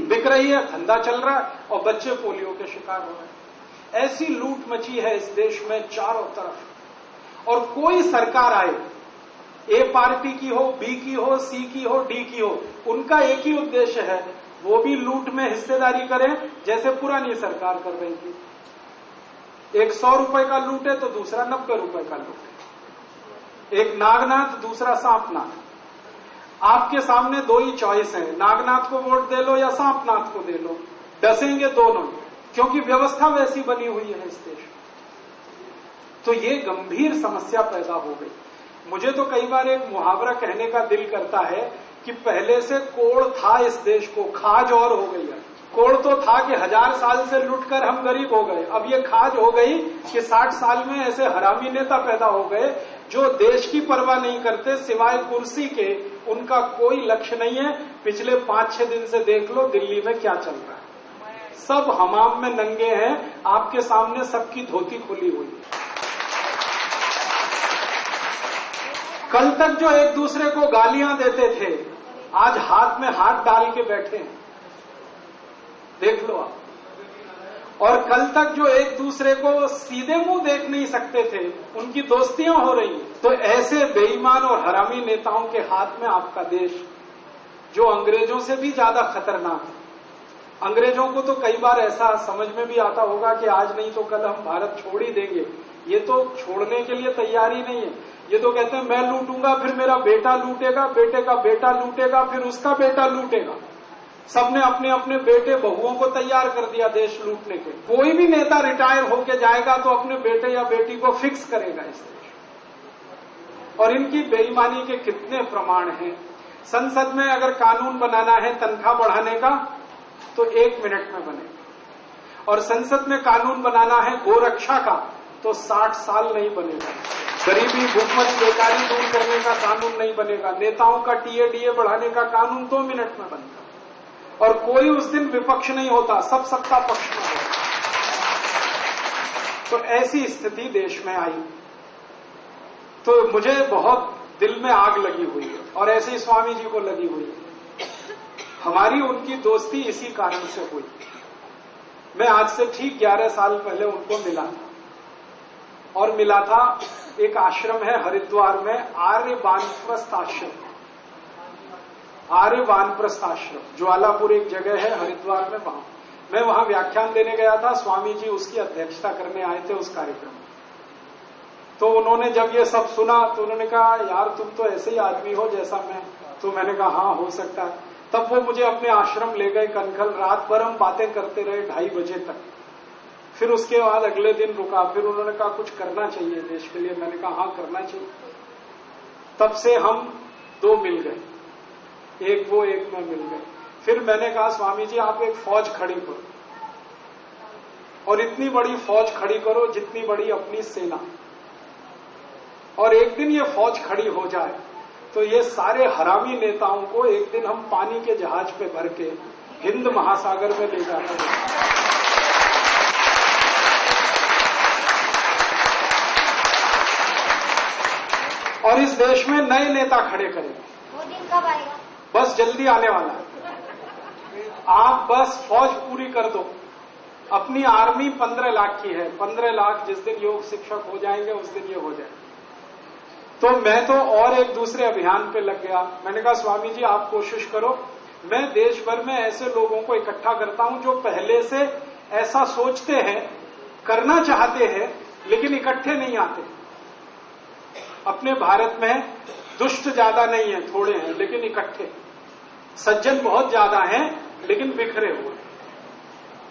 बिक रही है, धंधा चल रहा है और बच्चे पोलियो के शिकार हो रहे हैं। ऐसी लूट मची है इस देश में चारों तरफ। और कोई सरकार आए, ए पार्टी की हो, बी की हो, सी की हो, डी की हो, उनका एक ही उद्देश्य है, वो भी लूट में हिस्सेदारी करें जैसे पुरानी सरकार कर रही थी। एक 100 रुपए का लूट है तो दूसरा 90 रुपए का लूट है। एक नागनाथ, दूसरा सांपनाथ। आपके सामने 2 ही चॉइस है, नागनाथ को वोट दे लो या सांपनाथ को दे लो, डसेंगे दोनों, क्योंकि व्यवस्था वैसी बनी हुई है इस देश में। तो ये गंभीर समस्या पैदा हो गई। मुझे तो कई बार एक मुहावरा कहने का दिल करता है कि पहले से कोड़ था इस देश को, खाज और हो गई है। कोड़ तो था कि 1000 साल से लुटकर हम गरीब हो गए, अब ये खाज हो गई कि 60 साल में ऐसे हरामी नेता पैदा हो गए जो देश की परवाह नहीं करते, सिवाय कुर्सी के उनका कोई लक्ष्य नहीं है। पिछले 5-6 दिन से देख लो दिल्ली में क्या चल रहा है, सब हमाम में नंगे हैं, आपके सामने सबकी धोती खुली हुई है। कल तक जो एक दूसरे को गालियां देते थे आज हाथ में हाथ डाल के बैठे हैं, देख लो आप। और कल तक जो एक दूसरे को सीधे मुंह देख नहीं सकते थे उनकी दोस्तियां हो रही हैं। तो ऐसे बेईमान और हरामी नेताओं के हाथ में आपका देश, जो अंग्रेजों से भी ज्यादा खतरनाक है। अंग्रेजों को तो कई बार ऐसा समझ में भी आता होगा कि आज नहीं तो कल हम भारत छोड़ ही देंगे, ये तो छोड़ने के लिए तैयार ही नहीं है। ये तो कहते हैं मैं लूटूंगा, फिर मेरा बेटा लूटेगा, बेटे का बेटा लूटेगा, फिर उसका बेटा लूटेगा। सबने अपने अपने बेटे बहुओं को तैयार कर दिया देश लूटने के। कोई भी नेता रिटायर होके जाएगा तो अपने बेटे या बेटी को फिक्स करेगा इस देश। और इनकी बेईमानी के कितने प्रमाण हैं। संसद में अगर कानून बनाना है तनख्वाह बढ़ाने का तो 1 मिनट में बनेगा, और संसद में कानून बनाना है गोरक्षा का तो 60 साल नहीं बनेगा। गरीबी, भूखमरी, बेकारी दूर करने का कानून नहीं बनेगा। नेताओं का टीए बढ़ाने का कानून 2 मिनट में बनता, और कोई उस दिन विपक्ष नहीं होता, सब सत्ता पक्ष में होता। तो ऐसी स्थिति देश में आई। तो मुझे बहुत दिल में आग लगी हुई है, और ऐसे ही स्वामी जी को लगी हुई है। हमारी उनकी दोस्ती इसी कारण से हुई। मैं आज से ठीक 11 साल पहले उनको मिला था, और मिला था एक आश्रम है हरिद्वार में, आर्य वानप्रस्थ आश्रम। आर्य वानप्रस्थ आश्रम ज्वालापुर एक जगह है हरिद्वार में, वहां मैं वहां व्याख्यान देने गया था। स्वामी जी उसकी अध्यक्षता करने आए थे उस कार्यक्रम में। तो उन्होंने जब ये सब सुना तो उन्होंने कहा, यार तुम तो ऐसे ही आदमी हो जैसा मैं। तो मैंने कहा हाँ हो सकता है। तब वो मुझे अपने आश्रम ले गए कनखल। रात भर हम बातें करते रहे 2:30 बजे तक। फिर उसके बाद अगले दिन रुका। फिर उन्होंने कहा कुछ करना चाहिए देश के लिए। मैंने कहा हाँ करना चाहिए। तब से हम 2 मिल गए, एक वो एक मैं मिल गए। फिर मैंने कहा स्वामी जी आप एक फौज खड़ी करो, और इतनी बड़ी फौज खड़ी करो जितनी बड़ी अपनी सेना। और एक दिन ये फौज खड़ी हो जाए तो ये सारे हरामी नेताओं को एक दिन हम पानी के जहाज पे भर के हिंद महासागर में ले जाकर और इस देश में नए नेता खड़े करेंगे। वो दिन कब आएगा? बस जल्दी आने वाला है। आप बस फौज पूरी कर दो। अपनी आर्मी 15 लाख की है। 15 लाख जिस दिन योग शिक्षक हो जाएंगे उस दिन ये हो जाएगा। तो मैं तो और एक दूसरे अभियान पे लग गया। मैंने कहा स्वामी जी आप कोशिश करो, मैं देश भर में ऐसे लोगों को इकट्ठा करता हूं जो पहले से ऐसा सोचते हैं, करना चाहते हैं, लेकिन इकट्ठे नहीं आते। अपने भारत में दुष्ट ज्यादा नहीं है, थोड़े हैं लेकिन इकट्ठे। सज्जन बहुत ज्यादा हैं लेकिन बिखरे हुए।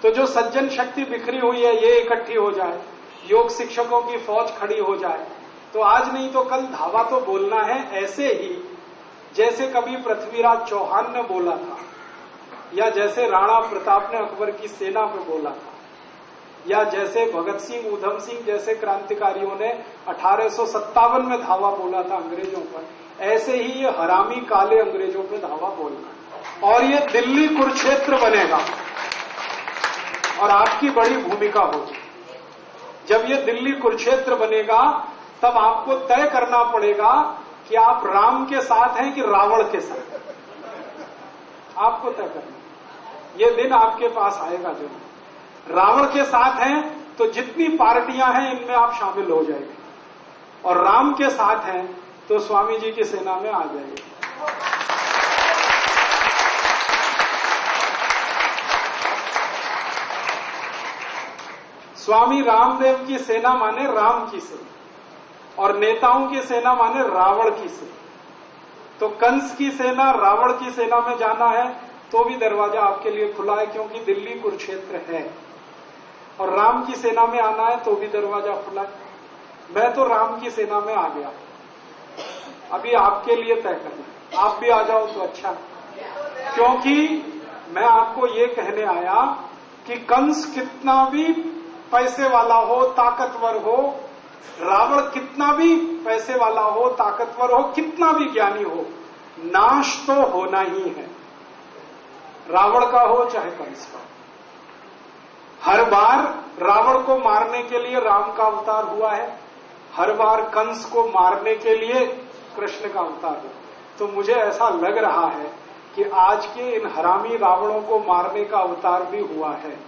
तो जो सज्जन शक्ति बिखरी हुई है ये इकट्ठी हो जाए, योग शिक्षकों की फौज खड़ी हो जाए, तो आज नहीं तो कल धावा तो बोलना है। ऐसे ही जैसे कभी पृथ्वीराज चौहान ने बोला था, या जैसे राणा प्रताप ने अकबर की सेना पे बोला था, या जैसे भगत सिंह ऊधम सिंह जैसे क्रांतिकारियों ने 1857 में धावा बोला था अंग्रेजों पर, ऐसे ही ये हरामी काले अंग्रेजों पे धावा बोलना है। और ये दिल्ली कुरुक्षेत्र बनेगा और आपकी बड़ी भूमिका होगी। जब ये दिल्ली कुरुक्षेत्र बनेगा तब आपको तय करना पड़ेगा कि आप राम के साथ हैं कि रावण के साथ। आपको तय करना। ये दिन आपके पास आएगा जरूर। रावण के साथ हैं तो जितनी पार्टियां हैं इनमें आप शामिल हो जाएंगे, और राम के साथ हैं तो स्वामी जी की सेना में आ जाएंगे। स्वामी रामदेव की सेना माने राम की सेना, और नेताओं की सेना माने रावण की सेना। तो कंस की सेना रावण की सेना में जाना है तो भी दरवाजा आपके लिए खुला है, क्योंकि दिल्ली कुरुक्षेत्र है। और राम की सेना में आना है तो भी दरवाजा खुला है। मैं तो राम की सेना में आ गया। अभी आपके लिए तय करना है, आप भी आ जाओ तो अच्छा, क्योंकि मैं आपको ये कहने आया कि कंस कितना भी पैसे वाला हो, ताकतवर हो, रावण कितना भी पैसे वाला हो, ताकतवर हो, कितना भी ज्ञानी हो, नाश तो होना ही है। रावण का हो चाहे कंस का। हर बार रावण को मारने के लिए राम का अवतार हुआ है, हर बार कंस को मारने के लिए कृष्ण का अवतार हुआ। तो मुझे ऐसा लग रहा है कि आज के इन हरामी रावणों को मारने का अवतार भी हुआ है।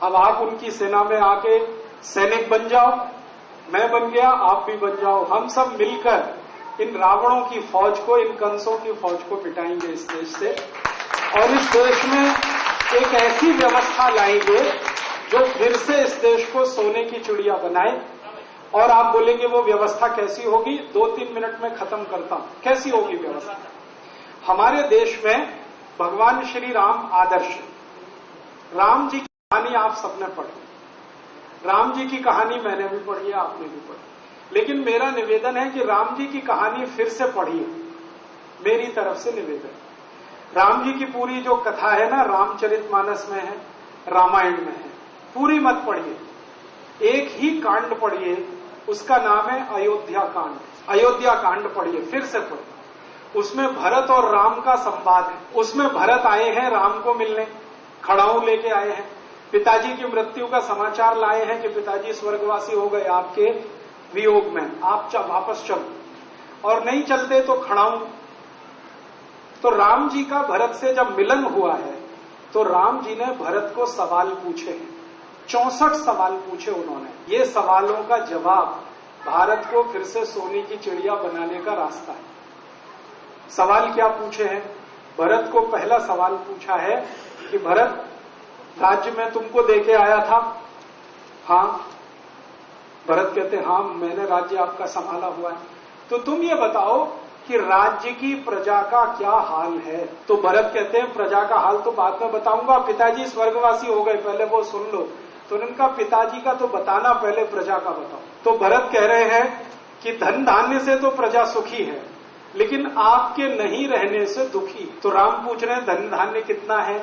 अब आप उनकी सेना में आके सैनिक बन जाओ, मैं बन गया, आप भी बन जाओ। हम सब मिलकर इन रावणों की फौज को, इन कंसों की फौज को मिटाएंगे इस देश से, और इस देश में एक ऐसी व्यवस्था लाएंगे जो फिर से इस देश को सोने की चिड़िया बनाए। और आप बोलेंगे वो व्यवस्था कैसी होगी? 2-3 मिनट में खत्म करता हूं। कैसी होगी व्यवस्था? हमारे देश में भगवान श्री राम आदर्श, राम जी की कहानी आप सबने पढ़ी, राम जी की कहानी मैंने भी पढ़ी है, आपने भी पढ़ी। लेकिन मेरा निवेदन है कि राम जी की कहानी फिर से पढ़िए, मेरी तरफ से निवेदन। राम जी की पूरी जो कथा है ना, रामचरितमानस में है, रामायण में है, पूरी मत पढ़िए, एक ही कांड पढ़िए, उसका नाम है अयोध्या कांड। अयोध्या कांड पढ़िए, फिर से पढ़िए। उसमें भरत और राम का संवाद है। उसमें भरत आए हैं राम को मिलने, खड़ाऊ लेके आए हैं, पिताजी की मृत्यु का समाचार लाए हैं कि पिताजी स्वर्गवासी हो गए आपके, वियोग में, आप वापस चलो, और नहीं चलते तो खड़ाऊं। तो राम जी का भरत से जब मिलन हुआ है तो राम जी ने भरत को सवाल पूछे हैं, 64 सवाल पूछे उन्होंने। ये सवालों का जवाब भारत को फिर से सोने की चिड़िया बनाने का रास्ता है। सवाल क्या पूछे हैं? भरत को पहला सवाल पूछा है कि भरत, राज्य में तुमको देके आया था? हाँ। भरत कहते हाँ, मैंने राज्य आपका संभाला हुआ है। तो तुम ये बताओ कि राज्य की प्रजा का क्या हाल है? तो भरत कहते हैं प्रजा का हाल तो बाद में बताऊंगा, पिताजी स्वर्गवासी हो गए, पहले वो सुन लो। तो उनका पिताजी का तो बताना, पहले प्रजा का बताओ। तो भरत कह रहे हैं कि धन धान्य से तो प्रजा सुखी है, लेकिन आपके नहीं रहने से दुखी। तो राम पूछ रहे हैं धन धान्य कितना है?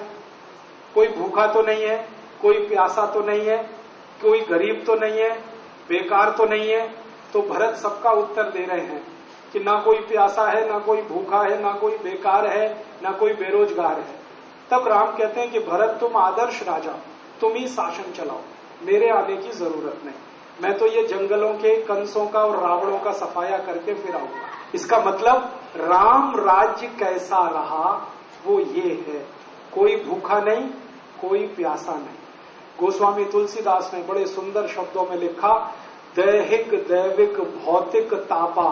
कोई भूखा तो नहीं है, कोई प्यासा तो नहीं है, कोई गरीब तो नहीं है, बेकार तो नहीं है। तो भरत सबका उत्तर दे रहे हैं कि ना कोई प्यासा है, ना कोई भूखा है, ना कोई बेकार है, ना कोई बेरोजगार है। तब राम कहते हैं कि भरत तुम आदर्श राजा, तुम ही शासन चलाओ, मेरे आने की जरूरत नहीं, मैं तो ये जंगलों के कंसों का और रावणों का सफाया करके फिर आऊंगा। इसका मतलब राम राज्य कैसा रहा वो ये है, कोई भूखा नहीं, कोई प्यासा नहीं। गोस्वामी तुलसीदास ने बड़े सुंदर शब्दों में लिखा, दैहिक दैविक भौतिक तापा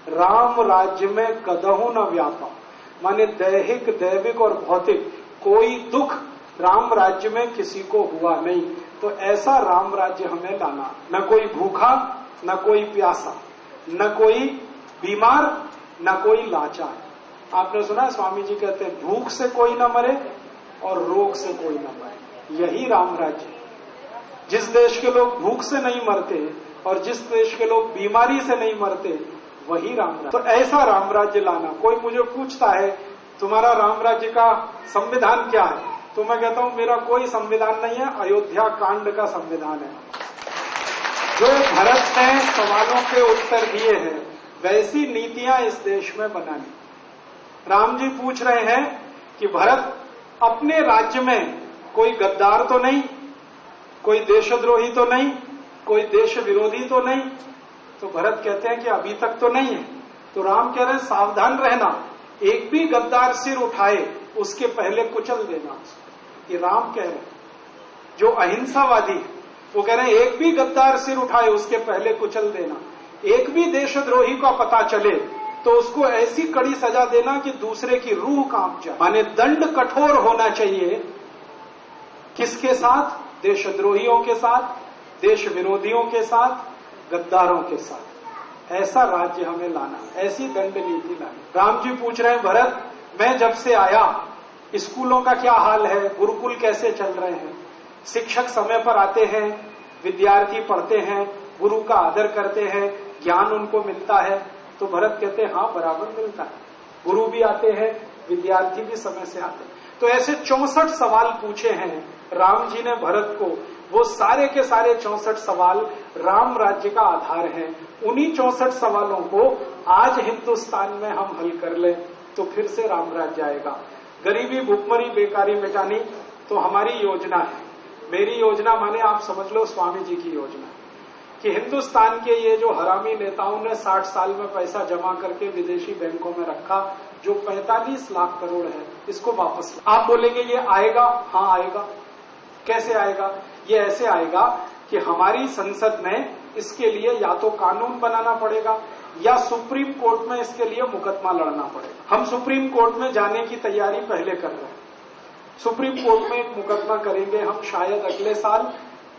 राम राज्य में कदहु न व्यापा। माने दैहिक दैविक और भौतिक कोई दुख राम राज्य में किसी को हुआ नहीं। तो ऐसा राम राज्य हमें लाना, न कोई भूखा, न कोई प्यासा, न कोई बीमार, न कोई लाचार। आपने सुना स्वामी जी कहते हैं भूख से कोई न मरे और रोग से कोई न मरे, यही राम राज्य। जिस देश के लोग भूख से नहीं मरते और जिस देश के लोग बीमारी से नहीं मरते, वही राम राज्य। तो ऐसा राम राज्य लाना। कोई मुझे पूछता है तुम्हारा राम राज्य का संविधान क्या है, तो मैं कहता हूं मेरा कोई संविधान नहीं है, अयोध्या कांड का संविधान है। जो भरत ने सवालों के उत्तर दिए हैं वैसी नीतियां इस देश में बनानी। राम जी पूछ रहे हैं कि भरत अपने राज्य में कोई गद्दार तो नहीं, कोई देशद्रोही तो नहीं, कोई देश विरोधी तो नहीं। तो भरत कहते हैं कि अभी तक तो नहीं है। तो राम कह रहे हैं सावधान रहना, एक भी गद्दार सिर उठाए उसके पहले कुचल देना। ये राम कह रहे हैं। जो अहिंसावादी है वो कह रहे हैं एक भी गद्दार सिर उठाए उसके पहले कुचल देना। एक भी देशद्रोही का पता चले तो उसको ऐसी कड़ी सजा देना कि दूसरे की रूह कांप जाए। माने दंड कठोर होना चाहिए। किसके साथ? देशद्रोहियों के साथ, देश विरोधियों के साथ, गद्दारों के साथ। ऐसा राज्य हमें लाना, ऐसी दंड नीति लानी। राम जी पूछ रहे हैं भरत, मैं जब से आया स्कूलों का क्या हाल है, गुरुकुल कैसे चल रहे हैं, शिक्षक समय पर आते हैं, विद्यार्थी पढ़ते हैं, गुरु का आदर करते हैं, ज्ञान उनको मिलता है? तो भरत कहते हैं हाँ बराबर मिलता है, गुरु भी आते हैं, विद्यार्थी भी समय से आते हैं। तो ऐसे 64 सवाल पूछे हैं राम जी ने भरत को। वो सारे के सारे 64 सवाल राम राज्य का आधार हैं। उन्हीं 64 सवालों को आज हिंदुस्तान में हम हल कर लें तो फिर से राम राज्य आएगा। गरीबी, भुखमरी, बेकारी मिटानी तो हमारी योजना है। मेरी योजना माने आप समझ लो स्वामी जी की योजना, कि हिंदुस्तान के ये जो हरामी नेताओं ने 60 साल में पैसा जमा करके विदेशी बैंकों में रखा, जो 45 लाख करोड़ है, इसको वापस। आप बोलेंगे ये आएगा? हाँ आएगा। कैसे आएगा? ये ऐसे आएगा कि हमारी संसद में इसके लिए या तो कानून बनाना पड़ेगा या सुप्रीम कोर्ट में इसके लिए मुकदमा लड़ना पड़ेगा। हम सुप्रीम कोर्ट में जाने की तैयारी पहले कर रहे हैं। सुप्रीम कोर्ट में एक मुकदमा करेंगे हम शायद अगले साल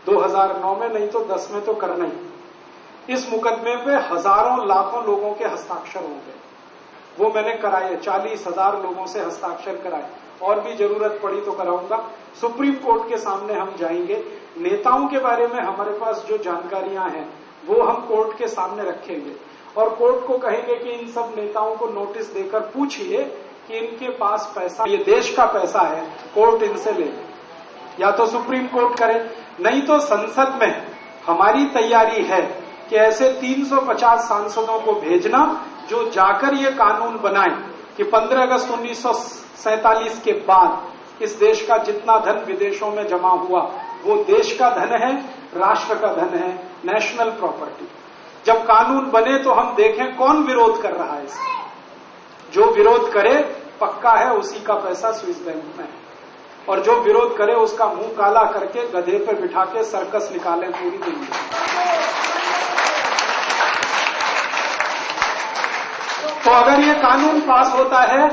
2009 में, नहीं तो 10 में तो करना ही। इस मुकदमे पे हजारों लाखों लोगों के हस्ताक्षर होंगे। वो मैंने कराए, 40,000 लोगों से हस्ताक्षर कराए, और भी जरूरत पड़ी तो कराऊंगा। सुप्रीम कोर्ट के सामने हम जाएंगे। नेताओं के बारे में हमारे पास जो जानकारियां हैं वो हम कोर्ट के सामने रखेंगे और कोर्ट को कहेंगे कि इन सब नेताओं को नोटिस देकर पूछिए कि इनके पास पैसा, ये देश का पैसा है, कोर्ट इनसे ले। या तो सुप्रीम कोर्ट करे, नहीं तो संसद में हमारी तैयारी है कि ऐसे 350 सांसदों को भेजना जो जाकर ये कानून बनाए कि 15 अगस्त 1947 के बाद इस देश का जितना धन विदेशों में जमा हुआ वो देश का धन है, राष्ट्र का धन है, नेशनल प्रॉपर्टी। जब कानून बने तो हम देखें कौन विरोध कर रहा है इसका। जो विरोध करे पक्का है उसी का पैसा स्विस बैंक में है, और जो विरोध करे उसका मुंह काला करके गधे पे बिठा के सर्कस निकालें पूरी दुनिया। तो अगर ये कानून पास होता है,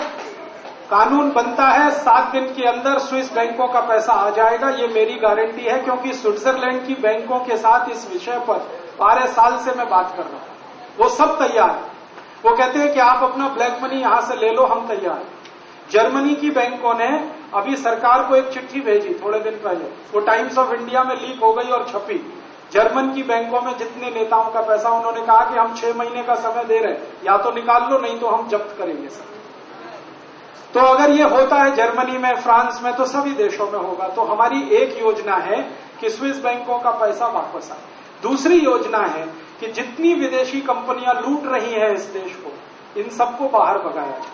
कानून बनता है, 7 दिन के अंदर स्विस बैंकों का पैसा आ जाएगा, ये मेरी गारंटी है। क्योंकि स्विट्जरलैंड की बैंकों के साथ इस विषय पर 12 साल से मैं बात कर रहा हूं। वो सब तैयार है। वो कहते हैं कि आप अपना ब्लैक मनी यहां से ले लो, हम तैयार हैं। जर्मनी की बैंकों ने अभी सरकार को एक चिट्ठी भेजी थोड़े दिन पहले, वो टाइम्स ऑफ इंडिया में लीक हो गई और छपी। जर्मन की बैंकों में जितने नेताओं का पैसा, उन्होंने कहा कि हम 6 महीने का समय दे रहे हैं, या तो निकाल लो नहीं तो हम जब्त करेंगे सब। तो अगर ये होता है जर्मनी में, फ्रांस में, तो सभी देशों में होगा। तो हमारी एक योजना है कि स्विस बैंकों का पैसा वापस आए। दूसरी योजना है कि जितनी विदेशी कंपनियां लूट रही हैं इस देश को, इन सबको बाहर भगाया जाए,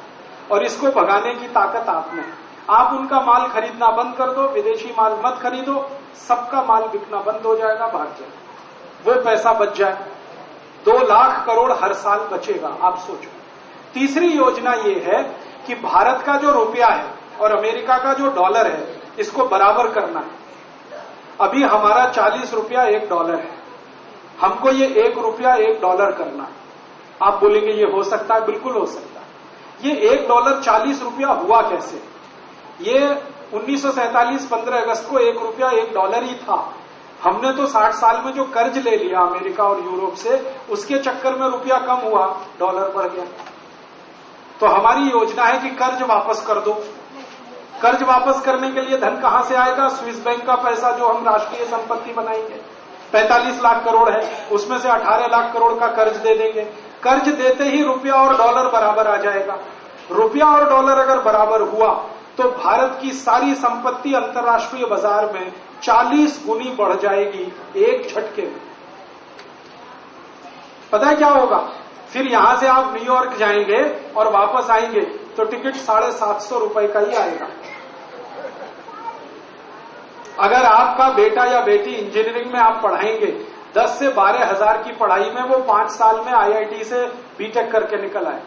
और इसको भगाने की ताकत आप में है। आप उनका माल खरीदना बंद कर दो, विदेशी माल मत खरीदो, सबका माल बिकना बंद हो जाएगा, भाग जाएगा, वो पैसा बच जाए। 2 लाख करोड़ हर साल बचेगा, आप सोचो। तीसरी योजना ये है कि भारत का जो रुपया है और अमेरिका का जो डॉलर है, इसको बराबर करना है। अभी हमारा 40 रुपया $1 है, हमको ये 1 रुपया $1 करना है। आप बोलेंगे ये हो सकता है, बिल्कुल हो सकता है। ये $1 40 रुपया हुआ कैसे? ये 1947 15 अगस्त को 1 रुपया $1 ही था। हमने तो 60 साल में जो कर्ज ले लिया अमेरिका और यूरोप से, उसके चक्कर में रुपया कम हुआ, डॉलर बढ़ गया। तो हमारी योजना है कि कर्ज वापस कर दो। कर्ज वापस करने के लिए धन कहां से आएगा? स्विस बैंक का पैसा जो हम राष्ट्रीय संपत्ति बनाएंगे, 45 लाख करोड़ है, उसमें से 18 लाख करोड़ का कर्ज दे देंगे। कर्ज देते ही रुपया और डॉलर बराबर आ जाएगा। रुपया और डॉलर अगर बराबर हुआ तो भारत की सारी संपत्ति अंतर्राष्ट्रीय बाजार में 40 गुनी बढ़ जाएगी एक झटके में। पता है क्या होगा? फिर यहां से आप न्यूयॉर्क जाएंगे और वापस आएंगे तो टिकट 750 रुपए का ही आएगा। अगर आपका बेटा या बेटी इंजीनियरिंग में आप पढ़ाएंगे, 10 से 12 हजार की पढ़ाई में वो 5 साल में IIT से बीटेक करके निकल आए।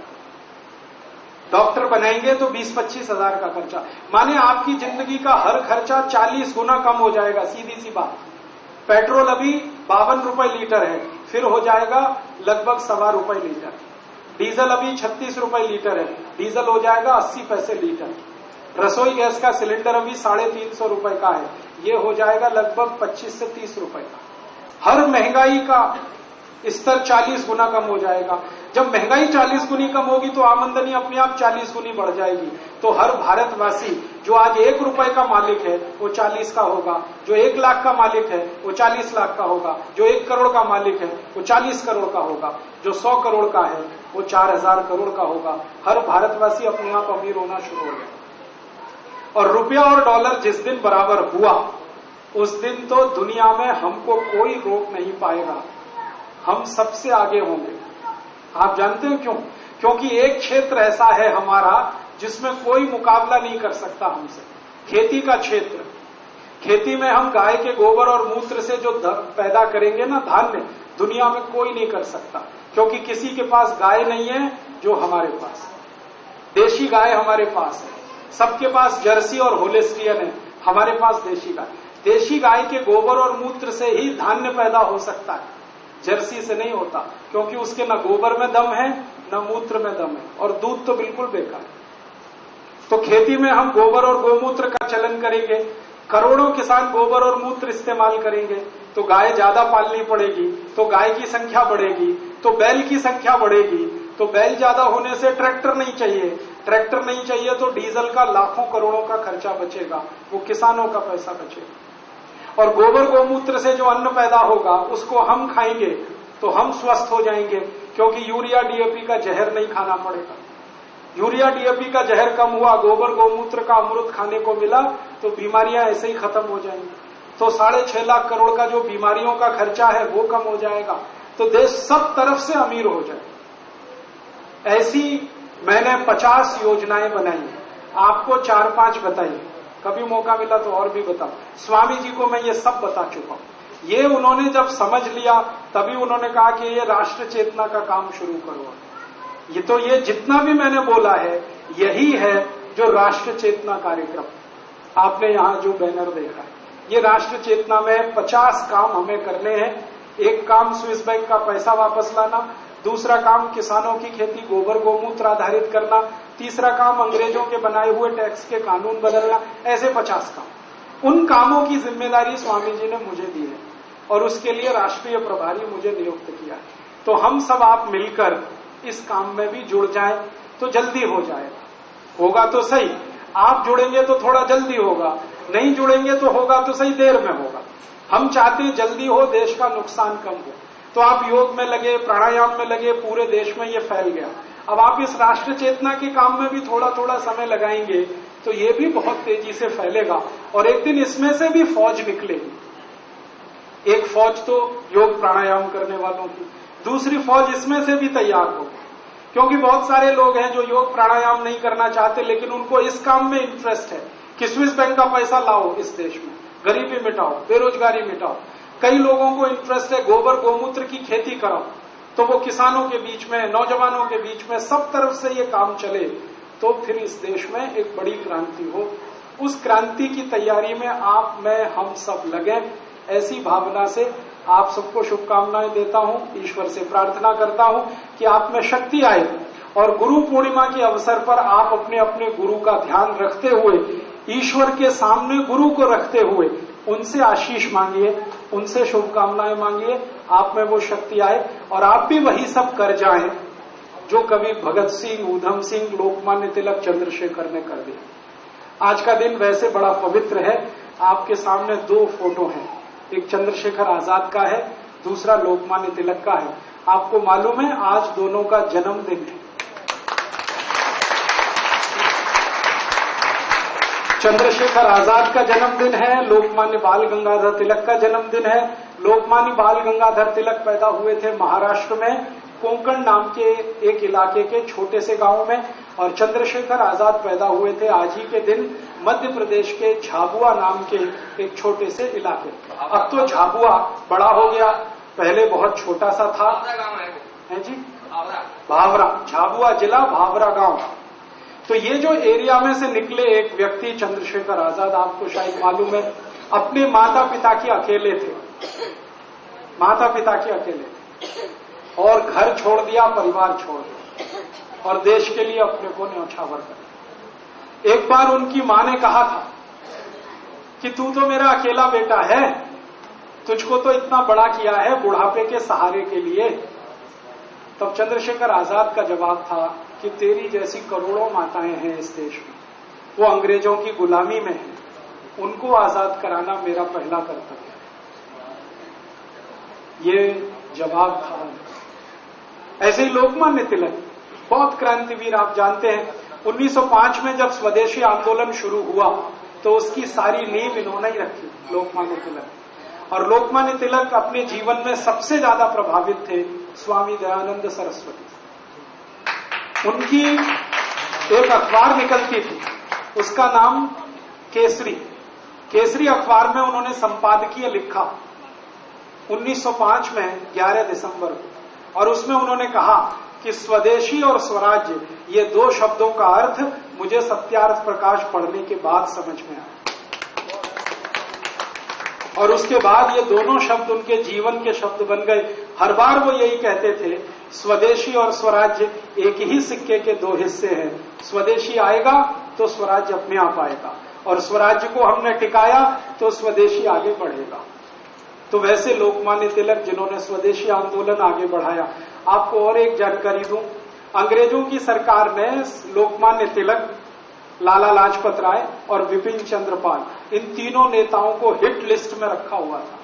डॉक्टर बनाएंगे तो 20-25 हजार का खर्चा, माने आपकी जिंदगी का हर खर्चा 40 गुना कम हो जाएगा। सीधी सी बात। पेट्रोल अभी 52 रुपए लीटर है, फिर हो जाएगा लगभग ₹1.25 लीटर। डीजल अभी 36 रुपए लीटर है, डीजल हो जाएगा 80 पैसे लीटर। रसोई गैस का सिलेंडर अभी 350 रुपए का है, ये हो जाएगा लगभग 25 से 30 रुपए का। हर महंगाई का स्तर 40 गुना कम हो जाएगा। जब महंगाई 40 गुनी कम होगी तो आमदनी अपने आप 40 गुनी बढ़ जाएगी। तो हर भारतवासी जो आज 1 रुपए का मालिक है वो 40 का होगा, जो 1 लाख का मालिक है वो 40 लाख का होगा, जो 1 करोड़ का मालिक है वो 40 करोड़ का होगा, जो 100 करोड़ का है वो 4000 करोड़ का होगा। हर भारतवासी अपने आप अमीर होना शुरू हो गया। और रुपया और डॉलर जिस दिन बराबर हुआ उस दिन तो दुनिया में हमको कोई रोक नहीं पाएगा, हम सबसे आगे होंगे। आप जानते हैं क्यों? क्योंकि एक क्षेत्र ऐसा है हमारा जिसमें कोई मुकाबला नहीं कर सकता हमसे, खेती का क्षेत्र। खेती में हम गाय के गोबर और मूत्र से जो पैदा करेंगे ना धान्य, दुनिया में कोई नहीं कर सकता, क्योंकि किसी के पास गाय नहीं है जो हमारे पास। देशी गाय हमारे पास है, सबके पास जर्सी और होलेस्टियन है, हमारे पास देशी गाय। देशी गाय के गोबर और मूत्र से ही धान्य पैदा हो सकता है, जर्सी से नहीं होता, क्योंकि उसके न गोबर में दम है न मूत्र में दम है, और दूध तो बिल्कुल बेकार है। तो खेती में हम गोबर और गोमूत्र का चलन करेंगे, करोड़ों किसान गोबर और मूत्र इस्तेमाल करेंगे, तो गाय ज्यादा पालनी पड़ेगी, तो गाय की संख्या बढ़ेगी, तो बैल की संख्या बढ़ेगी, तो बैल ज्यादा होने से ट्रैक्टर नहीं चाहिए, ट्रैक्टर नहीं चाहिए तो डीजल का लाखों करोड़ों का खर्चा बचेगा, वो किसानों का पैसा बचेगा। और गोबर गोमूत्र से जो अन्न पैदा होगा उसको हम खाएंगे तो हम स्वस्थ हो जाएंगे, क्योंकि यूरिया डीएपी का जहर नहीं खाना पड़ेगा। यूरिया डीएपी का जहर कम हुआ, गोबर गोमूत्र का अमृत खाने को मिला, तो बीमारियां ऐसे ही खत्म हो जाएंगी। तो 6.5 लाख करोड़ का जो बीमारियों का खर्चा है वो कम हो जाएगा, तो देश सब तरफ से अमीर हो जाए। ऐसी मैंने 50 योजनाएं बनाई, आपको 4-5 बताई, कभी मौका मिला तो और भी बताऊं। स्वामी जी को मैं ये सब बता चुका हूं, ये उन्होंने जब समझ लिया तभी उन्होंने कहा कि ये राष्ट्र चेतना का काम शुरू करो। ये जितना भी मैंने बोला है यही है जो राष्ट्र चेतना कार्यक्रम। आपने यहां जो बैनर देखा है, ये राष्ट्र चेतना में 50 काम हमें करने हैं। एक काम स्विस बैंक का पैसा वापस लाना, दूसरा काम किसानों की खेती गोबर गोमूत्र आधारित करना, तीसरा काम अंग्रेजों के बनाए हुए टैक्स के कानून बदलना, ऐसे 50 काम। उन कामों की जिम्मेदारी स्वामी जी ने मुझे दी है और उसके लिए राष्ट्रीय प्रभारी मुझे नियुक्त किया है। तो हम सब आप मिलकर इस काम में भी जुड़ जाएं तो जल्दी हो जाएगा। होगा तो सही, आप जुड़ेंगे तो थोड़ा जल्दी होगा, नहीं जुड़ेंगे तो होगा तो सही देर में होगा। हम चाहते हैं जल्दी हो, देश का नुकसान कम हो। तो आप योग में लगे, प्राणायाम में लगे, पूरे देश में ये फैल गया। अब आप इस राष्ट्र चेतना के काम में भी थोड़ा थोड़ा समय लगाएंगे तो ये भी बहुत तेजी से फैलेगा और एक दिन इसमें से भी फौज निकलेगी। एक फौज तो योग प्राणायाम करने वालों की, दूसरी फौज इसमें से भी तैयार होगी। क्योंकि बहुत सारे लोग हैं जो योग प्राणायाम नहीं करना चाहते लेकिन उनको इस काम में इंटरेस्ट है कि स्विस बैंक का पैसा लाओ इस देश में, गरीबी मिटाओ, बेरोजगारी मिटाओ। कई लोगों को इंटरेस्ट है गोबर गोमूत्र की खेती कराओ, तो वो किसानों के बीच में, नौजवानों के बीच में, सब तरफ से ये काम चले तो फिर इस देश में एक बड़ी क्रांति हो। उस क्रांति की तैयारी में आप, मैं, हम सब लगे। ऐसी भावना से आप सबको शुभकामनाएं देता हूं, ईश्वर से प्रार्थना करता हूं कि आप में शक्ति आए और गुरु पूर्णिमा के अवसर पर आप अपने अपने गुरु का ध्यान रखते हुए, ईश्वर के सामने गुरु को रखते हुए उनसे आशीष मांगिए, उनसे शुभकामनाएं मांगिए, आप में वो शक्ति आए और आप भी वही सब कर जाएं जो कभी भगत सिंह, ऊधम सिंह, लोकमान्य तिलक, चंद्रशेखर ने कर दिया। आज का दिन वैसे बड़ा पवित्र है। आपके सामने 2 फोटो हैं, एक चंद्रशेखर आजाद का है, दूसरा लोकमान्य तिलक का है। आपको मालूम है आज दोनों का जन्मदिन है। चंद्रशेखर आजाद का जन्मदिन है, लोकमान्य बाल गंगाधर तिलक का जन्मदिन है। लोकमान्य बाल गंगाधर तिलक पैदा हुए थे महाराष्ट्र में कोंकण नाम के एक इलाके के छोटे से गांव में, और चंद्रशेखर आजाद पैदा हुए थे आज ही के दिन मध्य प्रदेश के झाबुआ नाम के एक छोटे से इलाके। अब तो झाबुआ बड़ा हो गया, पहले बहुत छोटा सा था। है जी, भावरा, झाबुआ जिला, भावरा गांव। तो ये जो एरिया में से निकले एक व्यक्ति चंद्रशेखर आजाद, आपको शायद मालूम है, अपने माता पिता के अकेले थे, माता पिता के अकेले, और घर छोड़ दिया, परिवार छोड़ दिया और देश के लिए अपने को न्यौछावर कर। एक बार उनकी मां ने कहा था कि तू तो मेरा अकेला बेटा है, तुझको तो इतना बड़ा किया है बुढ़ापे के सहारे के लिए। तब चंद्रशेखर आजाद का जवाब था कि तेरी जैसी करोड़ों माताएं हैं इस देश में, वो अंग्रेजों की गुलामी में हैं, उनको आजाद कराना मेरा पहला कर्तव्य है। ये जवाब था। ऐसे ही लोकमान्य तिलक बहुत क्रांतिवीर, आप जानते हैं 1905 में जब स्वदेशी आंदोलन शुरू हुआ तो उसकी सारी नींव इन्होंने ही रखी, लोकमान्य तिलक। और लोकमान्य तिलक अपने जीवन में सबसे ज्यादा प्रभावित थे स्वामी दयानंद सरस्वती। उनकी एक अखबार निकलती थी, उसका नाम केसरी। केसरी अखबार में उन्होंने संपादकीय लिखा 1905 में 11 दिसंबर को, और उसमें उन्होंने कहा कि स्वदेशी और स्वराज्य ये 2 शब्दों का अर्थ मुझे सत्यार्थ प्रकाश पढ़ने के बाद समझ में आया। और उसके बाद ये दोनों शब्द उनके जीवन के शब्द बन गए। हर बार वो यही कहते थे, स्वदेशी और स्वराज्य एक ही सिक्के के 2 हिस्से हैं, स्वदेशी आएगा तो स्वराज्य अपने आप आएगा, और स्वराज्य को हमने टिकाया तो स्वदेशी आगे बढ़ेगा। तो वैसे लोकमान्य तिलक जिन्होंने स्वदेशी आंदोलन आगे बढ़ाया। आपको और एक जानकारी दूं, अंग्रेजों की सरकार ने लोकमान्य तिलक, लाला लाजपत राय और विपिन चंद्र पाल, इन तीनों नेताओं को हिट लिस्ट में रखा हुआ था।